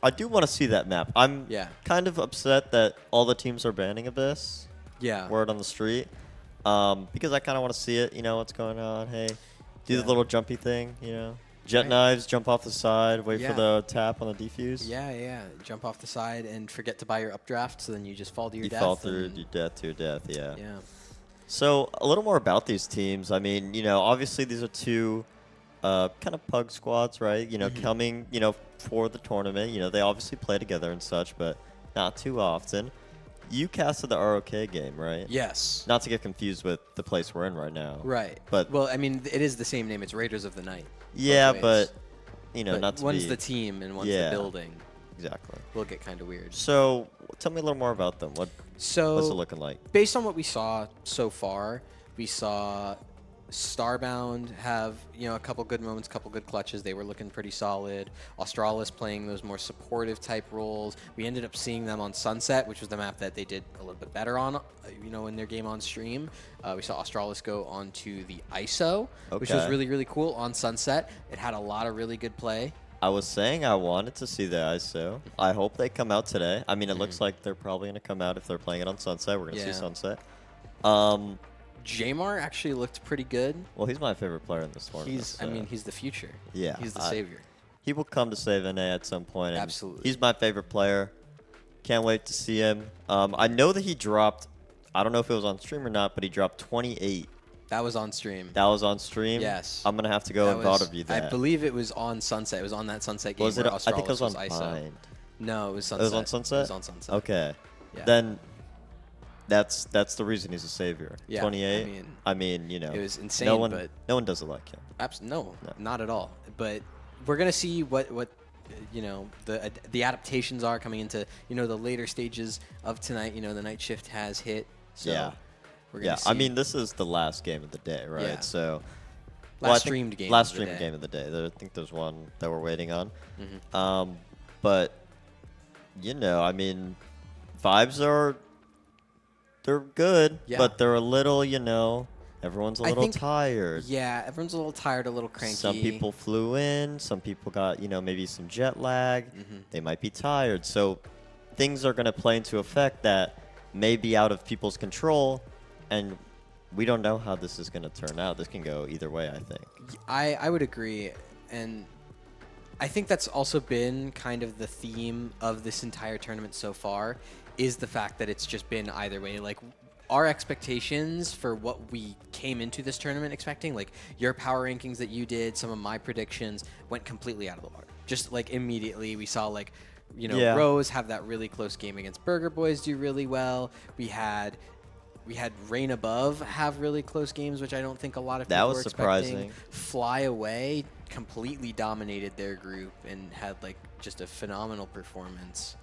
I do want to see that map. I'm kind of upset that all the teams are banning Abyss. Yeah. Word on the street. Because I kind of want to see it, you know, what's going on. Hey, do the little jumpy thing, you know. Jet knives, jump off the side, wait for the tap on the defuse. Yeah. Jump off the side and forget to buy your updraft, so then you just fall to your death. You fall through to your death, yeah. Yeah. So, a little more about these teams. I mean, you know, obviously these are two kind of pug squads, right? You know, coming, you know, for the tournament. You know, they obviously play together and such, but not too often. You casted the ROK game, right? Yes. Not to get confused with the place we're in right now. Right. But well, I mean, it is the same name. It's Raiders of the Night. Yeah, but you know, but not to one's be, the team and one's the building. Exactly. Will get kind of weird. So, tell me a little more about them. What's it looking like? Based on what we saw so far, we saw Starbound have, you know, a couple good moments, a couple good clutches. They were looking pretty solid. Australis playing those more supportive type roles. We ended up seeing them on Sunset, which was the map that they did a little bit better on, you know, in their game on stream. We saw Australis go onto the ISO, which was really, really cool on Sunset. It had a lot of really good play. I was saying I wanted to see the ISO. I hope they come out today. I mean, it looks like they're probably going to come out if they're playing it on Sunset. We're going to see Sunset. Jamar actually looked pretty good. Well, he's my favorite player in this tournament. I mean, he's the future. Yeah. He's the savior. He will come to save NA at some point. And Absolutely. He's my favorite player. Can't wait to see him. I know that he dropped, I don't know if it was on stream or not, but he dropped 28. That was on stream. That was on stream? Yes. I'm going to have to go and VOD review that. I believe it was on Sunset. It was on that Sunset game. Was it? Where I think it was on ISO. Bind. No, it was Sunset. It was on Sunset? It was on Sunset. Okay. Yeah. Then That's the reason he's a savior. Yeah, 28. I mean, you know, it was insane, No one, but no one does it like him. no, not at all. But we're gonna see what you know the adaptations are coming into the later stages of tonight. You know, the night shift has hit. So Yeah. we're gonna see. I mean, this is the last game of the day, right? Yeah. So Last I think streamed game. Last of the streamed day. game of the day. I think there's one that we're waiting on. Mm-hmm. But you know, I mean, vibes they're good, Yeah. but they're a little, everyone's a I little think- tired. Yeah, everyone's a little tired, a little cranky. Some people flew in. Some people got, maybe some jet lag. Mm-hmm. They might be tired. So things are going to play into effect that may be out of people's control. And we don't know how this is going to turn out. This can go either way, I think. I would agree. And I think that's also been kind of the theme of this entire tournament so far, is the fact that it's just been either way. Like, our expectations for what we came into this tournament expecting, like your power rankings that you did, some of my predictions went completely out of the water. Just like immediately we saw like, Yeah. Rose have that really close game against Burger Boys do really well. We had Rain Above have really close games, which I don't think a lot of That people was were expecting. surprising. Fly Away completely dominated their group and had like just a phenomenal performance.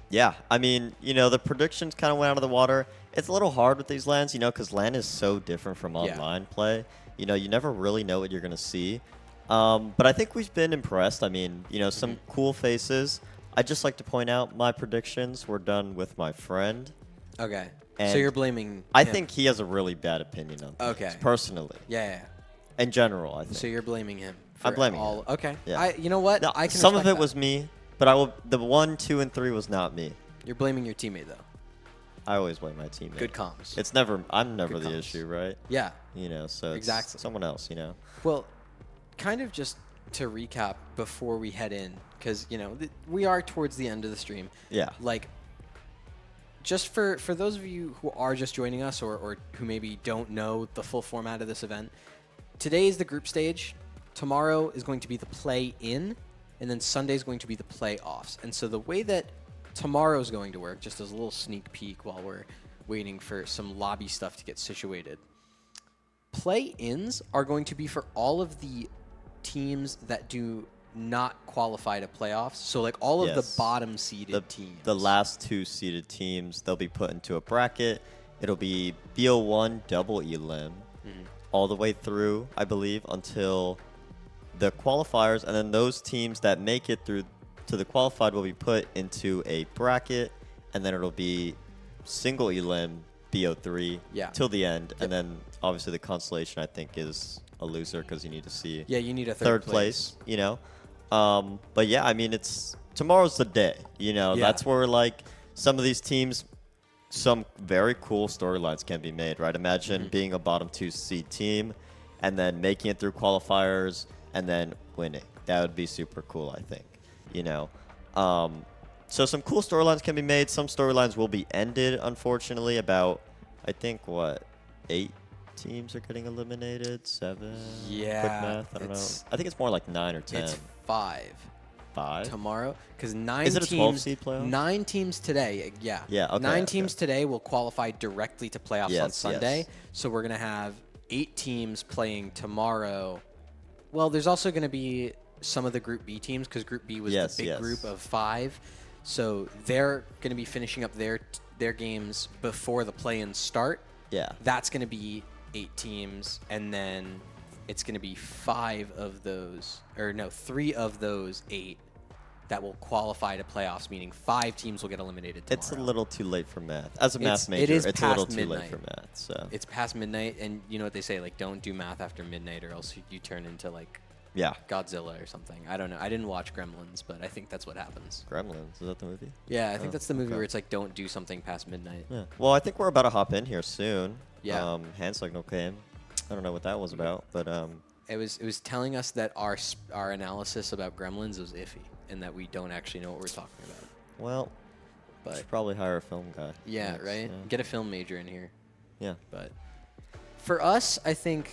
Yeah, I mean, the predictions kind of went out of the water. It's a little hard with these LANs, because LAN is so different from online play. You never really know what you're going to see. But I think we've been impressed. I mean, some cool faces. I'd just like to point out my predictions were done with my friend. Okay. So And you're blaming I him. think he has a really bad opinion on things, Okay. personally. Yeah. In general, I think. So you're blaming him. I'm for blaming all. him. Okay. Yeah. You know what? No, I can some of respect it that. was me, but the 1, 2, and 3 was not me. You're blaming your teammate though. I always blame my teammate. Good comms. I'm never Good the comms. issue, right? Yeah. So it's Exactly. someone else, Well, kind of just to recap before we head in, because we are towards the end of the stream. Yeah. Like, just for those of you who are just joining us or who maybe don't know the full format of this event, today is the group stage. Tomorrow is going to be the play-in, and then Sunday is going to be the playoffs. And so the way that tomorrow is going to work, just as a little sneak peek while we're waiting for some lobby stuff to get situated, play-ins are going to be for all of the teams that do not qualify to playoffs. So like all of the Yes. bottom seeded teams. The last 2 seeded teams, they'll be put into a bracket. It'll be BO1 double elim all the way through, I believe, until the qualifiers, and then those teams that make it through to the qualified will be put into a bracket, and then it'll be single elim BO3 Yeah. till the end, and then obviously the consolation I think is a loser because you need to see Yeah, you need a third place, But yeah, I mean, tomorrow's the day, That's where like some of these teams, some very cool storylines can be made, right? Imagine being a bottom 2 seed team and then making it through qualifiers and then winning. That would be super cool, I think, So some cool storylines can be made. Some storylines will be ended, unfortunately. About, I think, 8 teams are getting eliminated? 7? Yeah, Quick math, I don't know. I think it's more like 9 or 10. It's 5 5? tomorrow, because 9 Is it a teams. 12 seed playoff? 9 teams today. Yeah. Yeah, okay, 9 okay. teams today will qualify directly to playoffs on Yes, Sunday. yes. So we're gonna have 8 teams playing tomorrow. Well, there's also gonna be some of the Group B teams, because Group B was Yes, the big yes. group of 5. So they're gonna be finishing up their games before the play-ins start. Yeah. That's going to be 8 teams, and then it's going to be 3 of those 8 that will qualify to playoffs, meaning 5 teams will get eliminated tomorrow. It's a little too late for math. As a math It major, is it's a little past too late midnight. for math. So It's past midnight, and you know what they say, like, don't do math after midnight or else you turn into, like, yeah. Godzilla or something. I don't know. I didn't watch Gremlins, but I think that's what happens. Gremlins, is that the movie? Yeah, I think that's the movie okay. where it's like, don't do something past midnight. Yeah. Well, I think we're about to hop in here soon. Yeah. Hand signal came. I don't know what that was about, but It was telling us that our analysis about Gremlins was iffy, and that we don't actually know what we're talking about. well, But should probably hire a film guy. yeah, next, right. Get a film major in here. Yeah. But for us, I think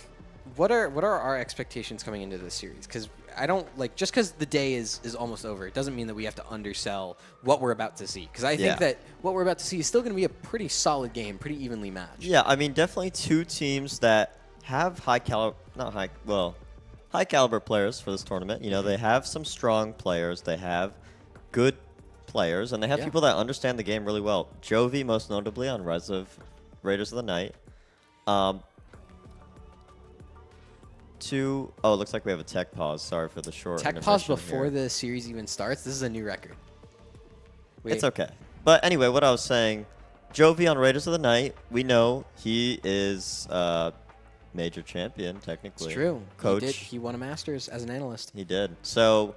what are our expectations coming into this series? Because I don't like just because the day is almost over. It doesn't mean that we have to undersell what we're about to see. Because I think that what we're about to see is still going to be a pretty solid game, pretty evenly matched. Yeah, I mean, definitely two teams that have high caliber players for this tournament. You know, they have some strong players. They have good players, and they have people that understand the game really well. Jovi, most notably, on Raiders of the Night. It looks like we have a tech pause. Sorry for the short Tech pause intermission before here. the series even starts. This is a new record. Wait. It's okay. But anyway, what I was saying, Jovi on Raiders of the Night, we know he is major champion, technically. It's true. Coach. He won a Masters as an analyst. He did. So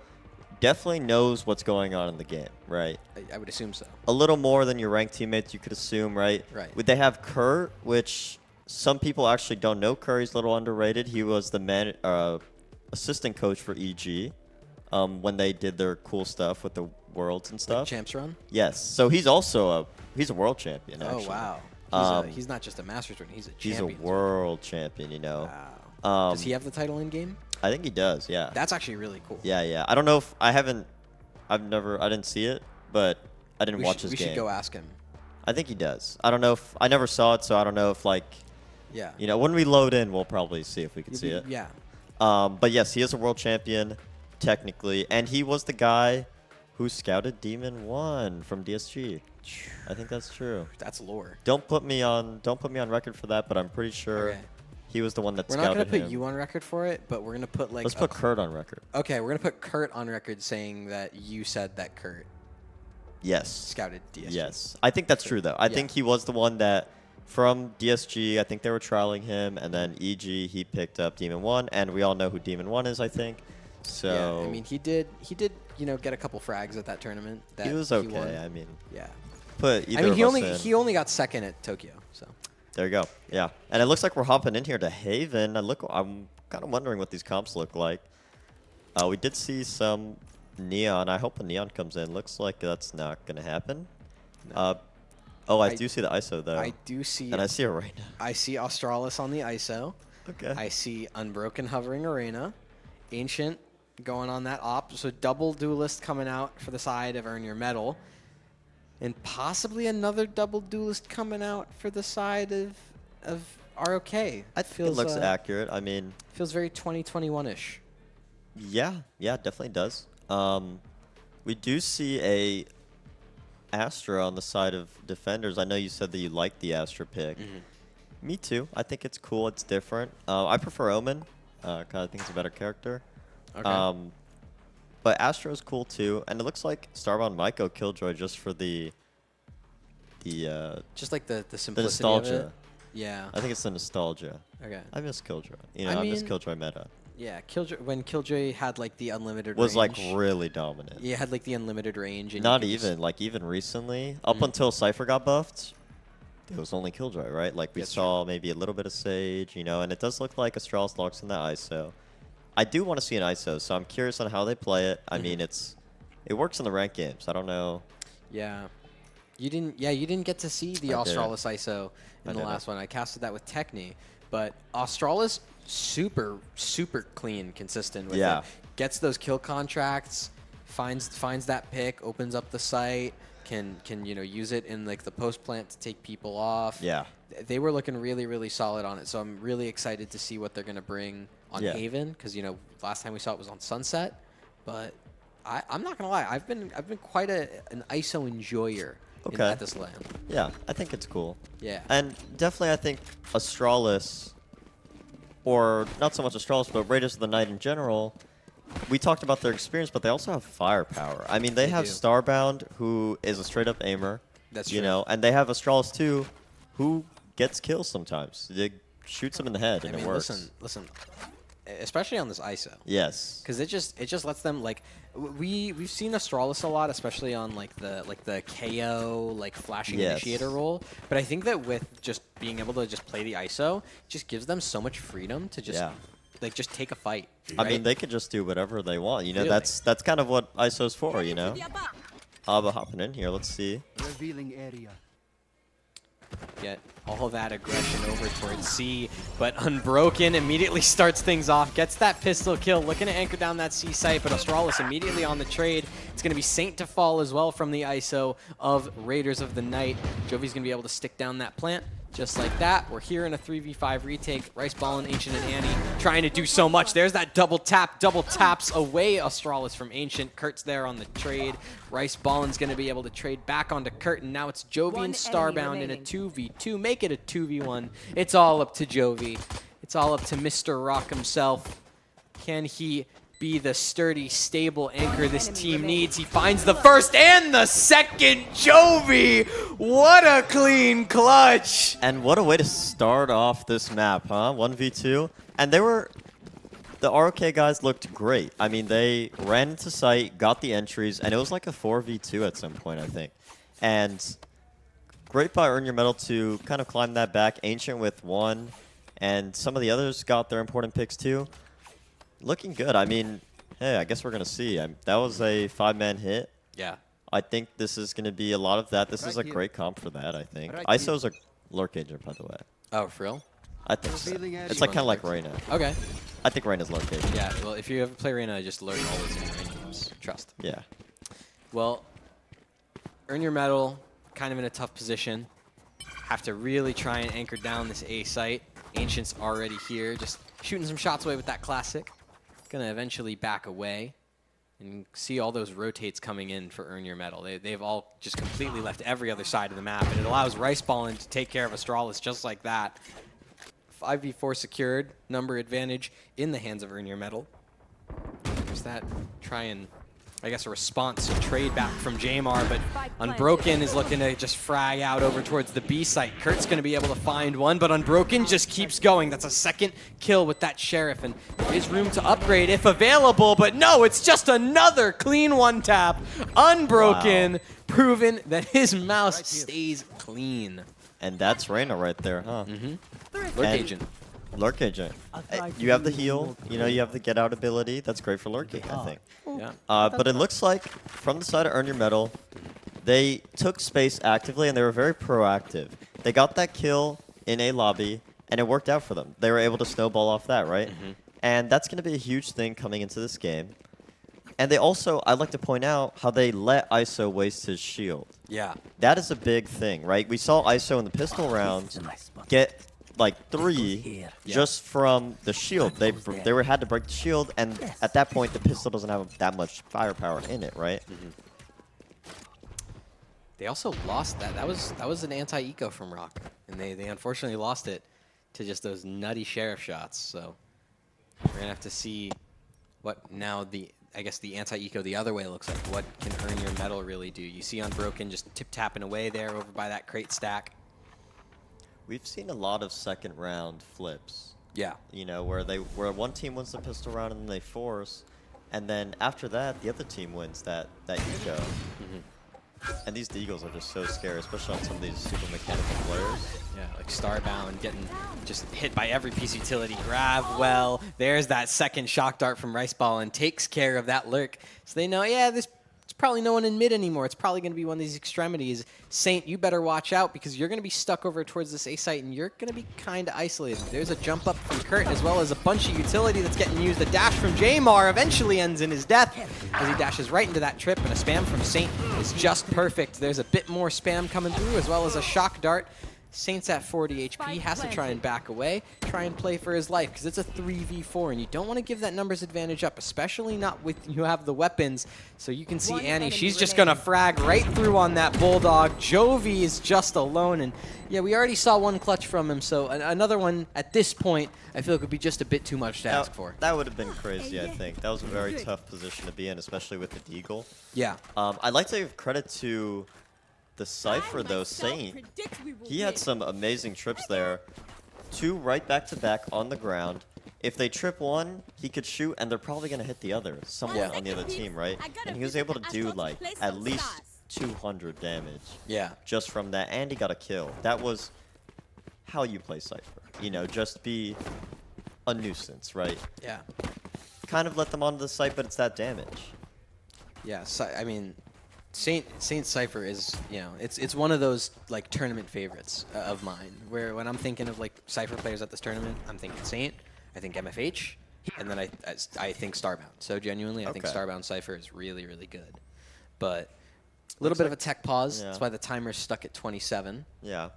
definitely knows what's going on in the game, right? I would assume so. A little more than your ranked teammates, you could assume, right? Right. Would they have Kurt, which some people actually don't know. Curry's a little underrated. He was the assistant coach for EG when they did their cool stuff with the worlds and stuff. Like Champs Run? Yes. So he's also a world champion, actually. Oh, wow. He's not just a Masters winner. He's a champion. He's a world champion, you know. Wow. Does he have the title in game? I think he does, yeah. That's actually really cool. Yeah. I don't know if I didn't see it, but I didn't watch his game. We should go ask him. I think he does. I don't know if I never saw it, so I don't know if yeah. You know, when we load in, we'll probably see if we can see it. Yeah. But yes, he is a world champion, technically, and he was the guy who scouted Demon 1 from DSG. I think that's true. That's lore. Don't put me on record for that, but I'm pretty sure he was the one that scouted him. We're not gonna put you on record for it, but we're gonna put Let's put Kurt on record. Okay, we're gonna put Kurt on record saying that you said that Kurt scouted DSG. Yes. I think that's true, though. I think he was the one that, from DSG, I think they were trialing him, and then EG, he picked up Demon 1, and we all know who Demon 1 is, I think. So yeah, I mean, he did, get a couple frags at that tournament. That he was okay. I mean, yeah. Put either of us in. he only got second at Tokyo, so. There you go. Yeah. And it looks like we're hopping in here to Haven. I'm kind of wondering what these comps look like. We did see some Neon. I hope a Neon comes in. Looks like that's not going to happen. No. I do see the ISO, though. I do see. And I see Arena. I see Australis on the ISO. Okay. I see Unbroken hovering Arena. Ancient going on that op. So double duelist coming out for the side of Earn Your Medal. And possibly another double duelist coming out for the side of ROK. I think it looks accurate. I mean, feels very 2021-ish. Yeah, definitely does. We do see a Astra on the side of defenders. I know you said that you liked the Astra pick. Me too. I think it's cool. It's different. I prefer Omen. I think it's a better character. Okay. But Astra is cool too, and it looks like Starbound might go Killjoy just for just like the simplicity the nostalgia. of it. Yeah. I think it's the nostalgia. Okay. I miss Killjoy. You know, I miss Killjoy meta. Yeah, when Killjoy had like the unlimited Was range. like really dominant. Yeah, had like the unlimited range. And Not even even recently, up until Cypher got buffed, it was only Killjoy, right? Like we saw maybe a little bit of Sage, you know, and it does look like Astralis locks in the ISO. I do want to see an ISO, so I'm curious on how they play it. I mean, it works in the ranked games. I don't know. Yeah. You didn't get to see the Australis ISO in the last one. I casted that with Techni, but Australis super clean, consistent with it. Gets those kill contracts, finds that pick, opens up the site, can use it in like the post plant to take people off. Yeah. They were looking really solid on it, so I'm really excited to see what they're gonna bring on Haven, because last time we saw it was on Sunset, but I'm not gonna lie, I've been quite an ISO enjoyer at this LAN. Yeah, I think it's cool. Yeah. And definitely I think Astralis, or not so much Astralis, but Raiders of the Night in general, we talked about their experience, but they also have firepower. I mean, they have Starbound, who is a straight-up aimer. That's true. You know, and they have Astralis, too, who gets kills sometimes. They shoots them in the head, and it works. Listen. Especially on this ISO. Yes. Because it just lets them, like, we've seen Astralis a lot, especially on like the KO like flashing initiator role. But I think that with just being able to just play the ISO, it just gives them so much freedom to just like just take a fight. I mean, they could just do whatever they want. You know, Really. that's kind of what ISO's for. You know. But hopping in here, let's see. Revealing area. get all that aggression over towards C, but Unbroken immediately starts things off, gets that pistol kill, looking to anchor down that C site, but Astralis immediately on the trade. It's going to be Saint to fall as well from the ISO of Raiders of the Night. Jovi's going to be able to stick down that plant. Just like that, we're here in a 3v5 retake. Rice Ballin, Ancient, and Annie trying to do so much. There's that double taps away Astralis from Ancient. Kurt's there on the trade. Rice Ballin's going to be able to trade back onto Kurt, and now it's Jovi and Starbound in a 2v2. Make it a 2v1. It's all up to Jovi. It's all up to Mr. ROK himself. Can he be the sturdy, stable anchor this team needs? He finds the first and the second. Jovi! What a clean clutch! And what a way to start off this map, huh? 1v2. And the ROK guys looked great. I mean, they ran into site, got the entries, and it was like a 4v2 at some point, I think. And great by Earn Your Medal to kind of climb that back. Ancient with 1, and some of the others got their important picks too. Looking good. I mean, hey, I guess we're going to see. That was a 5-man hit. Yeah. I think this is going to be a lot of that. This is a great comp for that, I think. ISO's a lurk agent, by the way. Oh, for real? I think so. It's like kind of like Reyna. Okay. I think Reyna's lurk agent. Yeah, well, if you ever play Reyna, just learn all those in your games. Trust. Yeah. Well, Earn Your Medal, kind of in a tough position. Have to really try and anchor down this A site. Ancient's already here, just shooting some shots away with that classic. Gonna eventually back away and see all those rotates coming in for Earn Your Medal. They've all just completely left every other side of the map, and it allows Rice Ballin to take care of Astralis just like that. 5v4 secured, number advantage in the hands of Earn Your Medal. There's that try and, I guess, a response to trade back from Jamar, but Unbroken is looking to just frag out over towards the B site. Kurt's going to be able to find one, but Unbroken just keeps going. That's a second kill with that Sheriff, and there is room to upgrade if available, but no, it's just another clean one-tap. Unbroken, proving that his mouse stays clean. And that's Reyna right there, huh? Lurk Agent. Lurk agent. You have the heal, you know, you have the get out ability. That's great for lurking, I think. Yeah. But it looks like from the side of Earn Your Medal, they took space actively and they were very proactive. They got that kill in a lobby and it worked out for them. They were able to snowball off that, right? And that's going to be a huge thing coming into this game. And they also, I'd like to point out how they let ISO waste his shield. Yeah. That is a big thing, right? We saw ISO in the pistol rounds get like 3 just from the shield. They had to break the shield, and at that point, the pistol doesn't have that much firepower in it, right? They also lost that. That was an anti-eco from ROK, and they unfortunately lost it to just those nutty Sheriff shots. So we're gonna have to see what now I guess the anti-eco the other way looks like. What can Earn Your Medal really do? You see Unbroken just tip-tapping away there over by that crate stack. We've seen a lot of second round flips. Yeah. You know, where one team wins the pistol round and then they force, and then after that, the other team wins that eco. And these Deagles are just so scary, especially on some of these super mechanical players. Yeah, like Starbound getting just hit by every piece of utility. Grab well. There's that second shock dart from Rice Ballin, takes care of that lurk. So they know, yeah, it's probably no one in mid anymore. It's probably going to be one of these extremities. Saint, you better watch out because you're going to be stuck over towards this A site and you're going to be kind of isolated. There's a jump up from Kurt as well as a bunch of utility that's getting used. The dash from Jamar eventually ends in his death as he dashes right into that trip, and a spam from Saint is just perfect. There's a bit more spam coming through as well as a shock dart. Saint's at 40 HP, has to try and back away, try and play for his life, because it's a 3v4, and you don't want to give that numbers advantage up, especially not with you have the weapons. So you can see Annie, she's just going to frag right through on that Bulldog. Jovi is just alone, and yeah, we already saw one clutch from him, so another one at this point, I feel like would be just a bit too much to ask for. That would have been crazy, I think. That was a very tough position to be in, especially with the Deagle. Yeah. I'd like to give credit to the Cypher, though, Saint. He had some amazing trips there. 2 right back-to-back on the ground. If they trip one, he could shoot, and they're probably going to hit the other, someone on the other team, right? And he was able to do, like, at least 200 damage. Yeah. Just from that, and he got a kill. That was how you play Cypher. You know, just be a nuisance, right? Yeah. Kind of let them onto the site, but it's that damage. Yeah, so, I mean, Saint Cypher is, you know, it's one of those like tournament favorites of mine. Where when I'm thinking of like Cypher players at this tournament, I'm thinking Saint, I think MFH, and then I think Starbound. So genuinely, I think Okay. Starbound Cypher is really really good. But a little bit of a tech pause. Yeah. That's why the timer's stuck at 27. Yeah.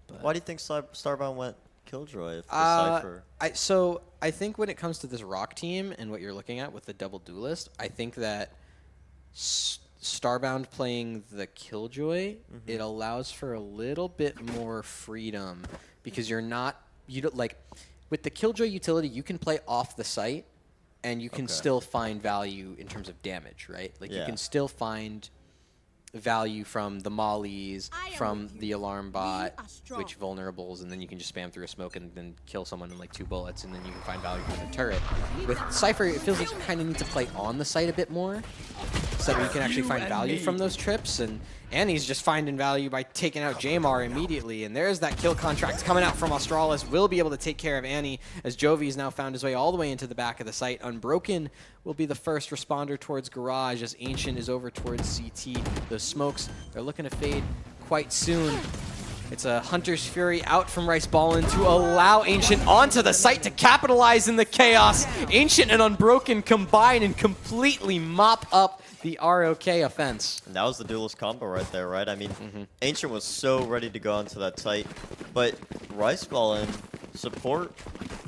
But Why do you think Starbound went Killjoy if the Uh, Cypher? So I think when it comes to this ROK team and what you're looking at with the double duelist, I think that Starbound playing the Killjoy, it allows for a little bit more freedom because you don't like with the Killjoy utility, you can play off the site and you can Okay. still find value in terms of damage, right? Like you Yeah. can still find value from the mollies, from the alarm bot, which vulnerables, and then you can just spam through a smoke and then kill someone in like 2 bullets, and then you can find value from the turret. With Cypher, it feels like you kind of need to play on the site a bit more, so that you can actually find value from those trips. And Annie's just finding value by taking out Jamar immediately, and there's that kill contract coming out from Australis. Will be able to take care of Annie as Jovi's now found his way all the way into the back of the site. Unbroken will be the first responder towards Garage as Ancient is over towards CT. Those smokes, they're looking to fade quite soon. It's a Hunter's Fury out from Rice Ballin to allow Ancient onto the site to capitalize in the chaos. Ancient and Unbroken combine and completely mop up the ROK offense. And that was the duelist combo right there, right? I mean, Ancient was so ready to go onto that site, but Rice Ballin support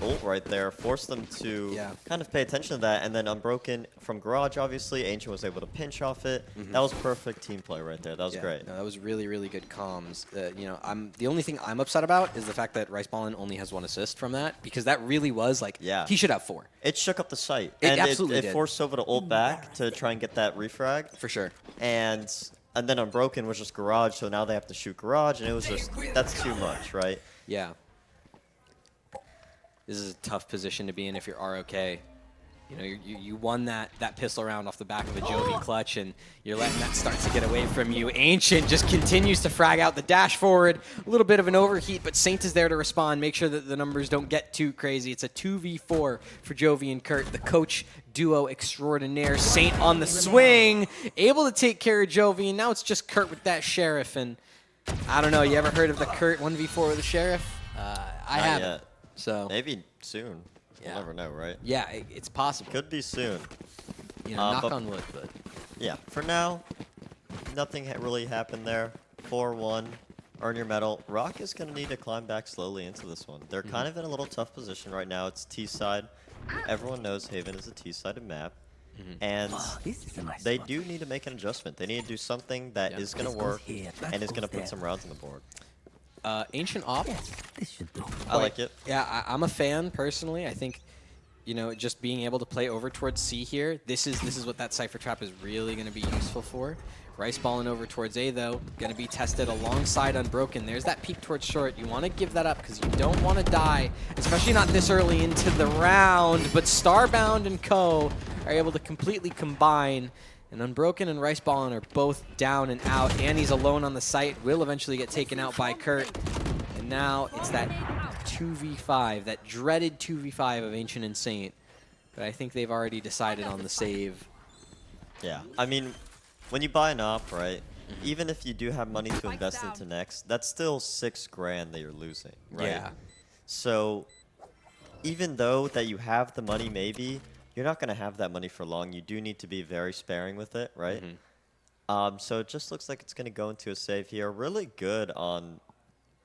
ult right there forced them to kind of pay attention to that, and then Unbroken from Garage, obviously, Ancient was able to pinch off it. That was perfect team play right there. That was great. No, that was really, really good comms. You know, the only thing I'm upset about is the fact that Rice Ballin only has 1 assist from that, because that really was like, he should have 4. It shook up the site. It and absolutely it did. forced Sova to ult back to try and get that refrag. For sure. And then Unbroken was just Garage, so now they have to shoot Garage, and it was just, that's too much, right? Yeah. This is a tough position to be in if you're ROK. You know, you won that pistol round off the back of a Jovi clutch, and you're letting that start to get away from you. Ancient just continues to frag out the dash forward. A little bit of an overheat, but Saint is there to respond, make sure that the numbers don't get too crazy. It's a 2v4 for Jovi and Kurt, the coach duo extraordinaire. Saint on the swing, able to take care of Jovi, and now it's just Kurt with that Sheriff. And I don't know, you ever heard of the Kurt 1v4 with the Sheriff? I Not haven't. yet. So Maybe soon. We'll never know, right? yeah, it's possible. Could be soon. You know, knock but- on wood, but Yeah, for now, nothing really happened there. 4-1, earn your medal. ROK is going to need to climb back slowly into this one. They're kind of in a little tough position right now. It's T-side. Everyone knows Haven is a T-sided map. And they do need to make an adjustment. They need to do something that is going to work and is going to put some rounds on the board. Ancient Op. I like it. Yeah, I'm a fan personally. I think, you know, just being able to play over towards C here, this is what that Cypher Trap is really going to be useful for. Rice Ballin over towards A, though, going to be tested alongside Unbroken. There's that peek towards short. You want to give that up because you don't want to die, especially not this early into the round. But Starbound and Co. are able to completely combine. And Unbroken and Rice Ballin are both down and out. Annie's alone on the site, will eventually get taken out by Kurt. And now it's that 2v5, that dreaded 2v5 of Ancient and Saint. But I think they've already decided on the save. Yeah, I mean, when you buy an op, right, even if you do have money to invest into next, that's still $6,000 that you're losing, right? Yeah. So even though that you have the money maybe, you're not going to have that money for long. You do need to be very sparing with it, right? So it just looks like it's going to go into a save here. Really good on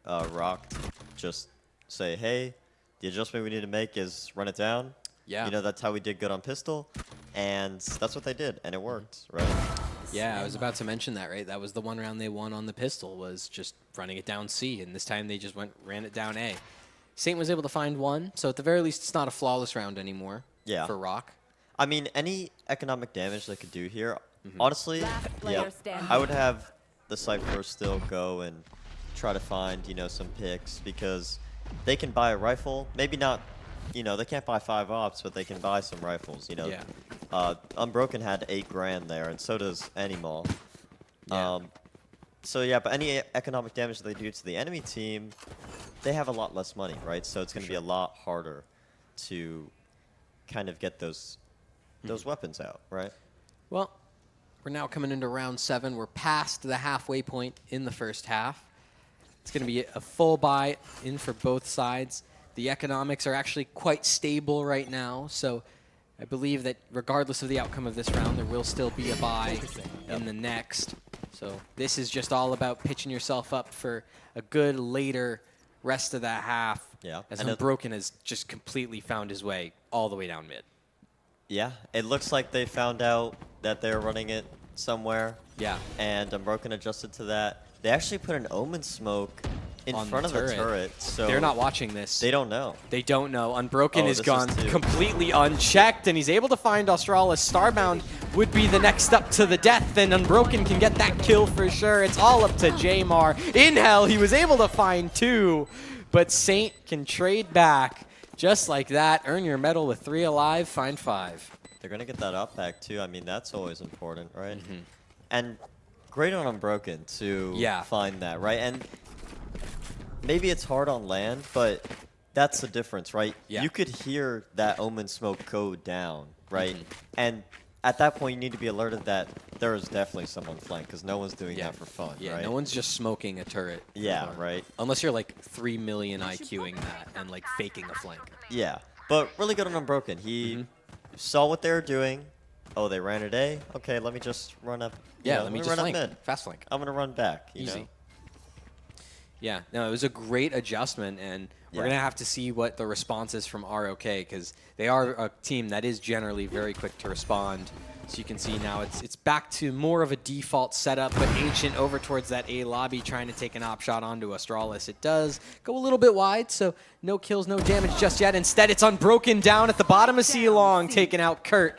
ROK to just say, hey, the adjustment we need to make is run it down. Yeah. You know, that's how we did good on pistol. And that's what they did, and it worked, right? Yeah, I was about to mention that, right? That was the one round they won on the pistol, was just running it down C, and this time they just ran it down A. Saint was able to find 1, so at the very least it's not a flawless round anymore for ROK. I mean, any economic damage they could do here, honestly, player standing. I would have the Cypher still go and try to find, you know, some picks, because they can buy a rifle, maybe not, you know, they can't buy 5 ops, but they can buy some rifles, you know. Yeah. Unbroken had $8,000 there, and so does Animal. Yeah. So yeah, but any economic damage that they do to the enemy team, they have a lot less money, right? So it's going to be a lot harder to kind of get those weapons out, right? Well, We're now coming into round 7. We're past the halfway point in the first half. It's going to be a full buy in for both sides. The economics are actually quite stable right now, so I believe that regardless of the outcome of this round, there will still be a buy in the next. So this is just all about pitching yourself up for a good later rest of that half. Yeah. As Unbroken has just completely found his way all the way down mid. Yeah, it looks like they found out that they're running it somewhere. Yeah. And Unbroken adjusted to that. They actually put an Omen smoke in On front the of the turret. turret. So They're not watching this. They don't know. They don't know. Unbroken Oh, is this is gone two. completely unchecked, and he's able to find Australis. Starbound would be the next up to the death, and Unbroken can get that kill for sure. It's all up to Jamar. In hell, he was able to find 2, but Saint can trade back just like that. Earn your medal with 3 alive, find 5. They're going to get that up back, too. I mean, that's always important, right? And great on Unbroken to find that, right? And maybe it's hard on land, but that's the difference, right? Yeah. You could hear that Omen smoke go down, right? And at that point, you need to be alerted that there is definitely someone flank, because no one's doing that for fun, Yeah, right? no one's just smoking a turret. for Yeah, fun. right. Unless you're like 3 million IQing that and like faking a flank. Yeah, but really good on Unbroken. He saw what they were doing. Oh, they ran it A? Okay, let me just run up. Yeah, let let me run just up flank. mid. Fast flank. I'm going to run back, you Easy. know? Yeah, no, it was a great adjustment, and we're Yeah. going to have to see what the response is from ROK, because they are a team that is generally very quick to respond. So you can see now it's back to more of a default setup, but Ancient over towards that A lobby trying to take an op shot onto Australis. It does go a little bit wide, so no kills, no damage just yet. Instead, it's Unbroken down at the bottom of C Long, taking out Kurt.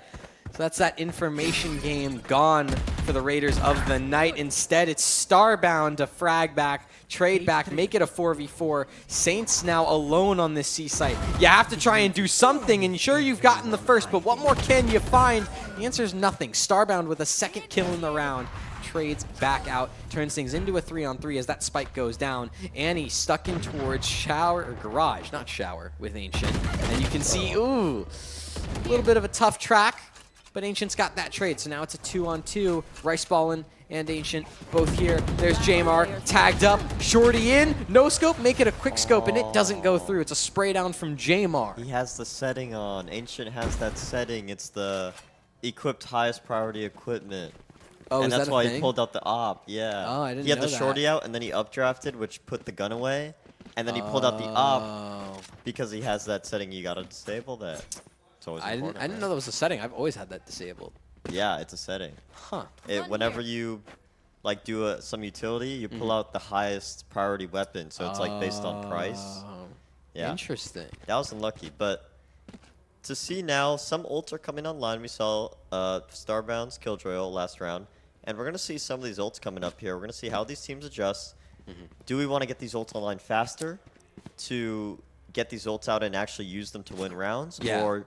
So that's that information game gone for the Raiders of the night. Instead, it's Starbound to frag back, trade back, make it a 4v4. Saints now alone on this C site. You have to try and do something, and sure, you've gotten the first, but what more can you find? The answer is nothing. Starbound with a second kill in the round. Trades back out, turns things into a 3-on-3 as that spike goes down. Annie stuck in towards shower, or garage, not shower, with Ancient. And you can see, ooh, a little bit of a tough track. But Ancient's got that trade, so now it's a 2-on-2. Rice Ballin and Ancient both here. There's Jamar tagged up, shorty in, no scope, make it a quick scope, and it doesn't go through. It's a spray down from Jamar. He has the setting on. Ancient has that setting. It's the equipped highest priority equipment. Oh, and is that's that a why thing? he pulled out the op. Yeah. Oh, I didn't He had know the that. shorty out, and then he updrafted, which put the gun away. And then he pulled out the op Oh. because he has that setting. You gotta disable that. It's always I important. didn't know that was a setting. I've always had that disabled. Yeah, it's a setting. Huh. Whenever you like do some utility, you pull out the highest priority weapon, so it's like based on price. Oh. Yeah, Interesting. that was unlucky, but to see now some ults are coming online. We saw Starbound's Killjoy ult last round, and we're gonna see some of these ults coming up here. We're gonna see how these teams adjust. Do we want to get these ults online faster to get these ults out and actually use them to win rounds, Yeah. or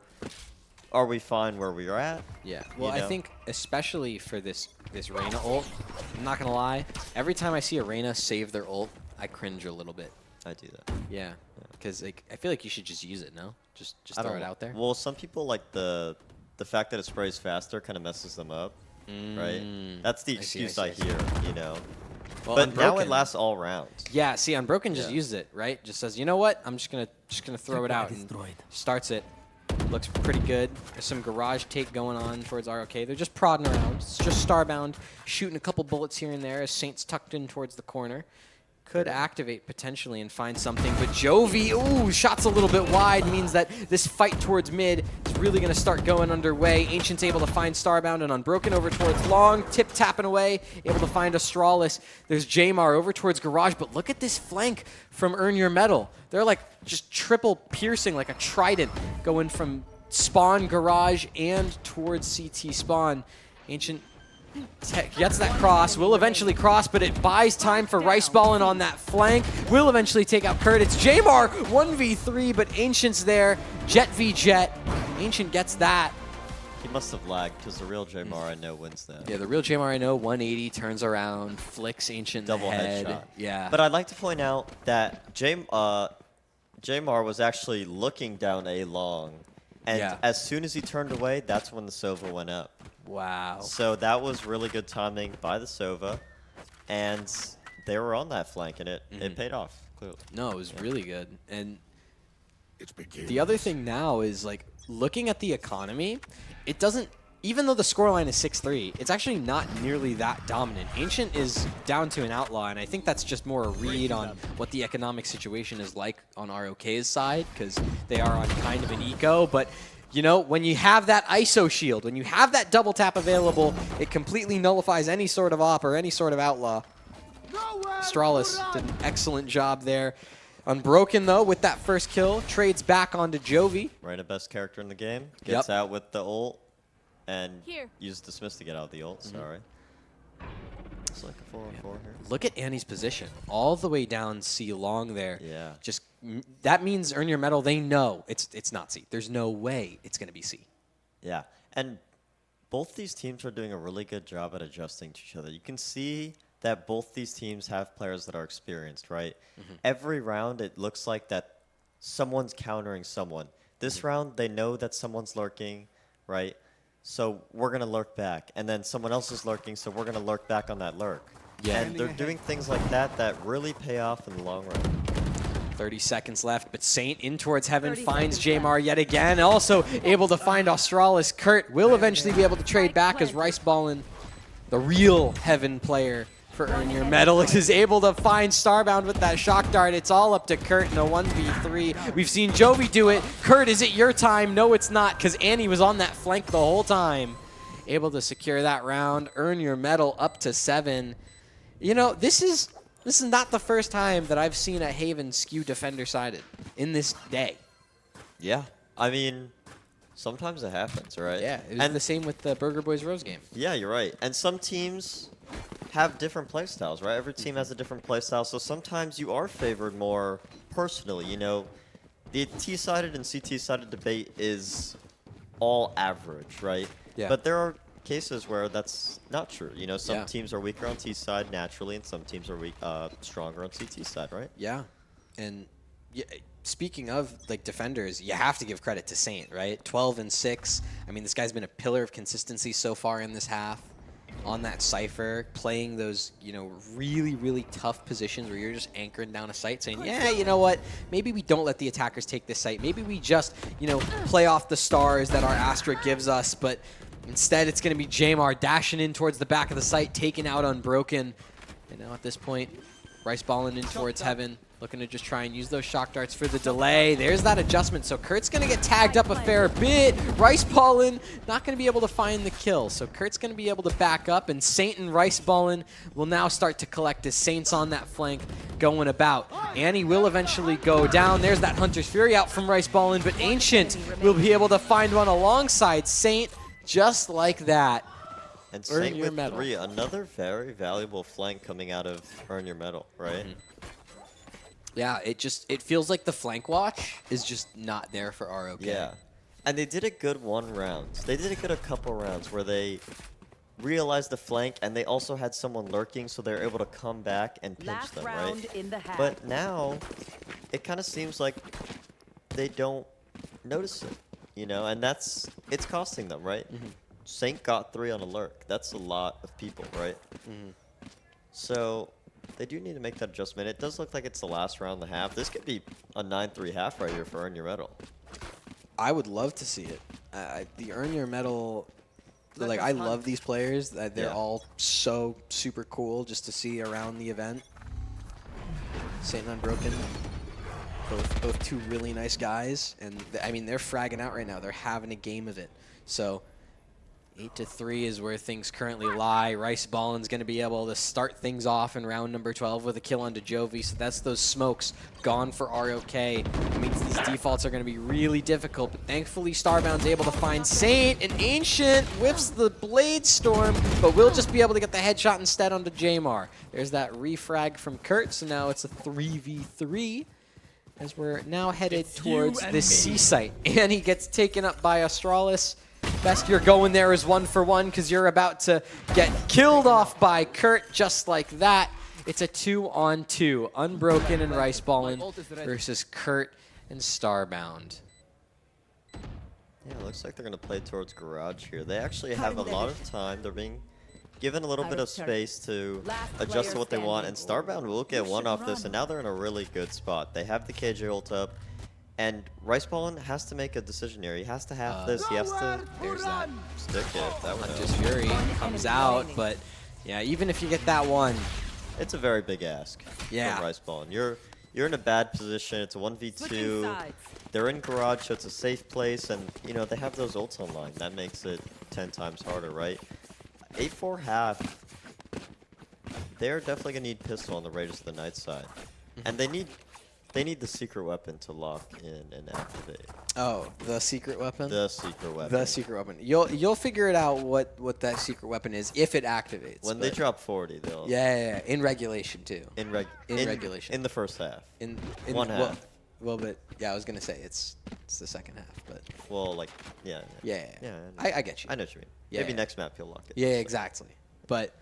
are we fine where we are at? Yeah. Well, You I know? think especially for this Reyna ult, I'm not gonna lie. Every time I see a Reyna save their ult, I cringe a little bit. I do that. Yeah. Because like I feel like you should just use it. No, just I throw don't it know. out there. Well, some people like the fact that it sprays faster kind of messes them up, right? That's the I see, excuse I see, I see. hear, you know. Well, But now it Unbroken- lasts all rounds. Yeah, see, Unbroken just Yeah. uses it, right? Just says, you know what? I'm just gonna throw it out and starts it. Looks pretty good. There's some garage take going on towards ROK. They're just prodding around. It's just Starbound shooting a couple bullets here and there as Saints tucked in towards the corner. Could activate potentially and find something, but Jovi, ooh, shots a little bit wide, means that this fight towards mid is really going to start going underway. Ancient's able to find Starbound and Unbroken over towards Long, tip-tapping away, able to find Australis. There's Jamar over towards Garage, but look at this flank from Earn Your Medal. They're like just triple piercing like a trident going from spawn, Garage, and towards CT spawn. Ancient gets that cross, will eventually cross, but it buys time for Rice Ballin on that flank. Will eventually take out Kurt. It's Jamar, 1v3, but Ancient's there. Jet v Jet. Ancient gets that. He must have lagged because the real Jamar I know wins that. Yeah, the real Jamar I know, 180, turns around, flicks Ancient in the Double head. headshot. Yeah. But I'd like to point out that Jamar was actually looking down A long, and Yeah. as soon as he turned away, that's when the Sova went up. Wow. So that was really good timing by the Sova, and they were on that flank, and it paid off, clearly. No, it was really good. And It's beginning. the other thing now is, like, looking at the economy, it doesn't, even though the scoreline is 6-3, it's actually not nearly that dominant. Ancient is down to an outlaw, and I think that's just more a read on what the economic situation is like on ROK's side, because they are on kind of an eco, but you know, when you have that ISO shield, when you have that double tap available, it completely nullifies any sort of op or any sort of outlaw. Astralis did an excellent job there. Unbroken, though, with that first kill, trades back onto Jovi. Right, the best character in the game. Gets out with the ult and Here. uses Dismiss to get out the ult. Sorry. It's like a 4-on-4 here. Look at Annie's position. All the way down C long there. Yeah. Just that means earn your medal. They know it's not C. There's no way it's going to be C. Yeah. And both these teams are doing a really good job at adjusting to each other. You can see that both these teams have players that are experienced, right? Every round, it looks like that someone's countering someone. This round, they know that someone's lurking, right? So we're going to lurk back. And then someone else is lurking, so we're going to lurk back on that lurk. Yeah. And they're doing things like that that really pay off in the long run. 30 seconds left, but Saint in towards heaven 30 finds seconds Jamar yet again. Also able to find Australis. Kurt will eventually be able to trade back as Rice Ballin, the real heaven player for Earn Your Medal, is able to find Starbound with that shock dart. It's all up to Kurt in a 1v3. We've seen Jovi do it. Kurt, is it your time? No, it's not, because Annie was on that flank the whole time. Able to secure that round. Earn Your Medal up to 7. You know, this is not the first time that I've seen a Haven skew defender-sided in this day. Yeah. I mean, sometimes it happens, right? Yeah, it was the same with the Burger Boys Rose game. Yeah, you're right. And some teams have different playstyles, right? Every team has a different playstyle, so sometimes you are favored more personally. You know, the T-sided and CT-sided debate is all average, right? Yeah. But there are cases where that's not true. You know, some Yeah. teams are weaker on T-side naturally, and some teams are weak, stronger on CT side, right? Yeah, and speaking of like defenders, you have to give credit to Saint, right? 12 and 6. I mean, this guy's been a pillar of consistency so far in this half. On that Cypher, playing those, you know, really, really tough positions where you're just anchoring down a site saying, yeah, you know what, maybe we don't let the attackers take this site. Maybe we just, you know, play off the stars that our Astra gives us, but instead it's going to be Jamar dashing in towards the back of the site, taking out Unbroken. And now at this point, Rice Ballin in towards heaven, looking to just try and use those shock darts for the delay. There's that adjustment. So Kurt's going to get tagged up a fair bit. Rice Ballin not going to be able to find the kill. So Kurt's going to be able to back up, and Saint and Rice Ballin will now start to collect as Saint's on that flank going about. Annie will eventually go down. There's that Hunter's Fury out from Rice Ballin, but Ancient will be able to find one alongside Saint just like that. And Earn Saint Your with Medal. 3, another very valuable flank coming out of Earn Your Medal, right? Yeah, it feels like the flank watch is just not there for ROK. Yeah. And they did a good one round. They did a good a couple rounds where they realized the flank and they also had someone lurking, so they're able to come back and pinch Last them, round right? in the half. But now it kind of seems like they don't notice it, you know, and it's costing them, right? Saint got 3 on a lurk. That's a lot of people, right? So they do need to make that adjustment. It does look like it's the last round of the half. This could be a 9-3 half right here for Earn Your Medal. I would love to see it. The Earn Your Medal, like, I love these players. They're Yeah. all so super cool just to see around the event. Saint and Unbroken, both two really nice guys. And, I mean, they're fragging out right now. They're having a game of it. So 8-3 is where things currently lie. Rice Ballin's going to be able to start things off in round number 12 with a kill onto Jovi. So that's those smokes gone for ROK. It means these defaults are going to be really difficult. But thankfully, Starbound's able to find Saint, and Ancient whips the Blade Storm, but will just be able to get the headshot instead onto Jamar. There's that refrag from Kurt. So now it's a 3v3 as we're now headed towards the C site. And he gets taken up by Australis. Best you're going there is 1-for-1 because you're about to get killed off by Kurt just like that. It's a 2-on-2. Unbroken and Rice Ballin versus Kurt and Starbound. Yeah, looks like they're going to play towards Garage here. They actually have a lot of time. They're being given a little bit of space to adjust to what they want, and Starbound will get one off this, and now they're in a really good spot. They have the KJ ult up, and Riceballin has to make a decision here. He has to have this. He has to There's that. stick it. That would Just Yuri comes out, but yeah, even if you get that one, It's a very big ask Yeah. from Riceballin. You're in a bad position. It's a 1v2. They're in Garage, so it's a safe place, and you know they have those ults online. That makes it 10 times harder, right? 8-4 half. They're definitely gonna need pistol on the Raiders of the Night side, and they need the secret weapon to lock in and activate. oh, the secret weapon. The secret weapon. The secret weapon. You'll figure it out what that secret weapon is if it activates. When they but- drop 40, they'll Yeah, in regulation too. in regulation. in the first half. In One well, half. Well, but yeah, I was gonna say it's the second half, but Well, like yeah. yeah, I I get you. I know what you mean. Yeah, Maybe yeah. next map he'll lock it. Yeah, exactly. But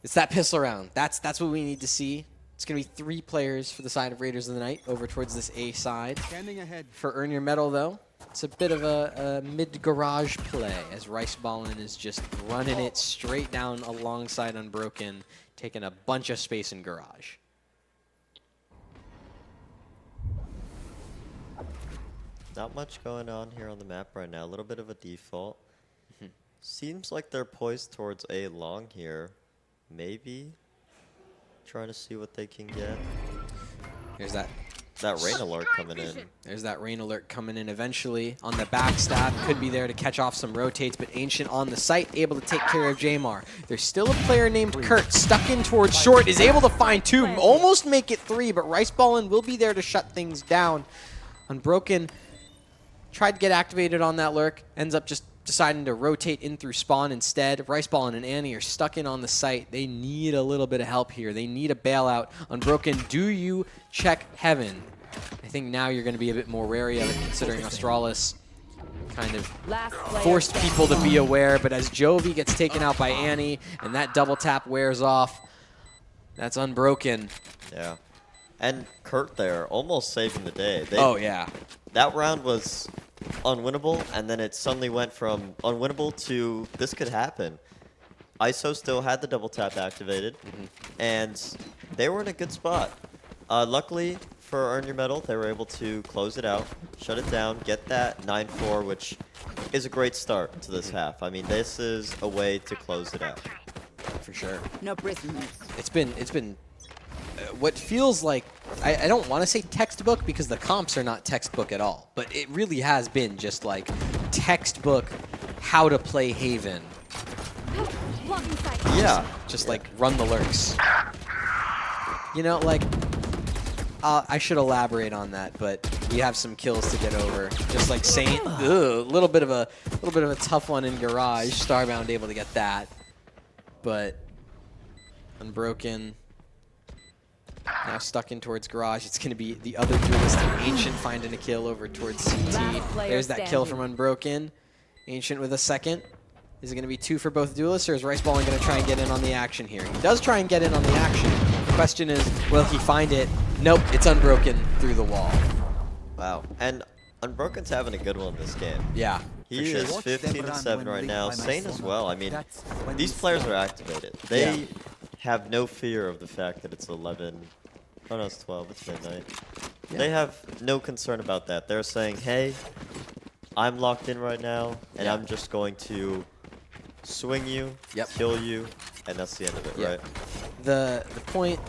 it's that pistol round. That's what we need to see. It's gonna be 3 players for the side of Raiders of the Night over towards this A side. Standing ahead. For Earn Your Medal, though, it's a bit of a mid-garage play as Riceballin is just running it straight down alongside Unbroken, taking a bunch of space in garage. Not much going on here on the map right now. A little bit of a default. Seems like they're poised towards A long here. Maybe trying to see what they can get. Here's that. That rain alert coming in. There's that rain alert coming in eventually. On the backstab, could be there to catch off some rotates, but Ancient on the site, able to take care of Jamar. There's still a player named Kurt stuck in towards short, is able to find 2, almost make it 3, but Riceballin will be there to shut things down. Unbroken tried to get activated on that lurk, ends up just deciding to rotate in through spawn instead. Riceballin and Annie are stuck in on the site. They need a little bit of help here. They need a bailout. Unbroken, do you check heaven? I think now you're going to be a bit more wary of it, considering Australis kind of forced people to be aware. But as Jovi gets taken out by Annie and that double tap wears off, that's Unbroken. Yeah. And Kurt there, almost saving the day. Oh, yeah. That round was unwinnable, and then it suddenly went from unwinnable to this could happen. ISO still had the double tap activated, and they were in a good spot. Luckily for Earn Your Medal, they were able to close it out, shut it down, get that 9-4, which is a great start to this half. I mean, this is a way to close it out. For sure. No prisoners. It's been what feels like, I don't want to say textbook because the comps are not textbook at all, but it really has been just like textbook how to play Haven. Blocking sight. Yeah. Just like run the lurks. You know, like, I should elaborate on that, but you have some kills to get over. Just like Saint, a little bit of a tough one in Garage. Starbound able to get that, but Unbroken. Now stuck in towards Garage. It's going to be the other duelist, Ancient, finding a kill over towards CT. There's that kill from Unbroken. Ancient with a second. Is it going to be 2 for both duelists, or is Riceballin going to try and get in on the action here? He does try and get in on the action. The question is, will he find it? Nope, it's Unbroken through the wall. Wow. And Unbroken's having a good one this game. Yeah, He for sure. is 15-7 right now. Sane as well. I mean, these players are activated. They have no fear of the fact that it's 11. Oh no, it's 12. It's midnight. Yeah. They have no concern about that. They're saying, hey, I'm locked in right now, and I'm just going to swing you, kill you, and that's the end of it, right? The point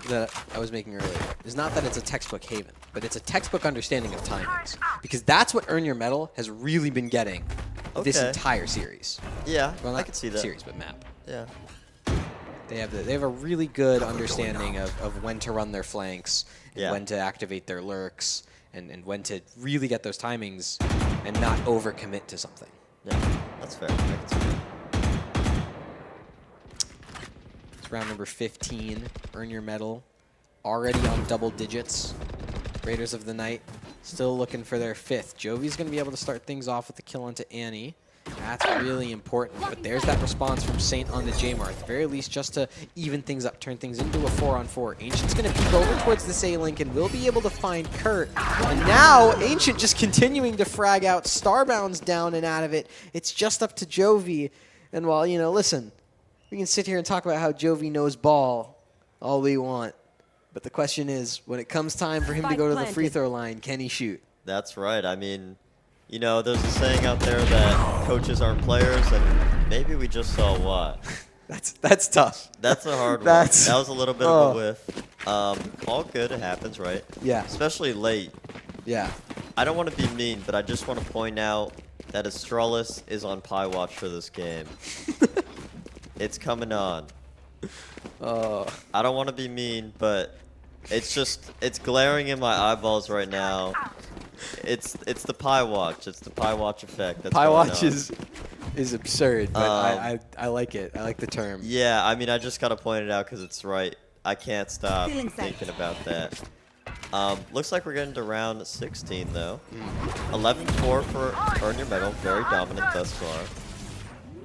that I was making earlier is not that it's a textbook Haven, but it's a textbook understanding of timings. Because that's what Earn Your Medal has really been getting this entire series. Yeah, well, I can see that. Series, but map. Yeah. They have a really good understanding of when to run their flanks, and when to activate their lurks, and when to really get those timings and not overcommit to something. Yeah, that's fair. I can see that. It's round number 15. Earn Your Medal. Already on double digits. Raiders of the Night still looking for their 5th. Jovi's going to be able to start things off with the kill onto Annie. That's really important. But there's that response from Saint on the Jmar. At the very least, just to even things up, turn things into a 4-on-4. Ancient's going to peek over towards this A-Link and will be able to find Kurt. And now, Ancient just continuing to frag out. Starbound's down and out of it. It's just up to Jovi. And while, you know, listen, we can sit here and talk about how Jovi knows ball all we want. But the question is, when it comes time for him to go to the free throw line, can he shoot? That's right. I mean, you know, there's a saying out there that coaches aren't players, and maybe we just saw what. That's tough. That's a hard one. That's- That was a little bit of a whiff. All good. It happens, right? Yeah. Especially late. Yeah. I don't want to be mean, but I just want to point out that Astralis is on Pie Watch for this game. It's coming on. I don't want to be mean, but it's glaring in my eyeballs right now. It's the Pie Watch. It's the Pie Watch effect. That's Pie going Watch on. is absurd, but I like it. I like the term. Yeah, I mean, I just gotta point it out because it's right. I can't stop Feeling safe. thinking about that. Looks like we're getting to round 16 though. 11-4 for Earn Your Medal. Very dominant thus far.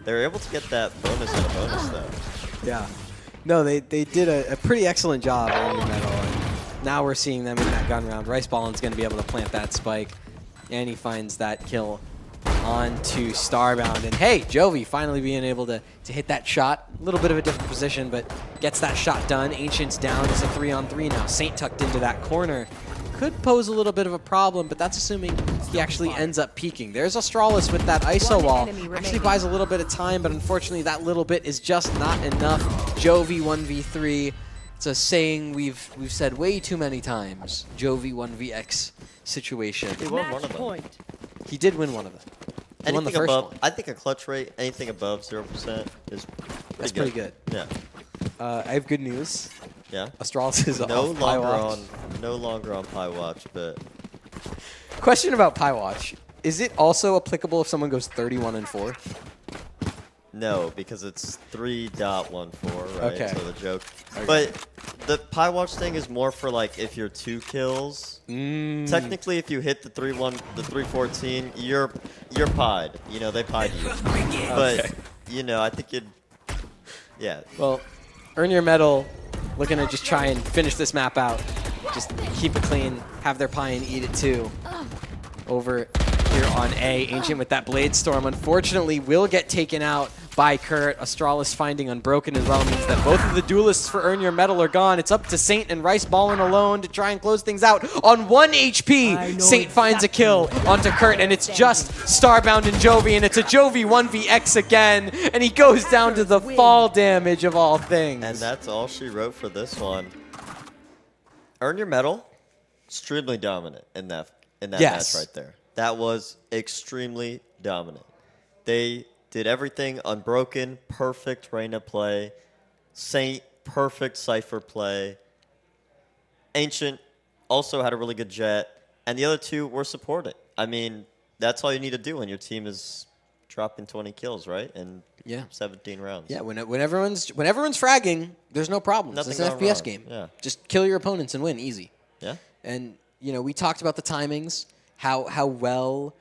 They were able to get that bonus and a bonus though. Yeah. No, they did a pretty excellent job on your medal. And now we're seeing them in that gun round. Rice Ballin's going to be able to plant that spike. And he finds that kill onto Starbound. And hey, Jovi finally being able to hit that shot. A little bit of a different position, but gets that shot done. Ancient's down. It's a 3-on-3 now. Saint tucked into that corner. Could pose a little bit of a problem, but that's assuming he actually ends up peeking. There's Astralis with that ISO wall. Actually buys a little bit of time, but unfortunately that little bit is just not enough. Jovi 1v3. It's a saying we've said way too many times. Jovi 1vx situation. He won one of them. He did win one of them. He won the Anything first above, one. I think a clutch rate, anything above 0% is That's pretty good. Yeah. I have good news. Yeah. Astralis is No off Pie Watch. longer on Pie Watch, but Question about Pie Watch. Is it also applicable if someone goes 31-4? no, because it's 3.14, right? Okay. So the joke. But the Pie Watch thing is more for like if you're 2 kills. Technically, if you hit the 314, you're pied. You know, they pied you. But you know, I think yeah. Well, Earn Your Medal, looking to just try and finish this map out. Just keep it clean, have their pie and eat it too. Over here on A, Ancient with that Blade Storm, unfortunately will get taken out by Kurt. Astralis finding Unbroken as well means that both of the duelists for Earn Your Medal are gone. It's up to Saint and Rice Ballin alone to try and close things out. On 1 HP, Saint finds a kill onto Kurt, and it's just Starbound and Jovi, and it's a Jovi 1vx again, and he goes down to the fall damage of all things. And that's all she wrote for this one. Earn Your Medal, extremely dominant in that Yes. match right there. That was extremely dominant. They did everything. Unbroken, perfect Reyna play. Saint, perfect Cypher play. Ancient also had a really good Jet. And the other two were supporting. I mean, that's all you need to do when your team is dropping 20 kills, right? And 17 rounds. Yeah, when everyone's fragging, there's no problems. Nothing It's an going FPS wrong. game. Yeah. Just kill your opponents and win, easy. Yeah. And you know, we talked about the timings, how well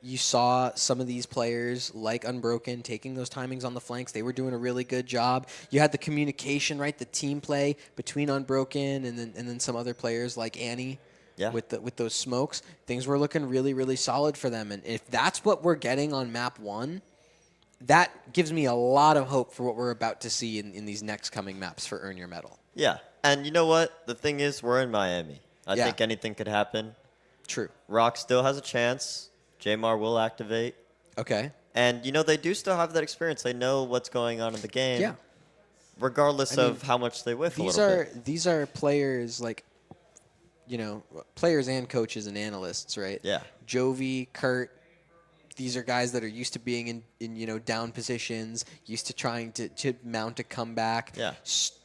you saw some of these players like Unbroken taking those timings on the flanks. They were doing a really good job. You had the communication, right? The team play between Unbroken and then some other players like Annie. Yeah. With those smokes, things were looking really, really solid for them. And if that's what we're getting on map 1, that gives me a lot of hope for what we're about to see in these next coming maps for Earn Your Medal. Yeah. And you know what? The thing is, we're in Miami. I Yeah. think anything could happen. True. ROK still has a chance. Jmar will activate. Okay. And, you know, they do still have that experience. They know what's going on in the game. Yeah. Regardless I mean, of how much they whiff a These little are bit. these are players like, you know, players and coaches and analysts, right? Yeah. Jovi, Kurt, these are guys that are used to being in you know, down positions, used to trying to mount a comeback. Yeah.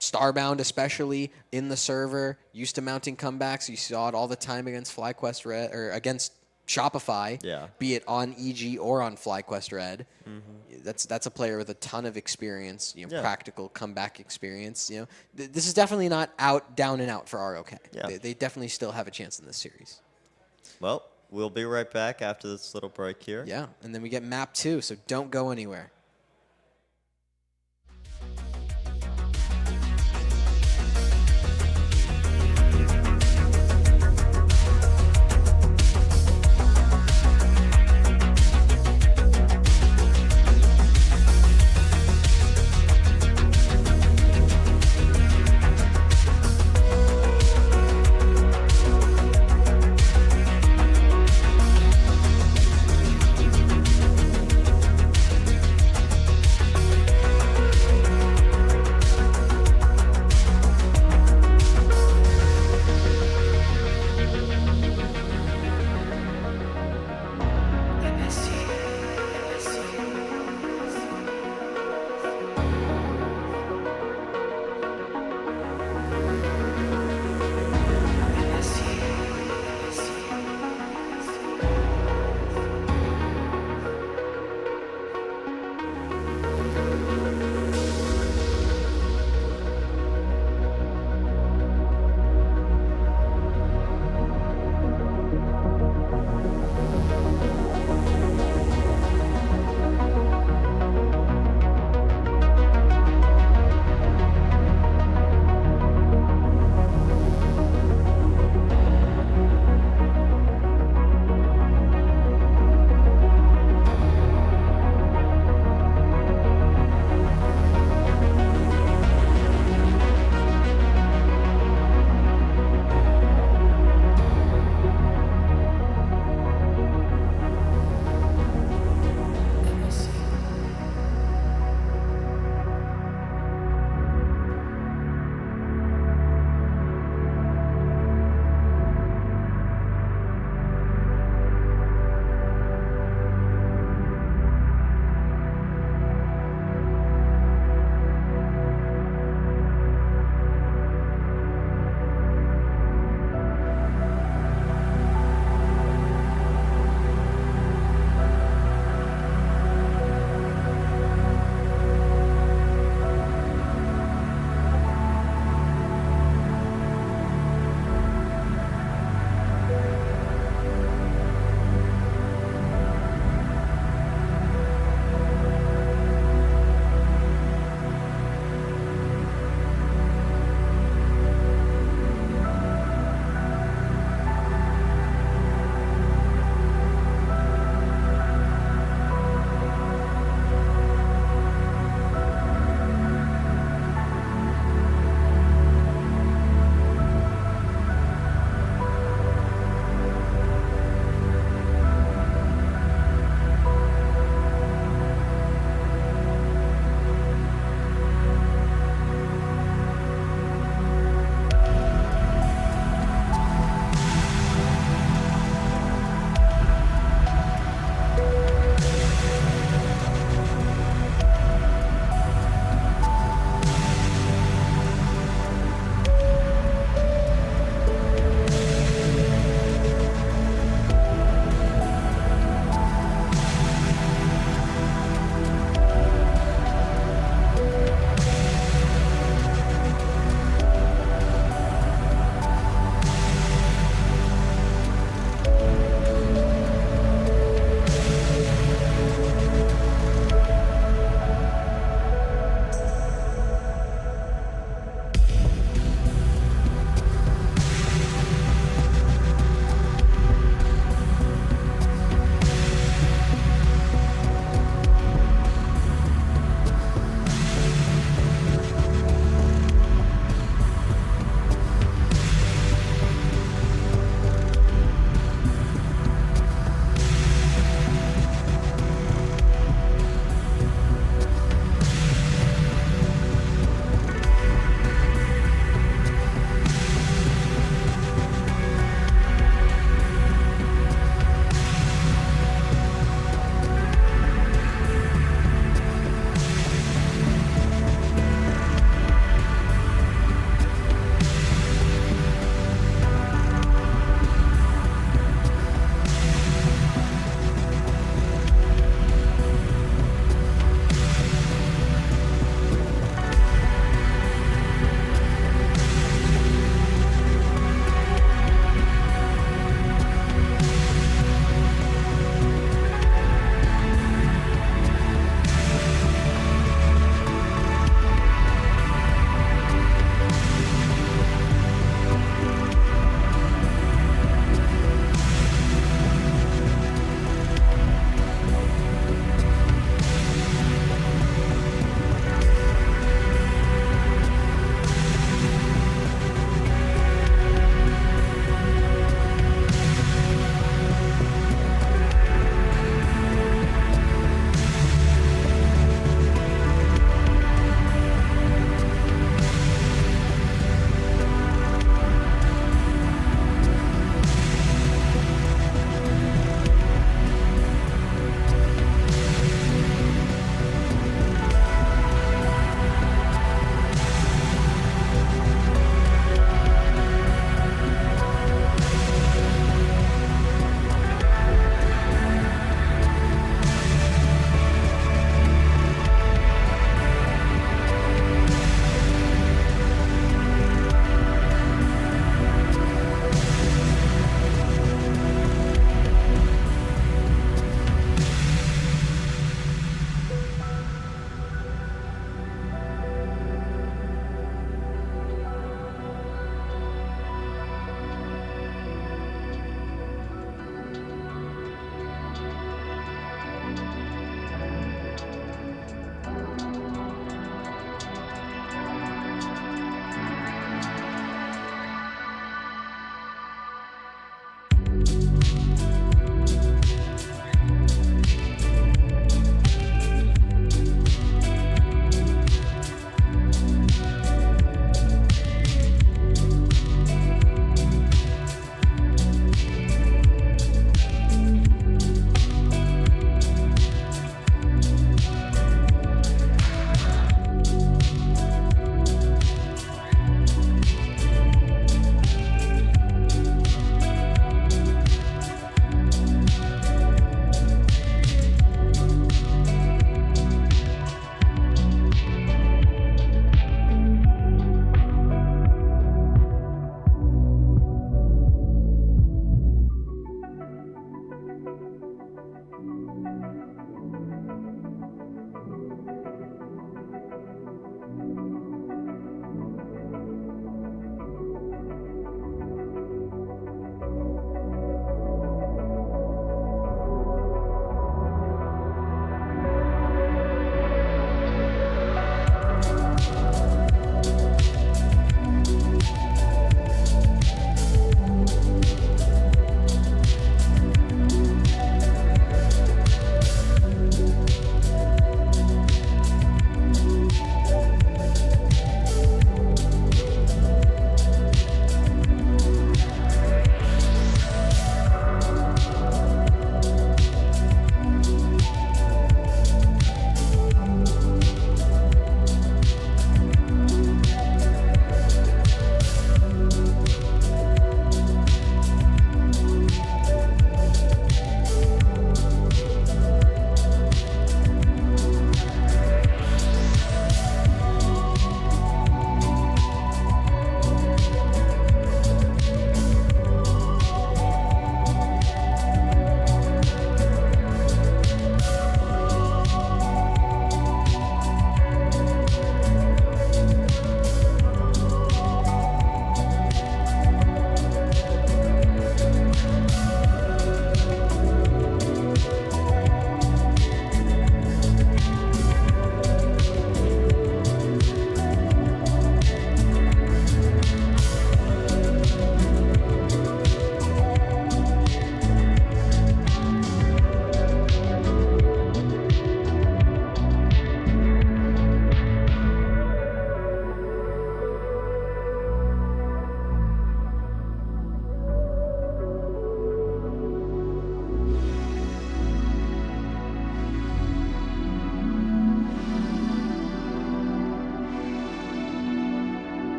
Starbound, especially in the server, used to mounting comebacks. You saw it all the time against FlyQuest Red or against Shopify. Yeah. Be it on EG or on FlyQuest Red. That's a player with a ton of experience, you know, Yeah. practical comeback experience. You know, this is definitely not down and out for ROK. Yeah. They definitely still have a chance in this series. Well, we'll be right back after this little break here. Yeah, and then we get map 2, so don't go anywhere.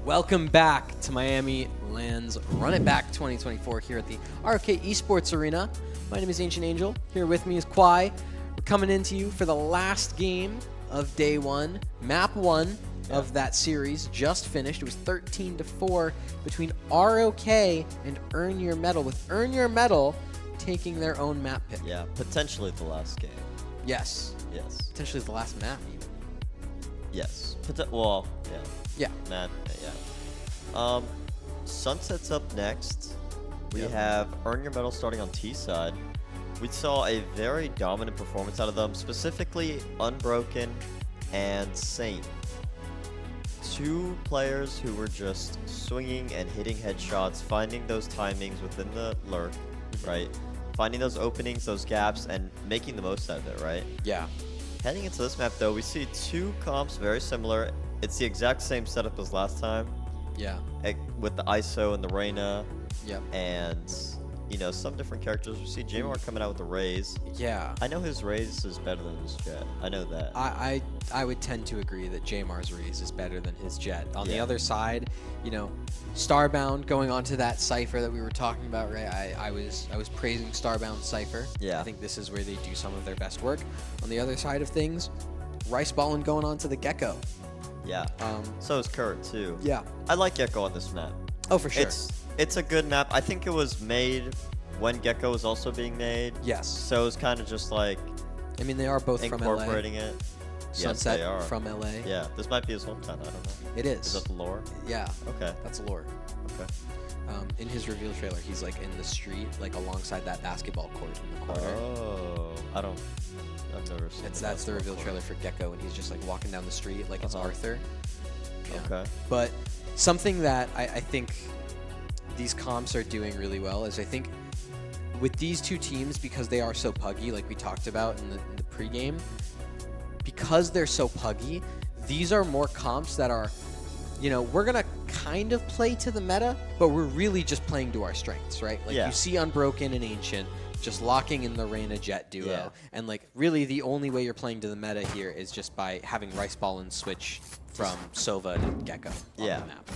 Welcome back to Miami Lands Run It Back 2024 here at the ROK Esports Arena. My name is Ancient Angel. Here with me is Kwai. We're coming into you for the last game of day one. Map one of that series just finished. It was 13-4 between ROK and Earn Your Medal, with Earn Your Medal taking their own map pick. Yeah, potentially the last game. Yes. Yes. Potentially the last map even. Yes. Well, yeah. Yeah. Matt, yeah. Sunset's up next. We Yep. have Earn Your Medal starting on T side. We saw a very dominant performance out of them, specifically Unbroken and Saint. Two players who were just swinging and hitting headshots, finding those timings within the lurk, right? Finding those openings, those gaps, and making the most out of it, right? Yeah. Heading into this map, though, we see two comps very similar. It's the exact same setup as last time, Yeah. with the ISO and the Reyna, Yep. and some different characters. We see Jamar coming out with the Raze. Yeah. I know his Raze is better than his Jet. I know that. I would tend to agree that Jamar's Reese is better than his Jet. On the Yeah. other side, Starbound going on to that Cypher that we were talking about, right? I was praising Starbound Cypher. Yeah. I think this is where they do some of their best work. On the other side of things, Rice Ballin going on to the Gecko. Yeah. So is Kurt too. Yeah. I like Gecko on this map. Oh, for sure. It's a good map. I think it was made when Gecko was also being made. Yes. So it's kind of just like I mean, they are both from LA. incorporating it. Yes, Sunset they are. from LA. Yeah, this might be his hometown. I don't know. It is. Is that the lore? Yeah. Okay. That's lore. Okay. In his reveal trailer, he's like in the street, like alongside that basketball court in the corner. Oh, I've never seen. That's the reveal trailer for Gecko, and he's just like walking down the street like it's Uh-huh. Arthur. Yeah. Okay. But something that I think these comps are doing really well is I think with these two teams, because they are so puggy, like we talked about in the pregame, because they're so puggy, these are more comps that are, we're going to kind of play to the meta, but we're really just playing to our strengths, right? Like Yeah. you see Unbroken and Ancient just locking in the Reyna Jet duo. Yeah. And like really the only way you're playing to the meta here is just by having Rice Ballin switch from Sova to Gecko on Yeah. the map.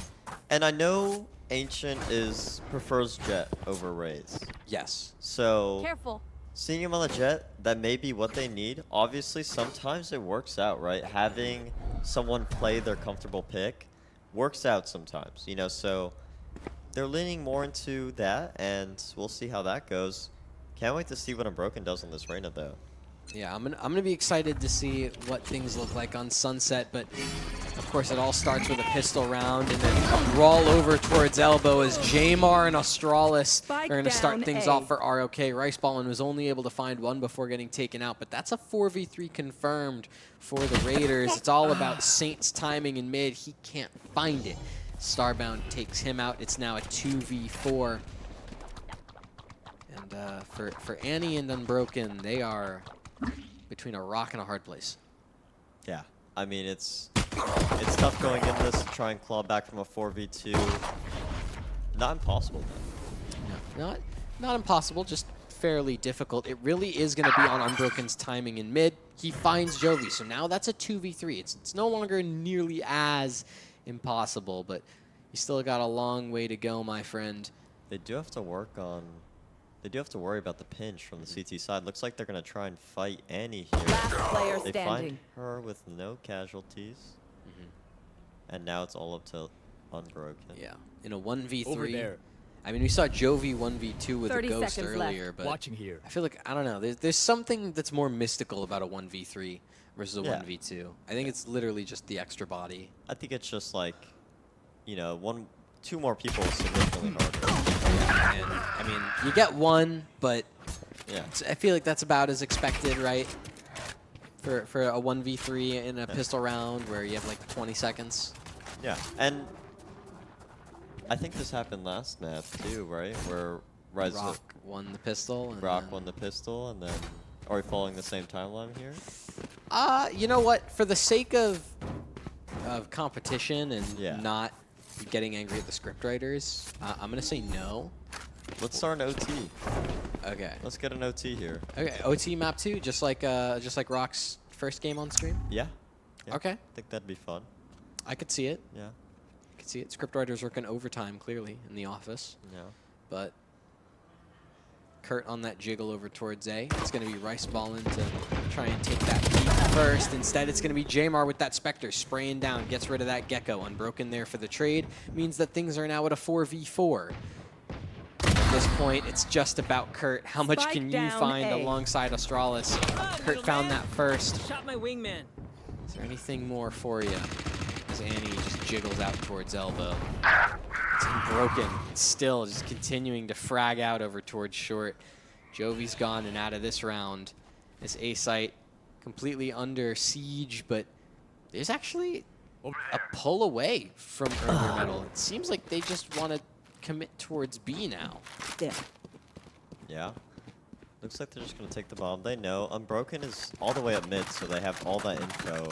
And I know Ancient prefers Jet over Raze. Yes. So Careful. seeing him on the Jet, that may be what they need. Obviously, sometimes it works out, right? Having someone play their comfortable pick works out sometimes, so they're leaning more into that, and we'll see how that goes. Can't wait to see what Unbroken does on this Reyna, though. Yeah, I'm gonna be excited to see what things look like on Sunset, but of course it all starts with a pistol round and then a brawl over towards elbow as Jamar and Australis are gonna start down things A. off for ROK. Rice Ballin was only able to find one before getting taken out, but that's a 4v3 confirmed for the Raiders. It's all about Saint's timing in mid. He can't find it. Starbound takes him out. It's now a 2v4. And for Annie and Unbroken, they are between a rock and a hard place. Yeah, I mean, it's tough going in this to try and claw back from a 4v2. Not impossible, though. Not impossible, just fairly difficult. It really is going to be on Unbroken's timing in mid. He finds Jovi, so now that's a 2v3. It's no longer nearly as impossible, but you still got a long way to go, my friend. They do have to work on... They do have to worry about the pinch from the CT side. Looks like they're going to try and fight Annie here. Last player They standing. find her with no casualties. And now it's all up to Unbroken. Yeah, in a 1v3. Over there. I mean, we saw Jovi 1v2 with a 30 Ghost seconds left. earlier, but Watching here. I feel like, I don't know, there's something that's more mystical about a 1v3 versus a Yeah. 1v2. I think it's literally just the extra body. I think it's just like, two more people is significantly harder. And, I mean, you get one, but Yeah. I feel like that's about as expected, right? For a 1v3 in a pistol round where you have like 20 seconds. Yeah. And I think this happened last map too, right? Where Rock won the pistol. And Rock then- won the pistol, and then are we following the same timeline here? You know what? For the sake of competition and Yeah. not getting angry at the scriptwriters, I'm gonna say no. Let's start an OT. Okay. Let's get an OT here. Okay. OT map 2, just like Rock's first game on stream. Yeah. Yeah. Okay. I think that'd be fun. I could see it. Yeah. can see it. Scriptwriter's working overtime, clearly, in the office. Yeah. But Kurt on that jiggle over towards A. It's going to be Rice balling to try and take that peak first. Instead, it's going to be Jamar with that Spectre spraying down, gets rid of that Gecko. Unbroken there for the trade. Means that things are now at a 4v4. At this point, it's just about Kurt. How much Spike can you down find A. alongside Australis? Kurt found that first. Shot my wingman. Is there anything more for you? As Annie just jiggles out towards elbow. It's unbroken. It's still just continuing to frag out over towards short. Jovi's gone and out of this round. This A site completely under siege, but there's actually a pull away from Earn Your Medal. It seems like they just want to commit towards B now. There. Yeah. Looks like they're just going to take the bomb. They know Unbroken is all the way up mid, so they have all that info.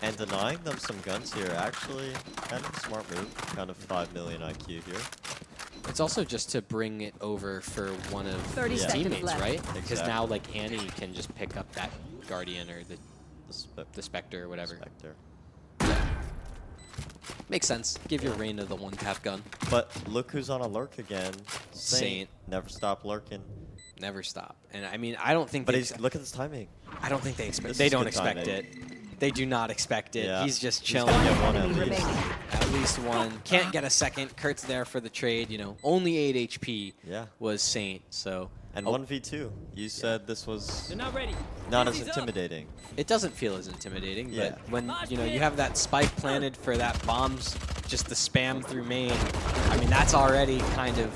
And denying them some guns here, actually, kind of a smart move. Kind of 5 million IQ here. It's also just to bring it over for one of 30 his seconds teammates, left. right? Because Exactly. now, like, Annie can just pick up that Guardian or The the Spectre or whatever. Spectre. Makes sense. Give your Reyna the one-tap gun. But look who's on a lurk again. Saint. Never stop lurking. Never stop. And I mean, I don't think But they he's, look at this timing. I don't think they expect. This They is don't good expect timing. it. They do not expect it. Yeah. He's just He's chilling. gonna get one at Enemy least. remaining. At least one. Can't get a second. Kurt's there for the trade. You know, only 8 HP Yeah. was Saint. So And Oh, 1v2. You said this was They're not ready. not as Easy's up. intimidating. it doesn't feel as intimidating. Yeah. But when you have that spike planted for that bombs, just the spam through main. I mean, that's already kind of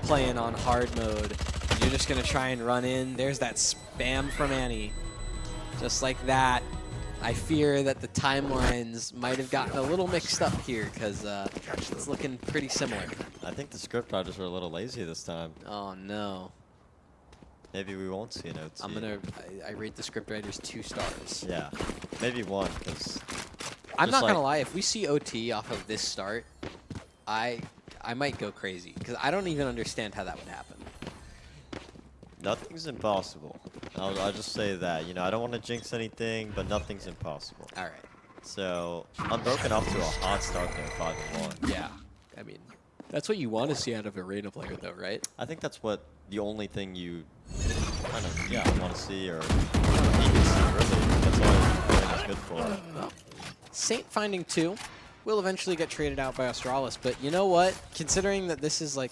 playing on hard mode. You're just gonna try and run in. There's that spam from Annie. Just like that. I fear that the timelines might have gotten a little mixed up here because it's looking pretty similar. I think the script writers were a little lazy this time. Oh no. Maybe we won't see an OT. I rate the scriptwriters 2 stars. Yeah. Maybe 1, because I'm just not gonna like- lie, if we see OT off of this start, I might go crazy because I don't even understand how that would happen. nothing's impossible. I'll just say that. You know, I don't want to jinx anything, but nothing's impossible. All right. So, Unbroken off to a hot start there, 5-1. Yeah. I mean, that's what you want to see out of a Reyna player, though, right? I think that's what the only thing you kind of, want to see or need to see, really. That's all Reina's good for. Saint finding 2 will eventually get traded out by Australis, but you know what? Considering that this is like,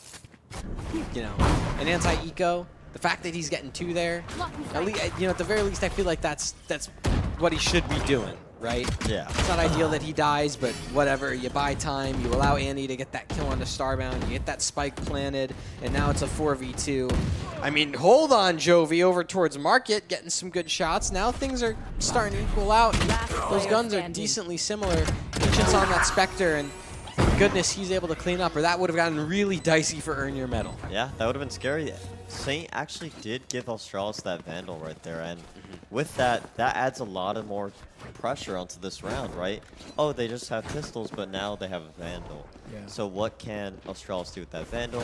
you know, an anti-eco, the fact that he's getting 2 there, at least, you know, at the very least, I feel like that's what he should be doing, right? Yeah. It's not ideal that he dies, but whatever. You buy time. You allow Annie to get that kill onto Starbound. You get that spike planted, and now it's a 4v2. I mean, hold on, Jovi, over towards Market, getting some good shots. Now things are starting to equal out. Those guns are decently similar. Ancient's on that Spectre, and thank goodness he's able to clean up, or that would have gotten really dicey for Earn Your Medal. Yeah, that would have been scary. Saint actually did give Australis that Vandal right there, and with that adds a lot of more pressure onto this round, right? Oh, they just have pistols, but now they have a Vandal. Yeah. So what can Australis do with that Vandal?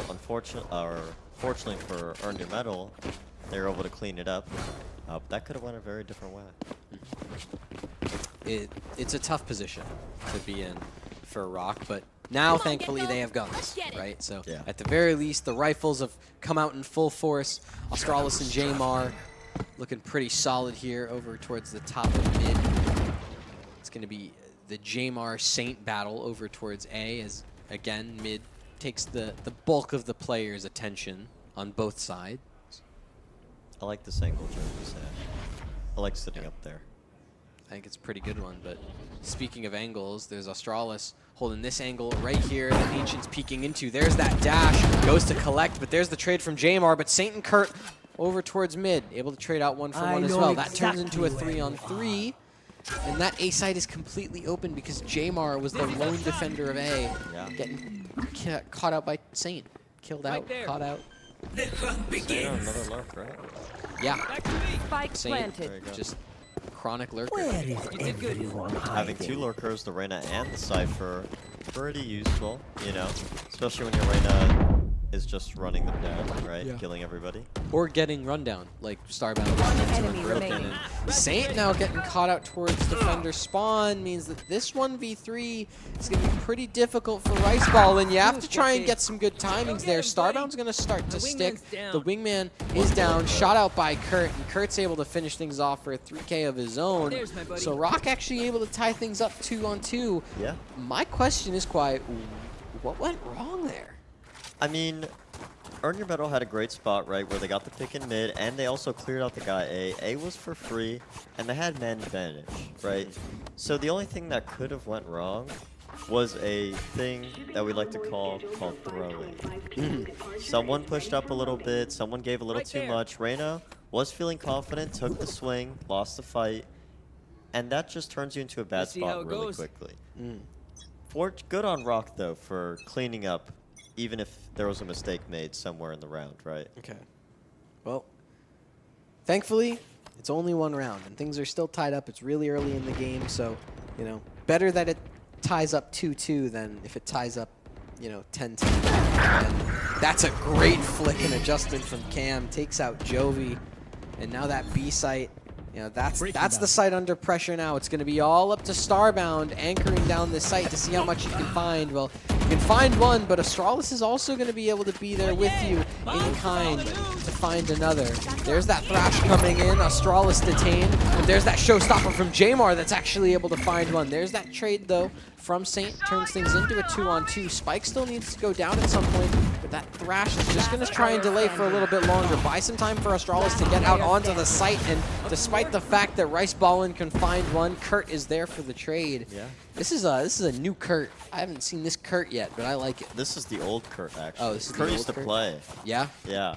Fortunately for Earn Your Medal, they were able to clean it up. But that could have went a very different way. It's a tough position to be in for ROK, but now thankfully they have guns, right? So Yeah. at the very least, the rifles have come out in full force. Australis and Jamar looking pretty solid here over towards the top of mid. It's going to be the Jamar Saint battle over towards A as, again, mid takes the bulk of the players' attention on both sides. I like this angle Joe just had. I like sitting up there. I think it's a pretty good one, but speaking of angles, there's Australis holding this angle right here that Ancient's peeking into. There's that dash, goes to collect, but there's the trade from Jamar, but Saint and Kurt over towards mid, able to trade out 1-for-1 as well. That turns into a 3-on-3, and that A side is completely open because Jamar was the lone defender of A, Yeah. getting caught out by Saint. Killed out, Right there. caught out. Saint on another lurk, right? Yeah, Back to me. Spike Saint There you planted. go. just chronic lurker. You did good. Having 2 lurkers, the Reyna and the Cypher, pretty useful, you know, especially when your Reyna is just running them down, right? Yeah. Killing everybody. Or getting run down, like Starbound was enemy Unbroken. remaining. And Saint now getting caught out towards Defender Spawn means that this 1v3 is going to be pretty difficult for Riceball, and you have to try and get some good timings there. Starbound's going to start to stick. The wingman is down, shot out by Kurt, and Kurt's able to finish things off for a 3K of his own. There's my buddy. So ROK actually able to tie things up 2-on-2. Yeah. My question is quite, what went wrong there? I mean, Earn Your Medal had a great spot, right, where they got the pick in mid, and they also cleared out the guy A. A was for free, and they had man advantage, right? So the only thing that could have went wrong was a thing that we like to call called throwing. Someone pushed up a little bit, someone gave a little too much. Reyna was feeling confident, took the swing, lost the fight, and that just turns you into a bad Let's see how spot it really goes. quickly. Good on ROK, though, for cleaning up, even if there was a mistake made somewhere in the round, right? Okay. Well, thankfully, it's only one round, and things are still tied up. It's really early in the game, so, you know, better that it ties up 2-2 than if it ties up, you know, 10-10. And that's a great flick and adjustment from Cam. Takes out Jovi, and now that B site, you know, that's the site under pressure now. It's going to be all up to Starbound anchoring down this site to see how much you can find. Well, you can find one, but Astralis is also going to be able to be there with you in kind to find another. There's that Thrash coming in, Astralis detained, and there's that showstopper from Jamar that's actually able to find one. There's that trade, though, from Saint, turns things into a 2-on-2. Spike still needs to go down at some point, but that Thrash is just going to try and delay for a little bit longer. Buy some time for Astralis to get out onto the site, and despite the fact that Riceballin can find one, Kurt is there for the trade. Yeah. This is a new Kurt. I haven't seen this Kurt yet, but I like it. This is the old Kurt, actually. Oh, this is the Kurt old used to Kurt? play. Yeah? Yeah,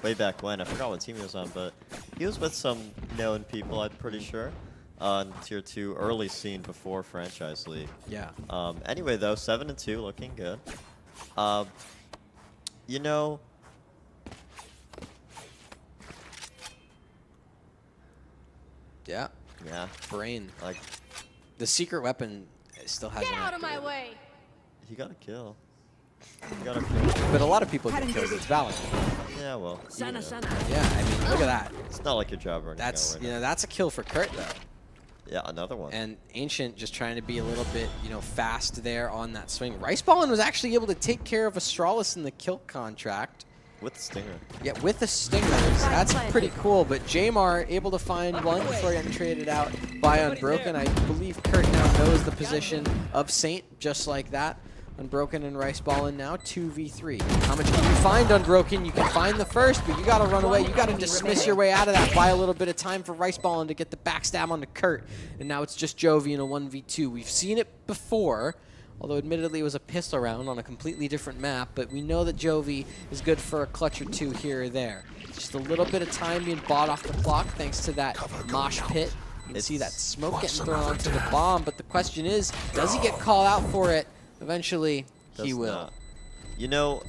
way back when. I forgot what team he was on, but he was with some known people, I'm pretty sure, on Tier 2 early scene before Franchise League. Yeah. Anyway, though, 7-2, looking good. You know, Yeah. yeah, Brain. like, The secret weapon still hasn't Get out of my activated. way. he got a kill. He got a kill. But a lot of people get killed. It's valid. Yeah, well, you Sana, know, sana. Yeah, I mean, look at that. it's not like your job running That's, right you now. know, that's a kill for Kurt, though. Yeah, another one. And Ancient just trying to be a little bit, you know, fast there on that swing. Riceballin was actually able to take care of Astralis in the kill contract. With the Stinger. Yeah, with the Stingers. That's pretty cool. But Jamar able to find one before getting traded out by Unbroken. I believe Kurt now knows the position of Saint just like that. Unbroken and Riceballin now 2v3. How much can you find, Unbroken? You can find the first, but you got to run away. You got to dismiss your way out of that. Buy a little bit of time for Riceballin to get the backstab onto Kurt. And now it's just Jovi in a 1v2. We've seen it before, although admittedly it was a pistol round on a completely different map, but we know that Jovi is good for a clutch or two here or there. Just a little bit of time being bought off the clock thanks to that mosh pit. You can see that smoke getting thrown onto the bomb, but the question is, does he get called out for it? Eventually, he Does will. not. You know,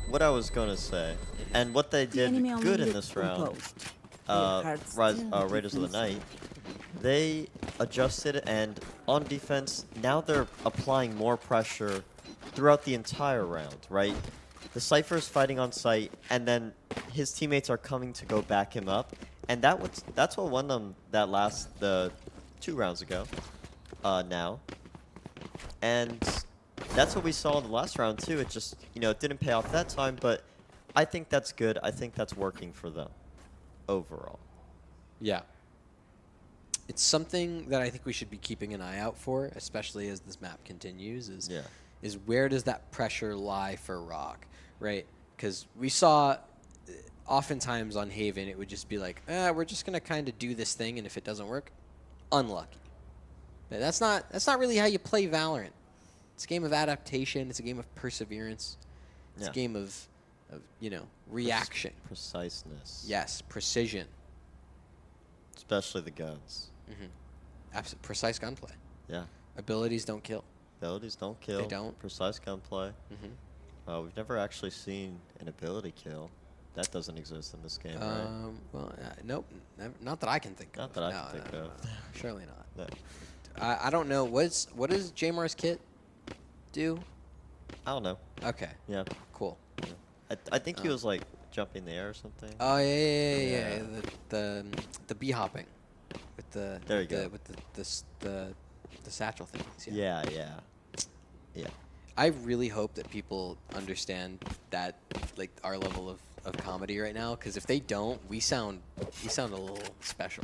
what I was going to say, and what they did good in this round, Raiders of the Night, they adjusted, and on defense, now they're applying more pressure throughout the entire round, right? The Cypher's fighting on site, and then his teammates are coming to go back him up, and that's what won them the 2 rounds ago, now. And that's what we saw in the last round, too. It just, you know, it didn't pay off that time, but I think that's good. I think that's working for them overall. Yeah. It's something that I think we should be keeping an eye out for, especially as this map continues, is where does that pressure lie for ROK, right? Because we saw oftentimes on Haven, it would just be like, we're just going to kind of do this thing, and if it doesn't work, unlucky. But that's not really how you play Valorant. It's a game of adaptation. It's a game of perseverance. It's a game of you know, reaction. Preciseness. Yes, precision. Especially the guns. Precise gunplay. Yeah. Abilities don't kill. Abilities don't kill. They don't. Precise gunplay. We've never actually seen an ability kill. That doesn't exist in this game, right? Well, nope. Not that I can think Not of. that I No, can think no, of. no. Surely not. No. I don't know. What does Jamar's kit do? I don't know. Okay, Yeah. cool. I think he was like jumping in the air or something. Oh yeah. Yeah. The bee hopping with the There you go. with the satchel things. Yeah, yeah. Yeah. I really hope that people understand that, like, our level of comedy right now, because if they don't, we sound a little special.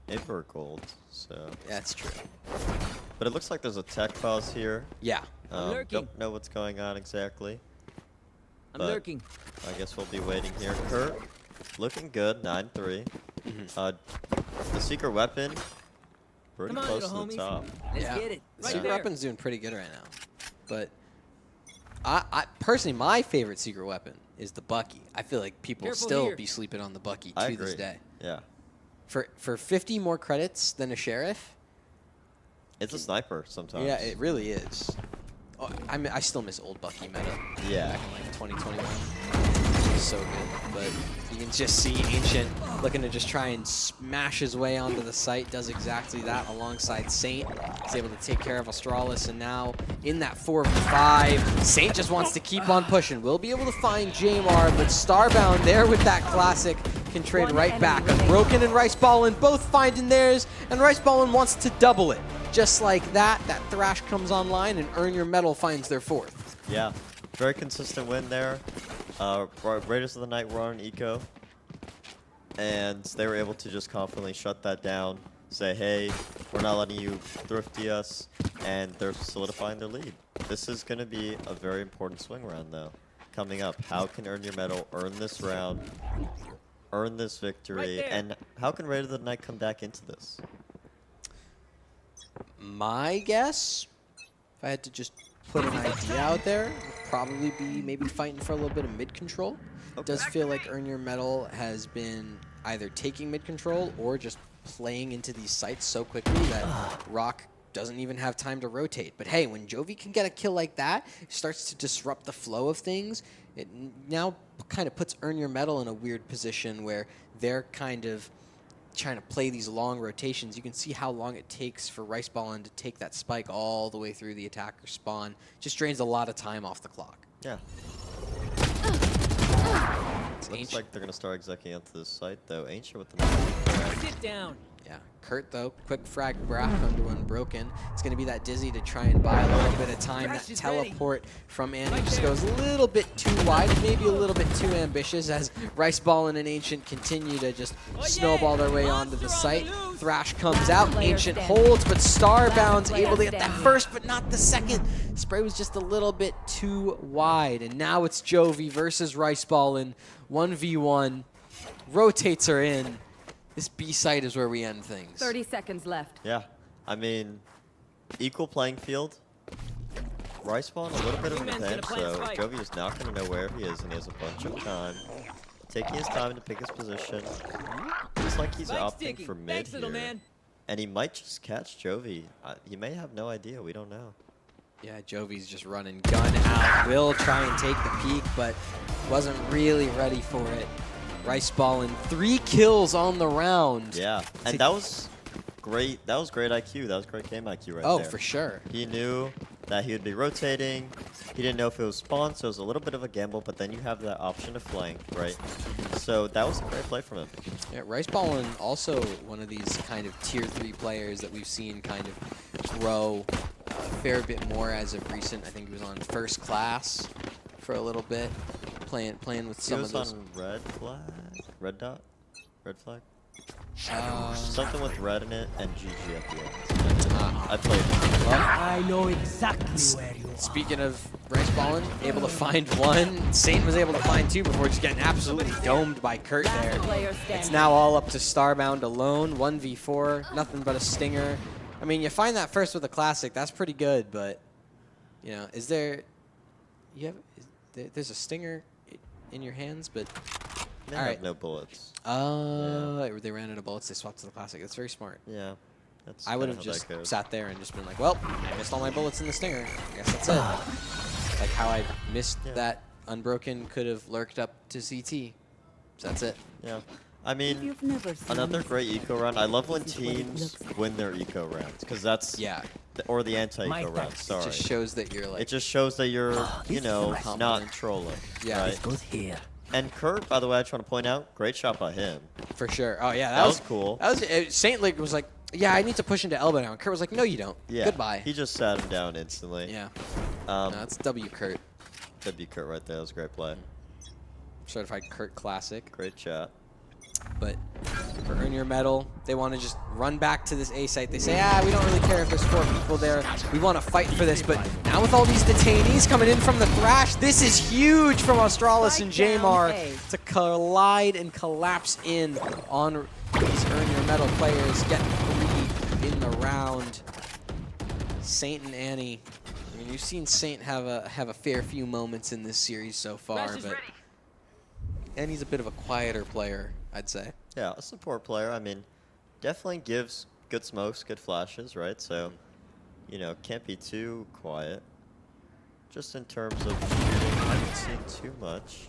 Maybe we're gold, so. That's true. But it looks like there's a tech pause here. Yeah. Lurking. Don't know what's going on exactly. I'm But lurking. I guess we'll be waiting here. Kurt, looking good, 9-3. The secret weapon, pretty Come on, close little to the homies. top. Let's Yeah. get it. Right Secret there. weapon's doing pretty good right now, but I personally, my favorite secret weapon is the Bucky. I feel like people Careful still here. be sleeping on the Bucky I to agree. this day. Yeah. For 50 more credits than a sheriff. It's a sniper sometimes. Yeah, it really is. Oh, I still miss old Bucky meta. Yeah. Back in like 2021. It was so good. But you can just see Ancient looking to just try and smash his way onto the site. Does exactly that alongside Saint. He's able to take care of Australis. And now in that 4v5, Saint just wants to keep on pushing. We'll be able to find Jamar, but Starbound there with that classic can trade One right enemy back. remaining. Broken and Rice Ballin both finding theirs. And Rice Ballin wants to double it. Just like that, that Thrash comes online and Earn Your Medal finds their fourth. Yeah. Very consistent win there. Raiders of the Night were on eco. And they were able to just confidently shut that down. Say, hey, we're not letting you thrifty us. And they're solidifying their lead. This is going to be a very important swing round, though. Coming up, how can Earn Your Medal earn this round, earn this victory, Right there. and how can Raiders of the Night come back into this? My guess, if I had to just put an idea out there, would probably be maybe fighting for a little bit of mid-control. It does feel like Earn Your Medal has been either taking mid-control or just playing into these sites so quickly that ROK doesn't even have time to rotate. But hey, when Jovi can get a kill like that, it starts to disrupt the flow of things. It now kind of puts Earn Your Medal in a weird position where they're kind of trying to play these long rotations. You can see how long it takes for Rice Ballin to take that spike all the way through the attacker spawn. Just drains a lot of time off the clock. Yeah. It's Looks Ancient. like they're going to start executing onto this site, though. Ancient with the Sit down. Yeah, Kurt though, quick frag back onto Unbroken. It's going to be that Dizzy to try and buy a little bit of time. Thrash That is ready. teleport from Andy Right just there. goes a little bit too wide, maybe a little bit too ambitious as Rice Ballin and Ancient continue to just Oh, yeah. snowball their way onto the Monster on the site. loose. Thrash comes out, Player Ancient standing. holds, but Starbound's Player able to get that standing. first, but not the second. Spray was just a little bit too wide, and now it's Jovi versus Rice Ballin, 1v1. Rotates are in. This B site is where we end things. 30 seconds left. Yeah. I mean, equal playing field. Rice Ball in a little bit of Wingman's gonna advantage, plant so spike. Jovi is not going to know where he is, and he has a bunch of time. Taking his time to pick his position. Looks like he's Spike opting sticking. for mid Thanks, little here. man. And he might just catch Jovi. He may have no idea. We don't know. Yeah, Jovi's just running gun out. Will try and take the peak, but wasn't really ready for it. Rice Ballin, 3 kills on the round. Yeah. And that was great. That was great IQ. That was great game IQ right Oh, there. for sure. He knew that he would be rotating. He didn't know if it was spawn, so it was a little bit of a gamble, but then you have that option to flank, right? So that was a great play from him. Yeah, Rice Ballin also one of these kind of tier 3 players that we've seen kind of grow a fair bit more as of recent. I think he was on First Class for a little bit, playing with He some was of those. on red flag? Red dot? Red flag? Uh, Something with red in it and GG at the end. I played it. I know exactly where you are. Speaking of Rice Ballin, able to find one. Saint was able to find 2 before just getting absolutely domed by Kurt there. Last player It's standing. now all up to Starbound alone. 1v4, nothing but a stinger. I mean, you find that first with a classic, that's pretty good, but, you know, is there... There's a stinger in your hands, but... They All have right. no bullets. They ran out of bullets, they swapped to the classic. That's very smart. Yeah. That's I would kinda have how just that goes. sat there and just been like, well, I missed all my bullets in the stinger. I guess that's it. Like how I missed Yeah. that Unbroken could have lurked up to CT. So that's it. Yeah. I mean, You've never seen another this great eco round. I love when This is what it teams looks like. win their eco rounds, because that's Yeah. or the anti-eco My round. thanks. Sorry. It just shows that you're like It just shows that you're, you This know, is not trolling. Yeah. Right? Goes here. And Kurt, by the way, I just want to point out, great shot by him. for sure. Oh yeah, That was cool. That was Saint Lig was like, yeah, I need to push into elbow now. And Kurt was like, no, you don't. Yeah. Goodbye. He just sat him down instantly. Yeah. No, that's W Kurt. That'd be Kurt right there. That was a great play. Certified Kurt classic. Great shot. But for Earn Your Medal, they want to just run back to this A site. They say, we don't really care if there's 4 people there. We want to fight for this. But now with all these detainees coming in from the Thrash, this is huge from Australis and Jamar to collide and collapse in on these Earn Your Medal players. Get 3 in the round. Saint and Annie. I mean, you've seen Saint have a fair few moments in this series so far, but Annie's a bit of a quieter player, I'd say. Yeah, a support player. I mean, definitely gives good smokes, good flashes, right? So, you know, can't be too quiet. Just in terms of shooting, I haven't seen too much.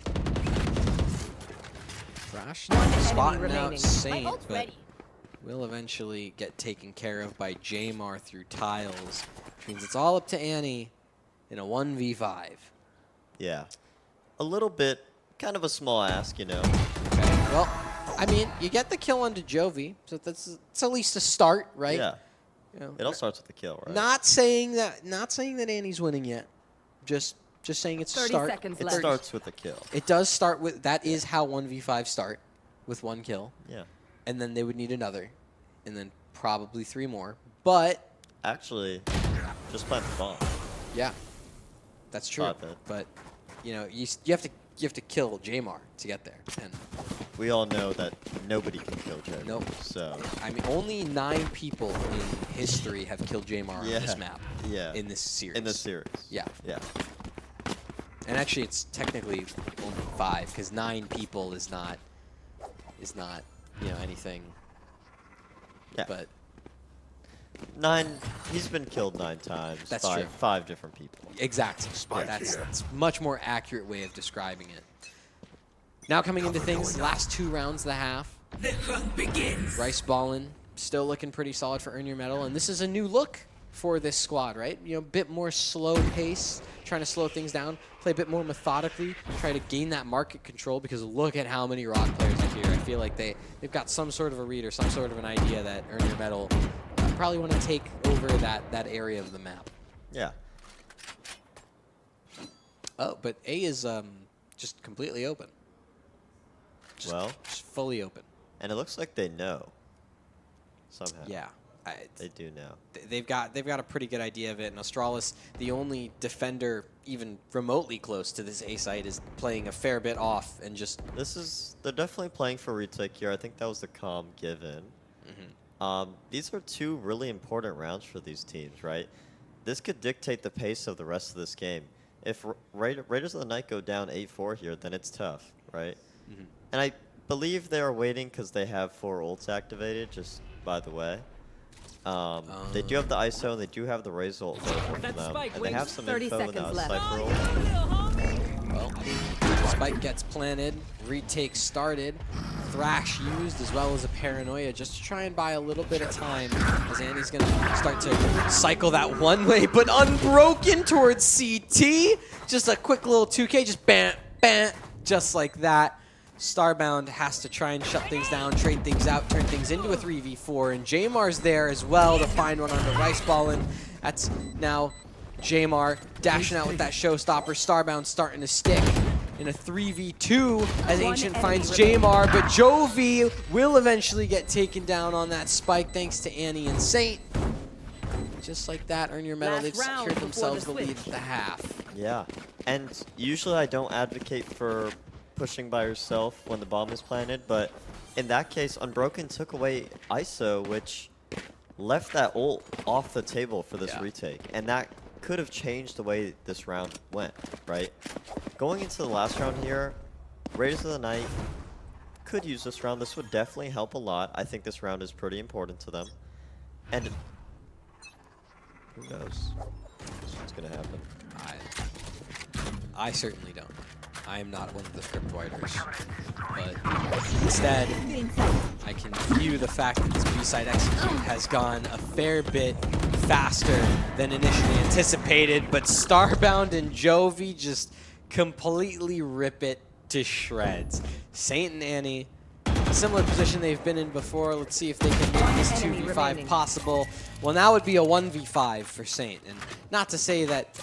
Thrash spotting out remaining. Saint, My ult's but ready. will eventually get taken care of by Jamar through tiles, which means it's all up to Annie in a 1v5. Yeah. A little bit, kind of a small ask, you know. Okay, well, I mean, you get the kill onto Jovi, so it's at least a start, right? Yeah. You know, It all starts with the kill, right? not saying that Annie's winning yet. Just saying it's a 30 start. seconds It left. starts with the kill. It does start with, that is how 1v5 start, with 1 kill. Yeah. And then they would need another, and then probably 3 more. But Actually, just plant the bomb. yeah, that's true. Stop it. But you know, you have to kill Jamar to get there. And We all know that nobody can kill Jay. Nope. So, I mean, only 9 people in history have killed Jamar on this map. Yeah. In this series. In this series. Yeah. Yeah. And actually, it's technically only 5 because 9 people is not anything. Yeah. But 9, he's been killed 9 times. That's by true. 5 different people. exactly. That's a much more accurate way of describing it. Now coming into things, last 2 rounds of the half. The hunt begins. Rice Ballin still looking pretty solid for Earn Your Medal, and this is a new look for this squad, right? You know, a bit more slow pace, trying to slow things down, play a bit more methodically, try to gain that market control, because look at how many ROK players are here. I feel like they've got some sort of a read or some sort of an idea that Earn Your Medal probably want to take over that area of the map. Yeah. Oh, but A is just completely open. Just fully open. And it looks like they know. Somehow. Yeah. They do know. They've got a pretty good idea of it, and Australis, the only defender even remotely close to this A site, is playing a fair bit off and just. They're definitely playing for retake here. I think that was the calm given. These are 2 really important rounds for these teams, right? This could dictate the pace of the rest of this game. If Raiders of the Night go down 8-4 here, then it's tough, right? And I believe they are waiting because they have 4 ults activated, just by the way. They do have the ISO, and they do have the Raze ult available for them. And they have some 30 info in the seconds left. Cypher ult. Well, spike gets planted, retake started, Thrash used, as well as a Paranoia, just to try and buy a little bit of time, as Andy's going to start to cycle that one way, but unbroken towards CT. Just a quick little 2K, just bam, bam, just like that. Starbound has to try and shut things down, trade things out, turn things into a 3v4, and Jamar's there as well to find one on the Rice Ballin. That's now Jamar dashing out with that showstopper. Starbound starting to stick in a 3v2 as Ancient finds Jamar, but Jovi will eventually get taken down on that spike thanks to Annie and Saint. Just like that, Earn Your Medal, Last they've round secured before themselves the the lead switch. at the half. Yeah. And usually I don't advocate for pushing by yourself when the bomb is planted, but in that case, Unbroken took away ISO, which left that ult off the table for this retake, and that could have changed the way this round went, right? Going into the last round here, Raiders of the Night could use this round. This would definitely help a lot. I think this round is pretty important to them. And who knows what's going to happen. I certainly don't. I am not one of the script writers, but instead, I can view the fact that this B-side execute has gone a fair bit faster than initially anticipated, but Starbound and Jovi just completely rip it to shreds. Saint and Annie, a similar position they've been in before. Let's see if they can make this 2v5 possible. Well, now would be a 1v5 for Saint, and not to say that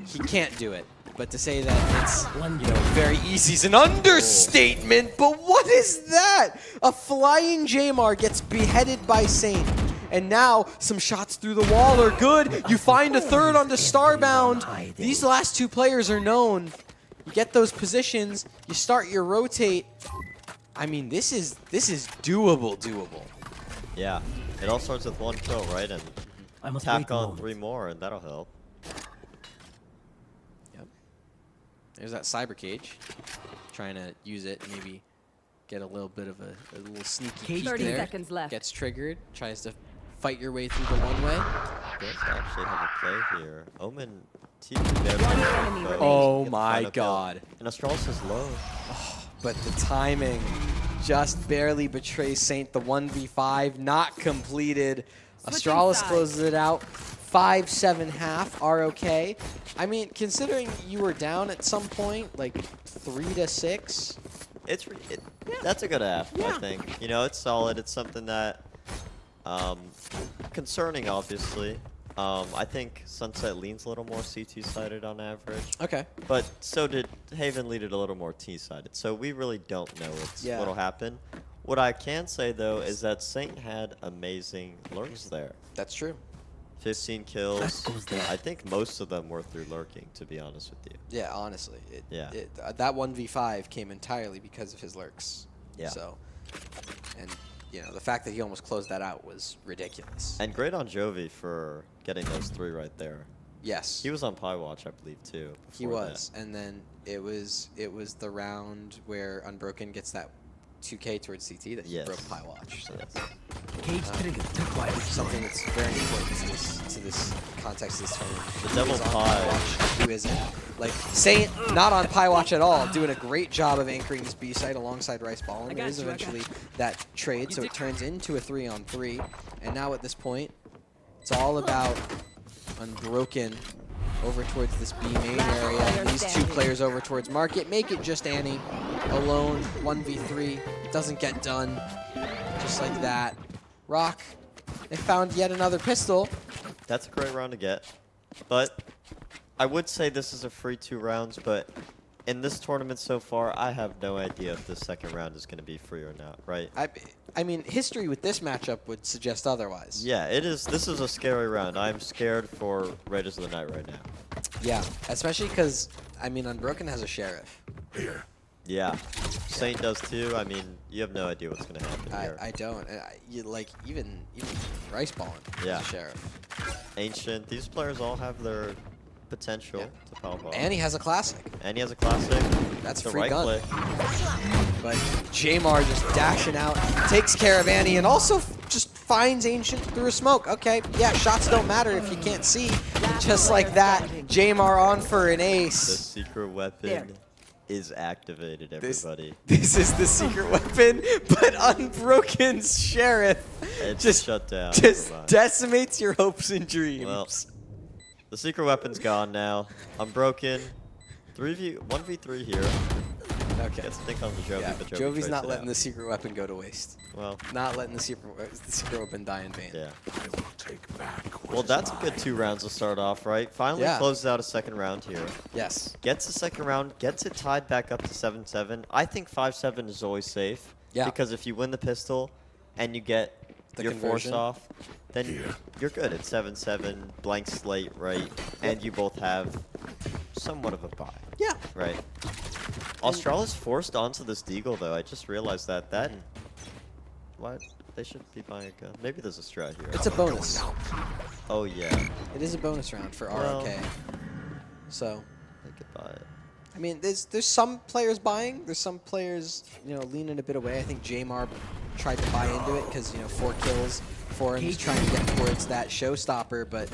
he can't do it, but to say that it's, very easy is an understatement. But what is that? A flying Jamar gets beheaded by Saint. And now some shots through the wall are good. You find a third onto Starbound. These last two players are known. You get those positions, you start your rotate. I mean, this is doable. Yeah, it all starts with 1 kill, right? And I must tack wait a on moment. 3 more, and that'll help. Yep. There's that cyber cage. Trying to use it, maybe get a little bit of a little sneaky peek 30 there. seconds left. Gets triggered, tries to fight your way through the one-way. Does actually have a play here. Omen T enemy Oh my god. And Astralis is low. But the timing just barely betrays Saint. The 1v5 not completed. Switching Astralis sides. closes it out. 5-7 half ROK. I mean, considering you were down at some point, like 3-6. That's a good half, I Yeah. think. You know, it's solid. It's something that concerning, obviously. I think Sunset leans a little more CT-sided on average. Okay. But so did Haven lead it a little more T-sided. So we really don't know what'll happen. What I can say, though, is that Saint had amazing lurks there. That's true. 15 kills. I think most of them were through lurking, to be honest with you. Yeah, honestly. Yeah. That 1v5 came entirely because of his lurks. Yeah. So, and, the fact that he almost closed that out was ridiculous. And great on Jovi for getting those 3 right there. Yes. He was on Pie Watch, I believe, too. He before was, and then it was the round where Unbroken gets that 2K towards CT that he Yes. broke Pie Watch. So Yes. Cage trigger required. something that's very important to this context of this tournament. The Who double is on pie. Watch, who isn't? Like Saint not on Pie Watch at all, doing a great job of anchoring this B site alongside Rice Ball, and there is eventually that trade, so it turns into a 3-on-3. And now at this point, it's all about Unbroken over towards this B main area. And these 2 players over towards Market. Make it just Annie alone, 1v3. Doesn't get done. Just like that. ROK, they found yet another pistol. That's a great round to get. But I would say this is a free 2 rounds, but in this tournament so far, I have no idea if this second round is going to be free or not, right? I mean, history with this matchup would suggest otherwise. Yeah, it is. This is a scary round. I'm scared for Raiders of the Night right now. Yeah, especially because, I mean, Unbroken has a Sheriff. Here. Yeah. Saint does too. I mean, you have no idea what's going to happen here. I don't. Even Rice Ballin Yeah. has a Sheriff. Ancient. These players all have their potential to power ball. And he has a Classic. And he has a classic. That's the free right gun. play. But Jamar just dashing out, takes care of Annie, and also just finds Ancient through a smoke. Okay, yeah, shots don't matter if you can't see. Just like that, Jamar on for an The ace. secret weapon is activated, everybody. This is the secret weapon, but Unbroken's Sheriff It's just shut down. just Never mind. decimates your hopes and dreams. Well, the secret weapon's gone now. Unbroken. 1v3 here. okay. Gets to think on the Jovi, Yeah, but Jovi Jovi's trades not it letting out. the secret weapon go to waste. Well, Not letting the secret weapon die in vain. yeah. I will take back what Well, is that's a mine. good 2 rounds to start off, right? Finally Yeah. closes out a second round here. Yes. Gets the second round, gets it tied back up to 7-7. I think 5-7 is always safe. Yeah. Because if you win the pistol and you get The your force conversion. off, then you're good at 7-7, blank slate, right? And you both have somewhat of a bye. Yeah. Right. Australis forced onto this Deagle, though. I just realized that. What? They should be buying a gun. Maybe there's a strat here. It's a bonus. Oh, yeah. It is a bonus round for Well- ROK. So, They could buy it. I mean, there's some players buying. There's some players, leaning a bit away. I think Jamar tried to buy into it because, 4 kills for him. He's trying to get towards that showstopper. But,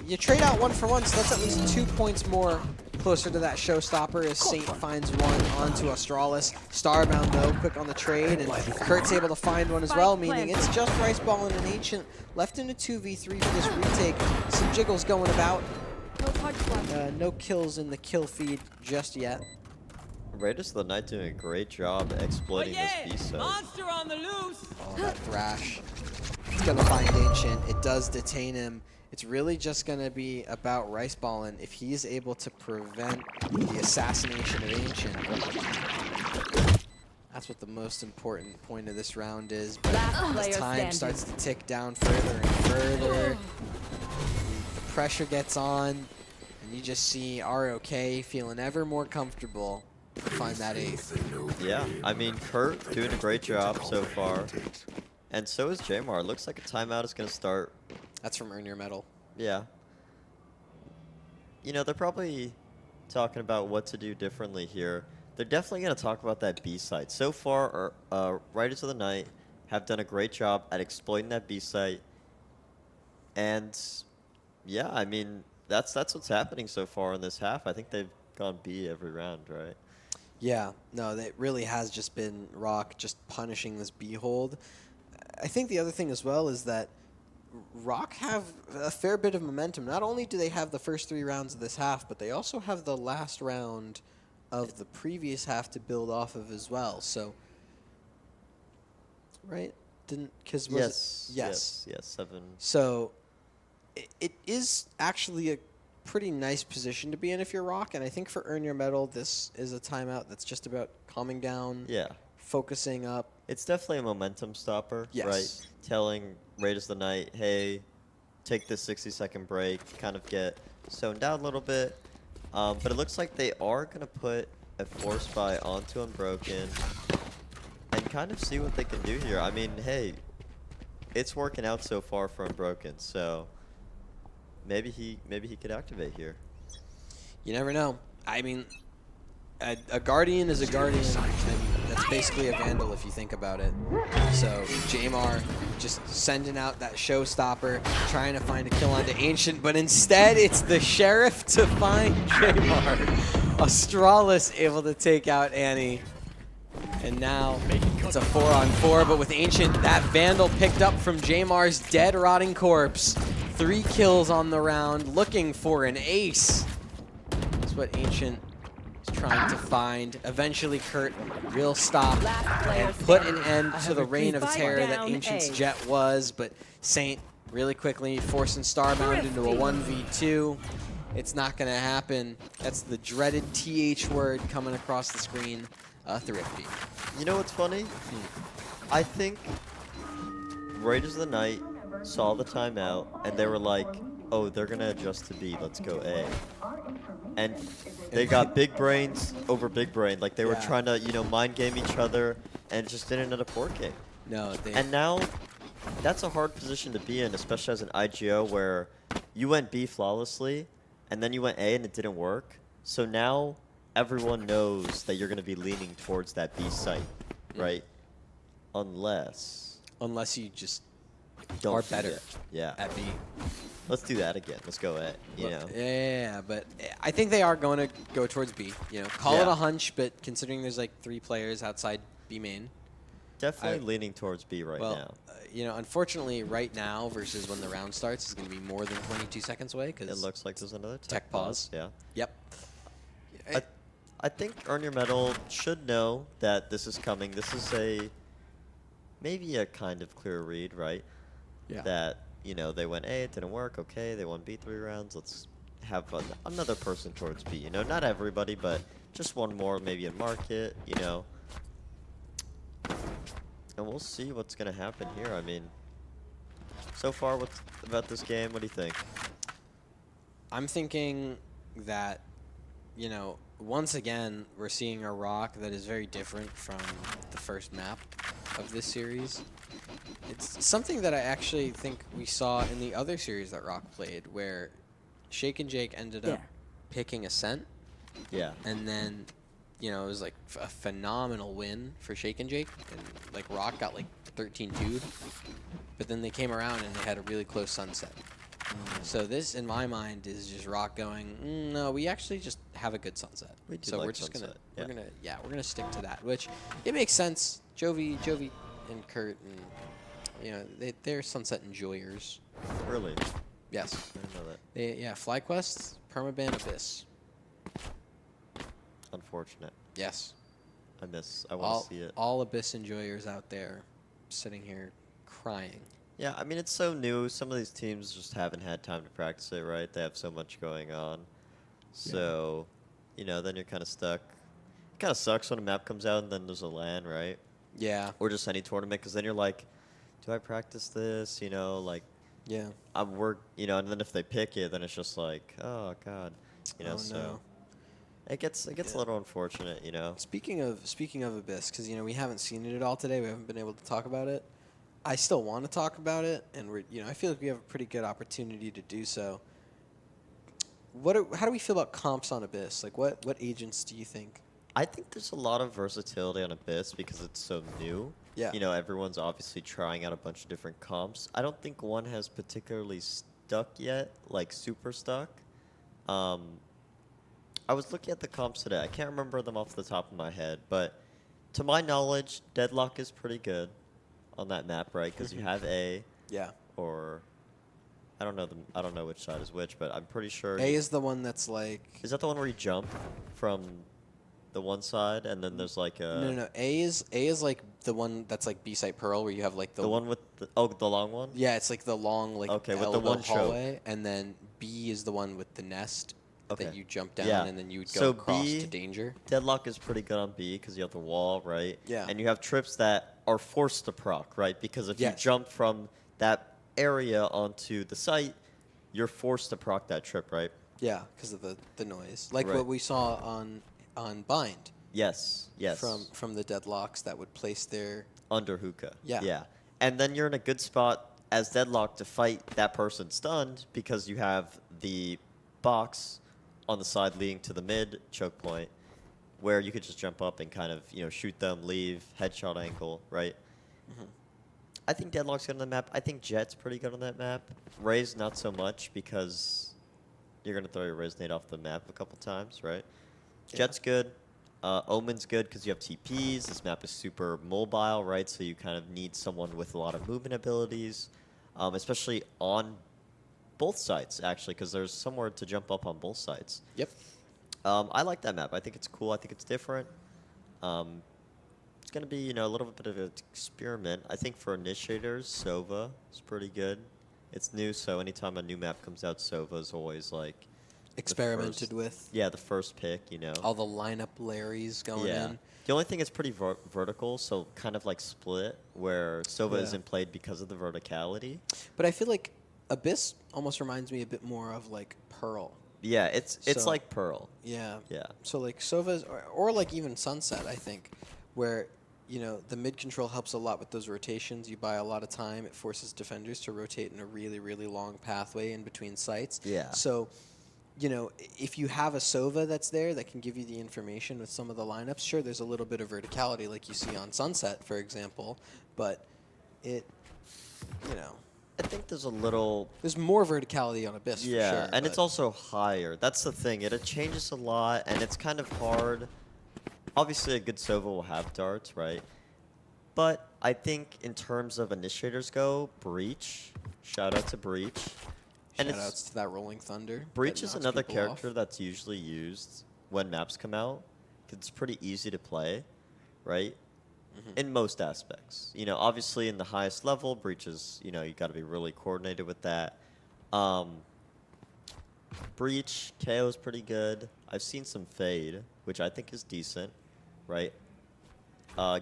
you trade out 1 for 1, so that's at least 2 points more closer to that showstopper as Saint finds one onto Australis. Starbound, though, quick on the trade, and Kurt's able to find one as well, meaning it's just Riceball and an Ancient left in a 2v3 for this retake. Some jiggles going about. No touch left. No kills in the kill feed just yet. Raiders of the Night doing a great job exploiting this B-side. Monster on the loose! Oh, that Thrash. It's going to find Ancient. It does detain him. It's really just going to be about Riceballin if he's able to prevent the assassination of Ancient. That's what the most important point of this round is. But as time starts to tick down further and further, the pressure gets on, and you just see ROK feeling ever more comfortable to find that ace. Yeah, I mean, Kurt doing a great job so far. And so is Jamar. Looks like a timeout is going to start. That's from Earn Your Medal. Yeah. You know, they're probably talking about what to do differently here. They're definitely going to talk about that B site. So far, Riders of the Night have done a great job at exploiting that B site. And yeah, I mean, that's what's happening so far in this half. I think they've gone B every round, right? Yeah, no, it really has just been ROK just punishing this B hold. I think the other thing as well is that ROK have a fair bit of momentum. Not only do they have the first 3 rounds of this half, but they also have the last round of the previous half to build off of as well. So, right? Because Yes, 7. So, it is actually a pretty nice position to be in if you're ROK, and I think for Earn Your Medal, this is a timeout that's just about calming down, Yeah. focusing up. It's definitely a momentum stopper, Yes. right? Telling Raiders of the Night, hey, take this 60-second break, kind of get zoned out a little bit. But it looks like they are going to put a force buy onto Unbroken and kind of see what they can do here. I mean, hey, it's working out so far for Unbroken, so maybe he could activate here. You never know. I mean, a Guardian is a Guardian, and that's basically a Vandal if you think about it. So Jamar just sending out that showstopper, trying to find a kill onto Ancient, but instead it's the Sheriff to find Jamar. Australis able to take out Annie. And now it's a 4-on-4, but with Ancient, that Vandal picked up from Jamar's dead, rotting corpse. 3 kills on the round, looking for an ace. That's what Ancient is trying to find. Eventually, Kurt will stop and put an end to the reign of terror that Ancient's jet was, but Saint really quickly forcing Starbound into a 1v2. It's not going to happen. That's the dreaded TH word coming across the screen. Thrifty. You know what's funny? I think Raiders of the Night saw the timeout and they were like, oh, they're going to adjust to B. Let's go A. And they got big brains over big brain. Like they were trying to, you know, mind game each other and just didn't end up port game. No, and now that's a hard position to be in, especially as an IGO where you went B flawlessly and then you went A and it didn't work. So now everyone knows that you're going to be leaning towards that B site, right? Unless you just don't are better at B. Let's do that again. Let's go A, you know. Yeah, but I think they are going to go towards B. You know, call it a hunch, but considering there's like 3 players outside B main. Definitely leaning towards B right now. You know, unfortunately, right now versus when the round starts is going to be more than 22 seconds away because it looks like there's another tech pause. Yeah. Yep. I think Earn Your Medal should know that this is coming. This is maybe a kind of clear read, right? Yeah. That, you know, they went A, it didn't work. Okay, they won B 3 rounds. Let's have another person towards B. You know, not everybody, but just one more maybe in market, you know. And we'll see what's going to happen here. I mean, so far, what's about this game? What do you think? I'm thinking that, you know, once again, we're seeing a ROK that is very different from the first map of this series. It's something that I actually think we saw in the other series that ROK played, where Shake and Jake ended up picking Ascent. Yeah. And then, you know, it was like a phenomenal win for Shake and Jake. And like ROK got like 13-2'd. But then they came around and they had a really close sunset. So this, in my mind, is just ROK going, no, we actually just have a good sunset. We do so like we're just sunset, we're gonna stick to that, which it makes sense. Jovi, and Kurt, and they're sunset enjoyers. Really? Yes. I didn't know that. FlyQuest, Permaban, Abyss. Unfortunate. Yes. I want to see it. All Abyss enjoyers out there, sitting here crying. Yeah, I mean, it's so new. Some of these teams just haven't had time to practice it, right? They have so much going on. So, then you're kind of stuck. It kind of sucks when a map comes out and then there's a LAN, right? Yeah. Or just any tournament, because then you're like, do I practice this? Yeah. And then if they pick it, then it's just like, oh, God. So No. it gets a little unfortunate, Speaking of Abyss, because we haven't seen it at all today, we haven't been able to talk about it. I still want to talk about it, and I feel like we have a pretty good opportunity to do so. How do we feel about comps on Abyss? Like, what agents do you think? I think there's a lot of versatility on Abyss because it's so new. Yeah. Everyone's obviously trying out a bunch of different comps. I don't think one has particularly stuck yet, like super stuck. I was looking at the comps today. I can't remember them off the top of my head, but to my knowledge, Deadlock is pretty good on that map, right? Because you have A. Yeah. Or I don't know which side is which, but I'm pretty sure A is the one that's like. Is that the one where you jump from the one side and then there's like a No. A is like the one that's like B site Pearl, where you have like the one with the long one? Yeah, it's like the long with the elbow one hallway, and then B is the one with the nest that you jump down, Yeah. and then you would go So across B- to danger. Deadlock is pretty good on B because you have the wall, right? Yeah. And you have trips that are forced to proc, right? Because if Yes. you jump from that area onto the site, you're forced to proc that trip, right? Yeah, because of the noise, like Right. what we saw on Bind Yes. from the deadlocks that would place their. Under hookah. Yeah. Yeah. And then you're in a good spot as Deadlock to fight that person stunned because you have the box on the side leading to the mid choke point where you could just jump up and kind of, shoot them, leave, headshot angle, right? I think Deadlock's good on the map. I think Jet's pretty good on that map. Ray's not so much because you're going to throw your Raze nade off the map a couple times, right? Yeah. Jet's good. Omen's good because you have TPs. This map is super mobile, right? So you kind of need someone with a lot of movement abilities, especially on both sides, actually, because there's somewhere to jump up on both sides. Yep. I like that map. I think it's cool. I think it's different. It's going to be, a little bit of an experiment. I think for initiators, Sova is pretty good. It's new, so anytime a new map comes out, Sova is always like Experimented with. Yeah, the first pick, All the lineup Larrys going in. The only thing is pretty vertical, so kind of like Split, where Sova Yeah. isn't played because of the verticality. But I feel like Abyss almost reminds me a bit more of like Pearl. Yeah, it's So- like Pearl. Yeah. Yeah. So like Sova's or like even Sunset, I think, where the mid control helps a lot with those rotations. You buy a lot of time. It forces defenders to rotate in a really, really long pathway in between sites. Yeah. So, if you have a Sova that's there that can give you the information with some of the lineups, sure, there's a little bit of verticality like you see on Sunset, for example, but it, I think there's a little... there's more verticality on Abyss, Yeah, for sure. and it's also higher. That's the thing. It changes a lot, and it's kind of hard. Obviously, a good Sova will have darts, right? But I think in terms of initiators go, Breach. Shout out to Breach. And Shout outs to that Rolling Thunder. Breach that is knocks another people character off. that's usually used when maps come out. 'Cause it's pretty easy to play, right? In most aspects. Obviously in the highest level, Breach is, you got to be really coordinated with that. Breach, KO is pretty good. I've seen some Fade, which I think is decent, right?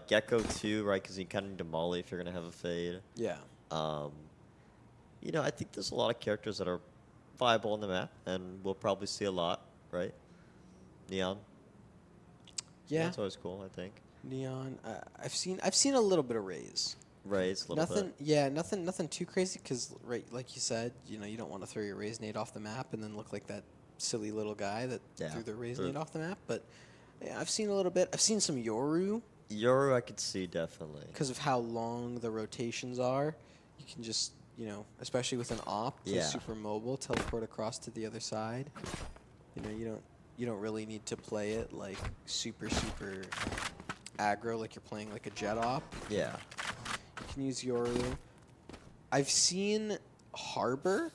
Gecko too, right? Because you kind of need to molly if you're going to have a Fade. Yeah. I think there's a lot of characters that are viable on the map, and we'll probably see a lot, right? Neon. Yeah. That's always cool, I think. Neon. I've seen a little bit of Raze. Raze, a little Nothing. bit. Yeah. Nothing too crazy. Because right, like you said, you don't want to throw your Raze nade off the map and then look like that silly little guy that threw their Raze nade off the map. But yeah, I've seen a little bit. I've seen some Yoru Yoru I could see, definitely. because of how long the rotations are. You can just you know, especially with an op, Yeah. the super mobile, teleport across to the other side. You know, you don't really need to play it like super aggro, like you're playing like a jet op. Yeah. You can use Yoru. I've seen Harbor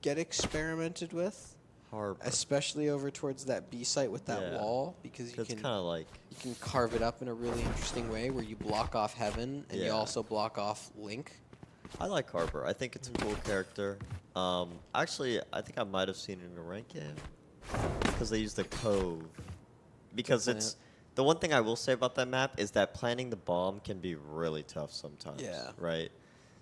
get experimented with, Harbor. especially over towards that B site with that Yeah. wall, because you It's can kind of like, you can carve it up in a really interesting way where you block off Heaven and you Yeah. also block off Link. I like Harbor. I think it's a cool character. Actually, I think I might have seen it in a rank game because they use the Cove. Because Plant. it's the one thing I will say about that map is that planting the bomb can be really tough sometimes. Yeah. Right.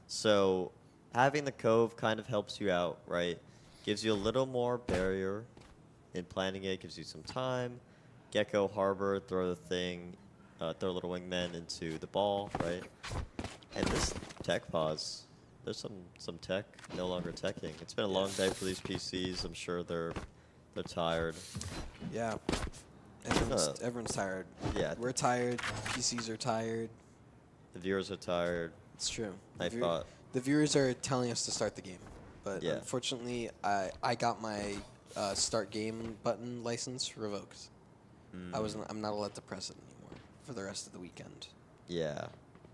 So having the Cove kind of helps you out, right? Gives you a little more barrier in planting it. Gives you some time. Gecko Harbor, throw the thing, throw a little wingman into the ball, right? And this tech pause, there's some tech no longer teching. It's been a long day for these PCs. I'm sure they're tired. Yeah. Everyone's tired. Yeah. We're tired. PCs are tired. The viewers are tired. It's true. I thought. The viewers are telling us to start the game, but Yeah. unfortunately, I got my start game button license revoked. I'm not allowed to press it anymore for the rest of the weekend. Yeah.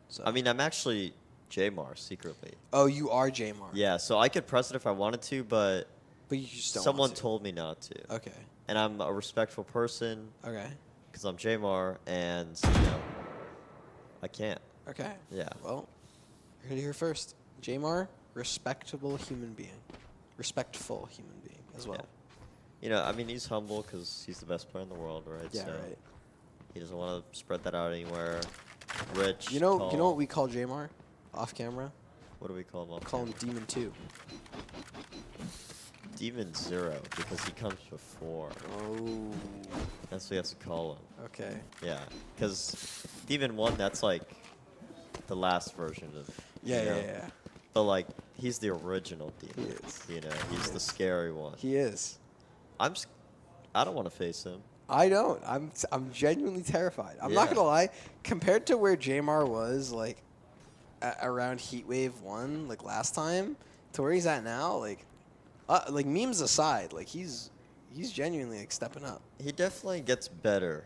So I mean, I'm actually JMAR secretly. oh, you are Jamar. Yeah, so I could press it if I wanted to, but but you just don't. someone want to. told me not to. Okay. And I'm a respectful person Okay. because I'm JMAR, and you know, I can't. Okay. Yeah. Well, you heard it here first. Jamar, respectable human being, respectful human being as well. Yeah. You know, I mean, he's humble because he's the best player in the world, right? Yeah. So Right. he doesn't want to spread that out anywhere. Rich. You know tall. what we call Jamar, off camera? What do we call him? off Call him camera? Demon 2. Demon Zero because he comes before. Oh. That's what you have to call him. Okay. Yeah, because Demon 1, that's like the last version of. Yeah, you know? yeah. But like, he's the original Demon. He is. You know, he's the scary one. He is. I don't want to face him. I don't. I'm genuinely terrified. I'm not Yeah. gonna lie. Compared to where Jamar was, like, around Heatwave 1, like last time, to where he's at now, like memes aside, like he's genuinely like stepping up. He definitely gets better.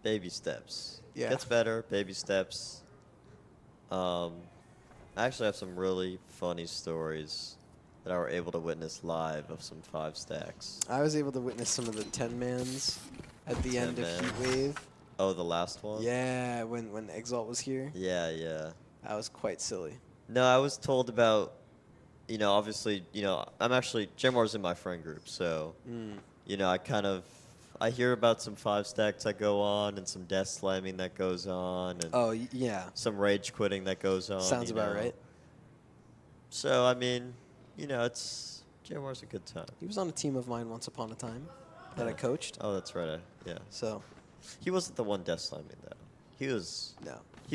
Baby steps. Yeah. Gets better, baby steps. I actually have some really funny stories that I were able to witness live of some 5 stacks. I was able to witness some of the 10-mans at the end of 10-man. Heatwave. Oh, the last one? Yeah, when Exalt was here, Yeah, yeah. that was quite silly. No, I was told about, you know, obviously, you know, I'm actually, Jamar's in my friend group, so, you know, I hear about some 5 stacks that go on and some death slamming that goes on and Oh yeah, some rage quitting that goes on. sounds you about know. right. So, I mean, you know, Jamar's a good time. He was on a team of mine once upon a time that I coached. Oh, that's right. Yeah. So He wasn't the one death slamming, though. He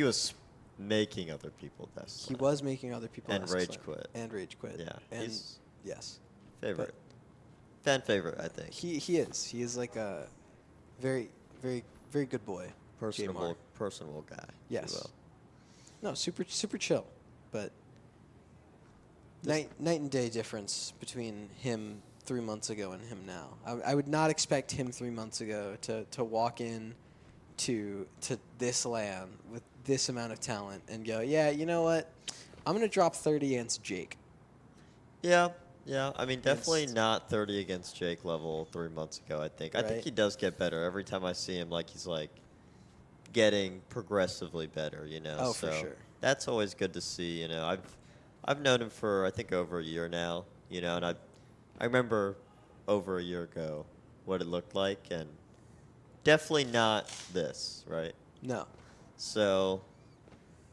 was making other people death he slam. was making other people And ask rage slam. quit. And rage quit. Yeah, And he's yes, favorite. Fan favorite, I think. he is. He is like a very good boy. Jamar. Personable guy. if you Yes. will. No, super chill, but night and day difference between him 3 months ago and him now. I would not expect him 3 months ago to walk in to this LAN with this amount of talent and go, yeah, you know what, I'm gonna drop 30 against Jake. Yeah. I mean, definitely Against- not 30 against Jake level 3 months ago, I think. I think Right. he does get better. Every time I see him, like, he's, like, getting progressively better, you know? Oh, for So sure. That's always good to see, you know? I've known him for, I think, over a year now, you know? And I remember over a year ago what it looked like, and definitely not this, right? No. So,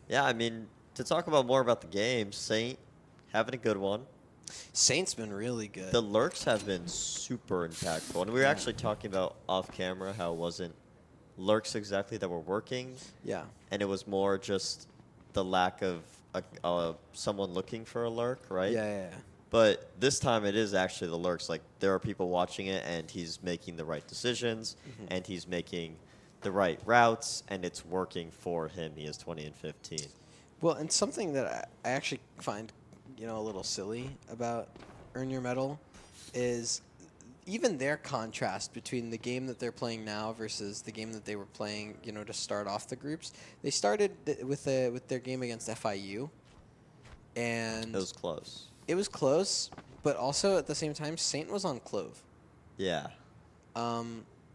yeah, I mean, to talk more about the game, Saint having a good one. Saint's been really good. The lurks have been super impactful, and we were actually talking about off camera how it wasn't lurks exactly that were working, yeah. and it was more just the lack of someone looking for a lurk, right? Yeah. But this time it is actually the lurks. Like, there are people watching it, and he's making the right decisions, and he's making the right routes, and it's working for him. He is 20 and 15. Well, and something that I actually find a little silly about Earn Your Medal is even their contrast between the game that they're playing now versus the game that they were playing, to start off the groups. They started with their game against FIU, and It was close. it was close, but also at the same time, Saint was on Clove. Yeah.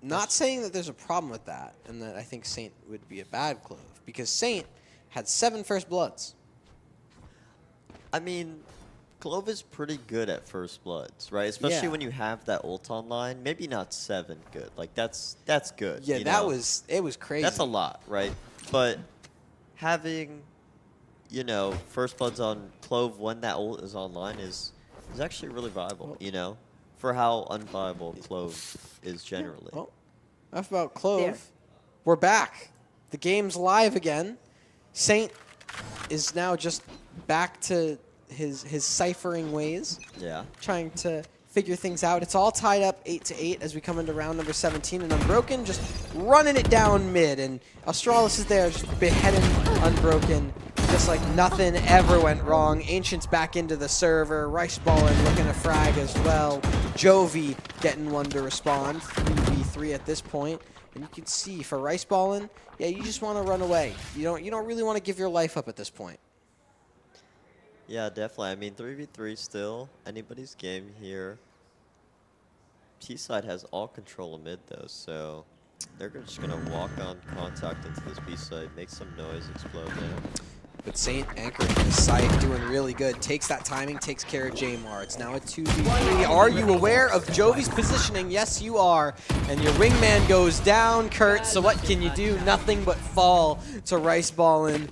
Not saying that there's a problem with that, and that I think Saint would be a bad Clove, because Saint had 7 First Bloods. I mean, Clove is pretty good at First Bloods, right? Especially Yeah. when you have that ult online. Maybe not 7 good. Like, that's good. Yeah, you that know? it was crazy. That's a lot, right? But having, First Bloods on Clove when that ult is online is actually really viable, for how unviable Clove is generally. Well, enough about Clove. There. We're back. The game's live again. Saint is now just back to his ciphering ways, Yeah. trying to figure things out. It's all tied up 8-8 as we come into round number 17, and Unbroken just running it down mid, and Australis is there just beheading Unbroken, just like nothing ever went wrong. Ancient's back into the server, Rice Ballin looking to frag as well, Jovi getting one to respond, 3v3 at this point, and you can see for Rice Ballin, yeah, you just want to run away. You don't really want to give your life up at this point. Yeah, definitely. I mean, 3v3 still anybody's game here. T-side has all control of mid, though, so they're just going to walk on contact into this B-side, make some noise, explode there. But Saint anchoring the site, doing really good. Takes that timing, takes care of Jamar. It's now a 2v3. Are you aware of Jovi's positioning? Yes, you are. And your wingman goes down, Kurt. So what can you do? Nothing but fall to Rice Ballin.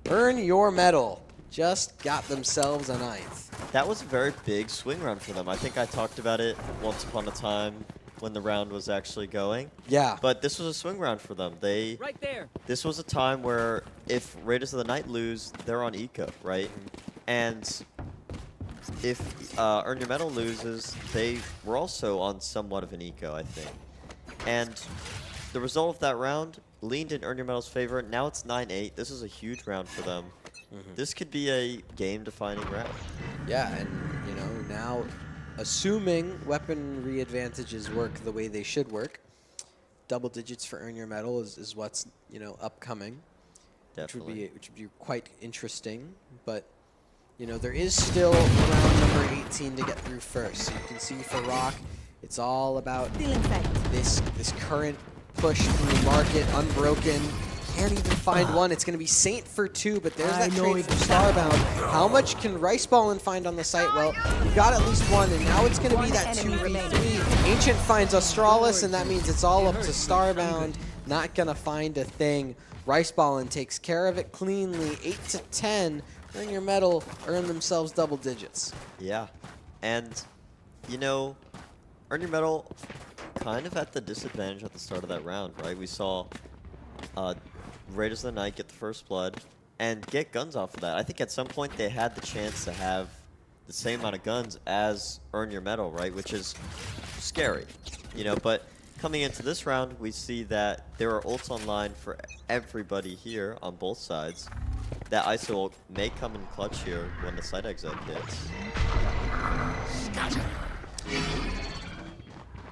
Earn your medal. Just got themselves a 9th. That was a very big swing round for them. I think I talked about it once upon a time when the round was actually going. Yeah. But this was a swing round for them. Right there. This was a time where if Raiders of the Night lose, they're on eco, right? And if Earn Your Medal loses, they were also on somewhat of an eco, I think. And the result of that round leaned in Earn Your Medal's favor. Now it's 9-8. This is a huge round for them. This could be a game-defining round. Yeah, and now assuming weaponry advantages work the way they should work, double digits for Earn Your Medal is what's upcoming. Definitely. Which would be quite interesting, but there is still round number 18 to get through first. So you can see for ROK, it's all about this current push through market, Unbroken. Can't even find one. It's going to be Saint for 2, but there's that trade from Starbound. How much can Rice Ballin find on the site? Well, you got at least one, and now it's going to be that 2v3. Ancient finds Australis, and that means it's all up to Starbound. Not going to find a thing. Rice Ballin takes care of it cleanly. 8-10. Earn Your Medal. Earn themselves double digits. Yeah. And, Earn Your Medal kind of at the disadvantage at the start of that round, right? We saw Raiders of the Night get the first blood and get guns off of that. I think at some point they had the chance to have the same amount of guns as Earn Your Medal, right? Which is scary, but coming into this round, we see that there are ults online for everybody here on both sides. That ISO ult may come in clutch here when the side exit hits.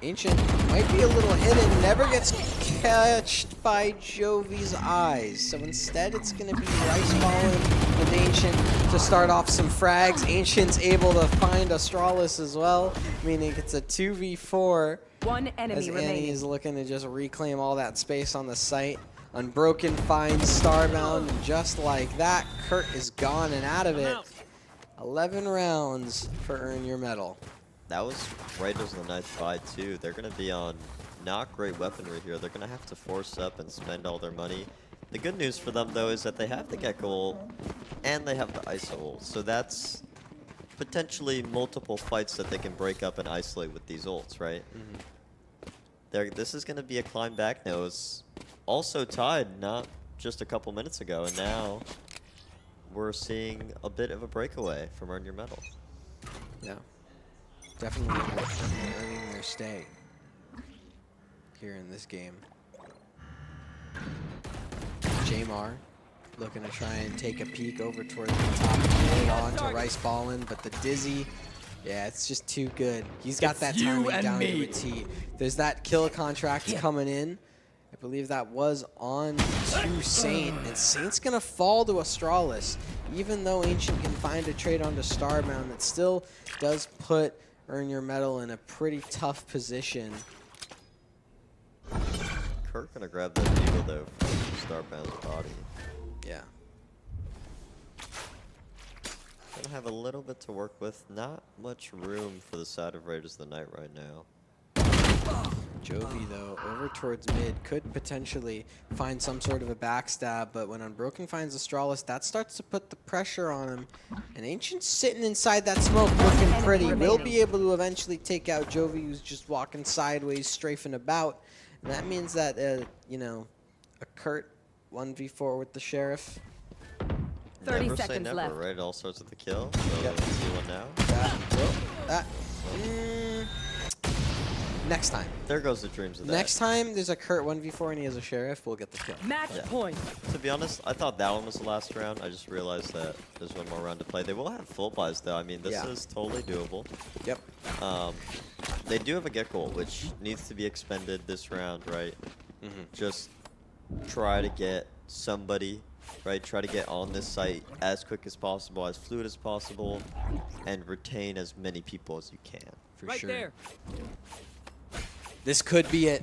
Ancient might be a little hidden, never gets catched by Jovi's eyes. So instead, it's going to be Rice Ballin with Ancient to start off some frags. Ancient's able to find Australis as well, meaning it's a 2v4. One As enemy Annie remaining. is looking to just reclaim all that space on the site. Unbroken finds Starbound, and just like that, Kurt is gone and out of it. 11 rounds for Earn Your Medal. That was Raiders of the Night fight too. They're going to be on not great weaponry here. They're going to have to force up and spend all their money. The good news for them, though, is that they have the Gecko ult and they have the ISO ult. So that's potentially multiple fights that they can break up and isolate with these ults, right? This is going to be a climb back now. It's also tied not just a couple minutes ago, and now we're seeing a bit of a breakaway from Earn Your Medal. Yeah. Definitely earning their stay here in this game. Jamar looking to try and take a peek over towards the top mid onto Rice Ballin, but the Dizzy, yeah, it's just too good. He's got that timing down to a T. There's that kill contract coming in. I believe that was on to Saint, and Saint's gonna fall to Astralis. Even though Ancient can find a trade onto Starbound, it still does put Earn Your Medal in a pretty tough position. Kurt gonna grab that needle though from Starbound's body. Yeah. Gonna have a little bit to work with. Not much room for the side of Raiders of the Night right now. Jovi, though, over towards mid, could potentially find some sort of a backstab, but when Unbroken finds Astralis, that starts to put the pressure on him. And Ancient's sitting inside that smoke looking pretty. Will be able to eventually take out Jovi, who's just walking sideways, strafing about. And that means that, you know, a Kurt 1v4 with the Sheriff. 30 Never say seconds never, left. right? It all starts with the kill. So Yep. let's see one now. Next time. There goes the dreams of that. Next time there's a Kurt 1v4 and he has a Sheriff, we'll get the kill. Match Yeah. point. To be honest, I thought that one was the last round. I just realized that there's one more round to play. They will have full buys though. I mean, this is totally doable. Yep. They do have a get goal, which needs to be expended this round, right? Just try to get somebody, right? Try to get on this site as quick as possible, as fluid as possible, and retain as many people as you can. For sure. This could be it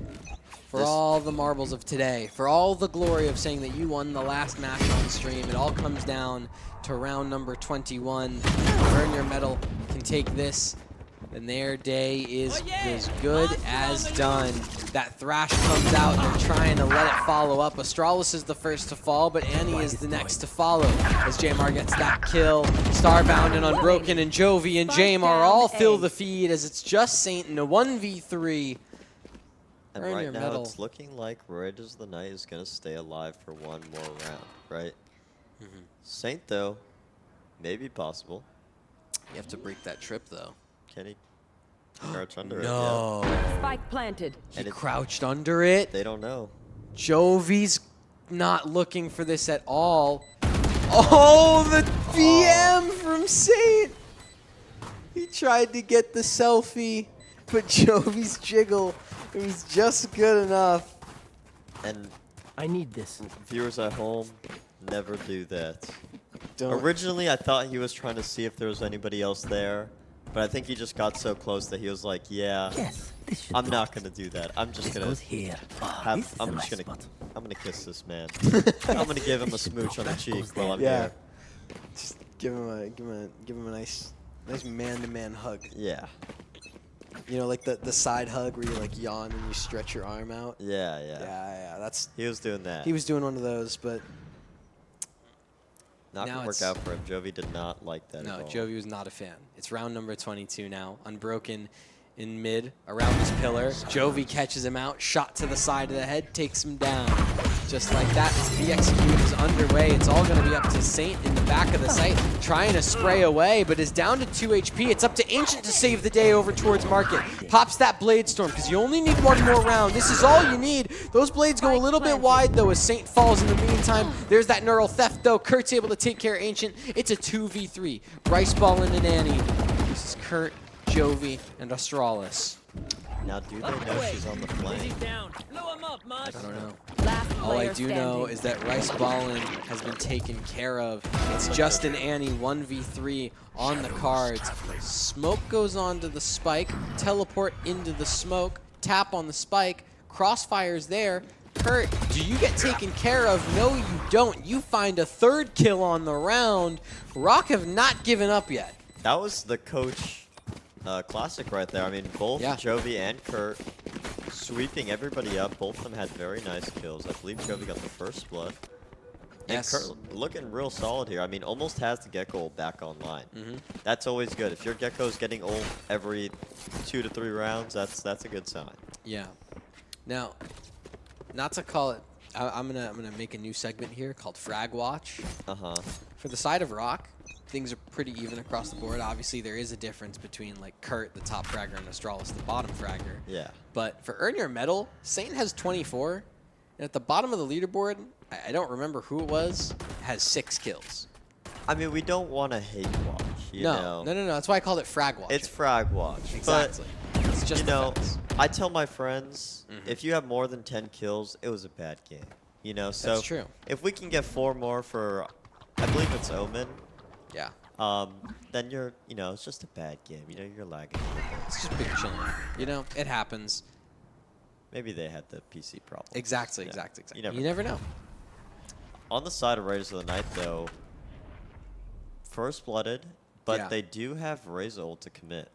for all the marbles of today, for all the glory of saying that you won the last match on stream. It all comes down to round number 21. Earn Your Medal can take this, and their day is as good as done. That Thrash comes out, and they're trying to let it follow up. Astralis is the first to fall, but Annie is the next to follow as Jamar gets that kill. Starbound and Unbroken and Jovi and Jamar all fill the feed as it's just Saint in a 1v3. And Earn right your now, medal. it's looking like Raiders of the Night is going to stay alive for one more round, right? Saint, though, maybe possible. You have to break that trip, though. Can he crouch under it? No. Spike planted. He And it- crouched under it. They don't know. Jovi's not looking for this at all. Oh, the BM from Saint. He tried to get the selfie, but Jovi's jiggle, it was just good enough. And I need this. viewers at home, never do that. Don't. Originally, I thought he was trying to see if there was anybody else there, but I think he just got so close that he was like, yeah, Yes, this should I'm do. not going to do that. I'm just This going goes to here. have, This is I'm a just nice going to, spot. I'm going to kiss this man. I'm going to give him a smooch on the cheek while I'm Yeah. here. Just give him a nice man-to-man hug. Yeah. You know, like the side hug where you like yawn and you stretch your arm out. Yeah. Yeah, that's. He was doing that. He was doing one of those, but Not now going to work it's- out for him. Jovi did not like that no, at all. Jovi was not a fan. It's round number 22 now. Unbroken in mid, around his pillar. Jovi catches him out, shot to the side of the head, takes him down. Just like that, the execute is underway. It's all going to be up to Saint in the back of the site, trying to spray away, but is down to 2 HP. It's up to Ancient to save the day over towards Market. Pops that Blade Storm, because you only need one more round. This is all you need. Those blades go a little bit wide, though, as Saint falls in the meantime. There's that neural theft, though. Kurt's able to take care of Ancient. It's a 2v3. Rice Ballin and Annie. This is Kurt, Jovi, and Astralis. Now, do they know she's on the flank? I don't know. Last All I player do standing. know is that Rice Ballin has been taken care of. It's just an Annie 1v3 on the cards. Smoke goes onto the spike, teleport into the smoke, tap on the spike, crossfire's there. Kurt, do you get taken care of? No, you don't. You find a third kill on the round. ROK have not given up yet. That was the coach classic right there. I mean, both Yeah. Jovi and Kurt sweeping everybody up. Both of them had very nice kills. I believe Jovi got the first blood. Yes. And Kurt looking real solid here. I mean, almost has the Gecko back online. Mm-hmm. That's always good. If your Gecko's getting ult every 2 to 3 rounds, that's a good sign. Yeah. Now, not to call it, I'm gonna make a new segment here called Frag Watch. Uh-huh. For the side of ROK, things are pretty even across the board. Obviously, there is a difference between like Kurt, the top fragger, and Astralis, the bottom fragger. Yeah. But for Earn Your Medal, Saint has 24. And at the bottom of the leaderboard, I don't remember who it was, has 6 kills. I mean, we don't want to hate watch, you know? No. That's why I called it frag watch. It's frag watch. Exactly. It's just You know, defense. I tell my friends, if you have more than 10 kills, it was a bad game. You know, so That's true. if we can get 4 more for, I believe it's Omen, Yeah. then you're, you know, it's just a bad game. You know, you're lagging a little bit. It's just big chilling. You know, it happens. Maybe they had the PC problem. Exactly. Yeah. You never know. On the side of Raiders of the Night, though, first blooded, but Yeah. they do have Razor ult to commit,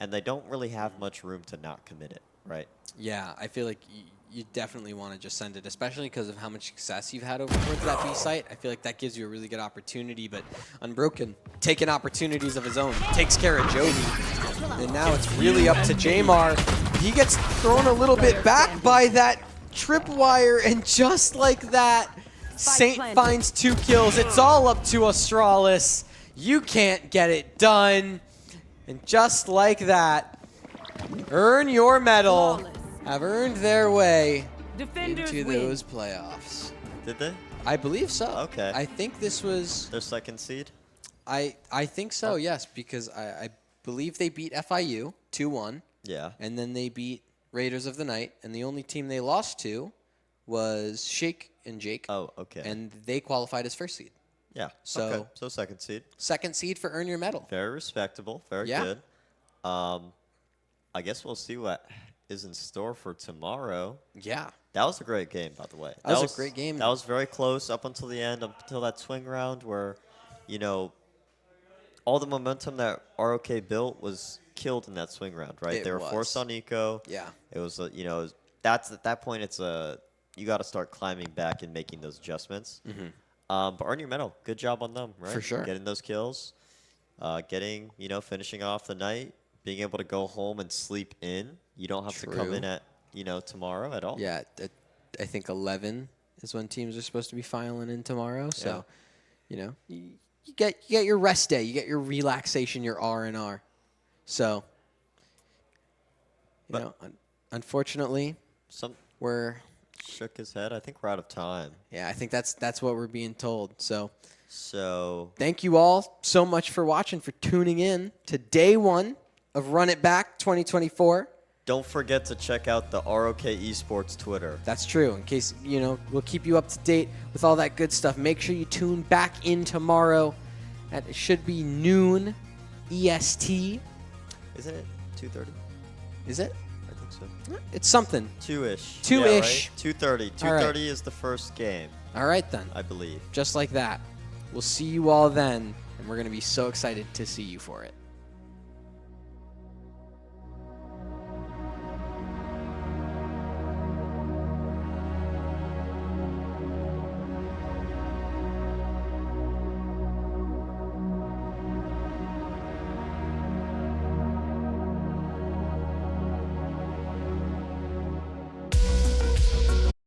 and they don't really have much room to not commit it, right? Yeah, I feel like you definitely want to just send it, especially because of how much success you've had over towards that B site. I feel like that gives you a really good opportunity, but Unbroken taking opportunities of his own, takes care of Jody, and now it's really up to Jamar. He gets thrown a little bit back by that tripwire, and just like that, Saint finds 2 kills. It's all up to Astralis. You can't get it done. And just like that, Earn Your Medal have earned their way Defenders into win. those playoffs. Did they? I believe so. Okay. I think this was... Their second seed? I think so, yes, because I believe they beat FIU 2-1. Yeah. And then they beat Raiders of the Night. And the only team they lost to was Shake and Jake. Oh, okay. And they qualified as first seed. yeah. so- okay. So second seed. Second seed for Earn Your Medal. Very respectable. Very Yeah. good. I guess we'll see what is in store for tomorrow. Yeah. That was a great game, by the way. That was a great game. That was very close up until the end, up until that swing round where, you know, all the momentum that ROK built was killed in that swing round, right? It They were was. forced on Eco. Yeah. It was, you know, that's at that point, it's you got to start climbing back and making those adjustments. But Earn Your Medal, good job on them, right? For sure. Getting those kills, getting, you know, finishing off the night, being able to go home and sleep in. You don't have to come True. in at, you know, tomorrow at all. Yeah, I think 11 is when teams are supposed to be filing in tomorrow. So, you know, you get your rest day, you get your relaxation, your R&R. So, you know, unfortunately, we're shook his head. I think we're out of time. I think that's what we're being told. So Thank you all so much for watching, for tuning in to day 1 of Run It Back 2024. don't forget to check out the ROK Esports Twitter. That's true. In case, you know, we'll keep you up to date with all that good stuff. Make sure you tune back in tomorrow. It should be noon EST. Isn't it 2:30? Is it? I think so. It's something. 2-ish. 2-ish. Yeah, right? 2:30. All right. 2:30 is the first game, All right, then. I believe. Just like that. We'll see you all then, and we're going to be so excited to see you for it.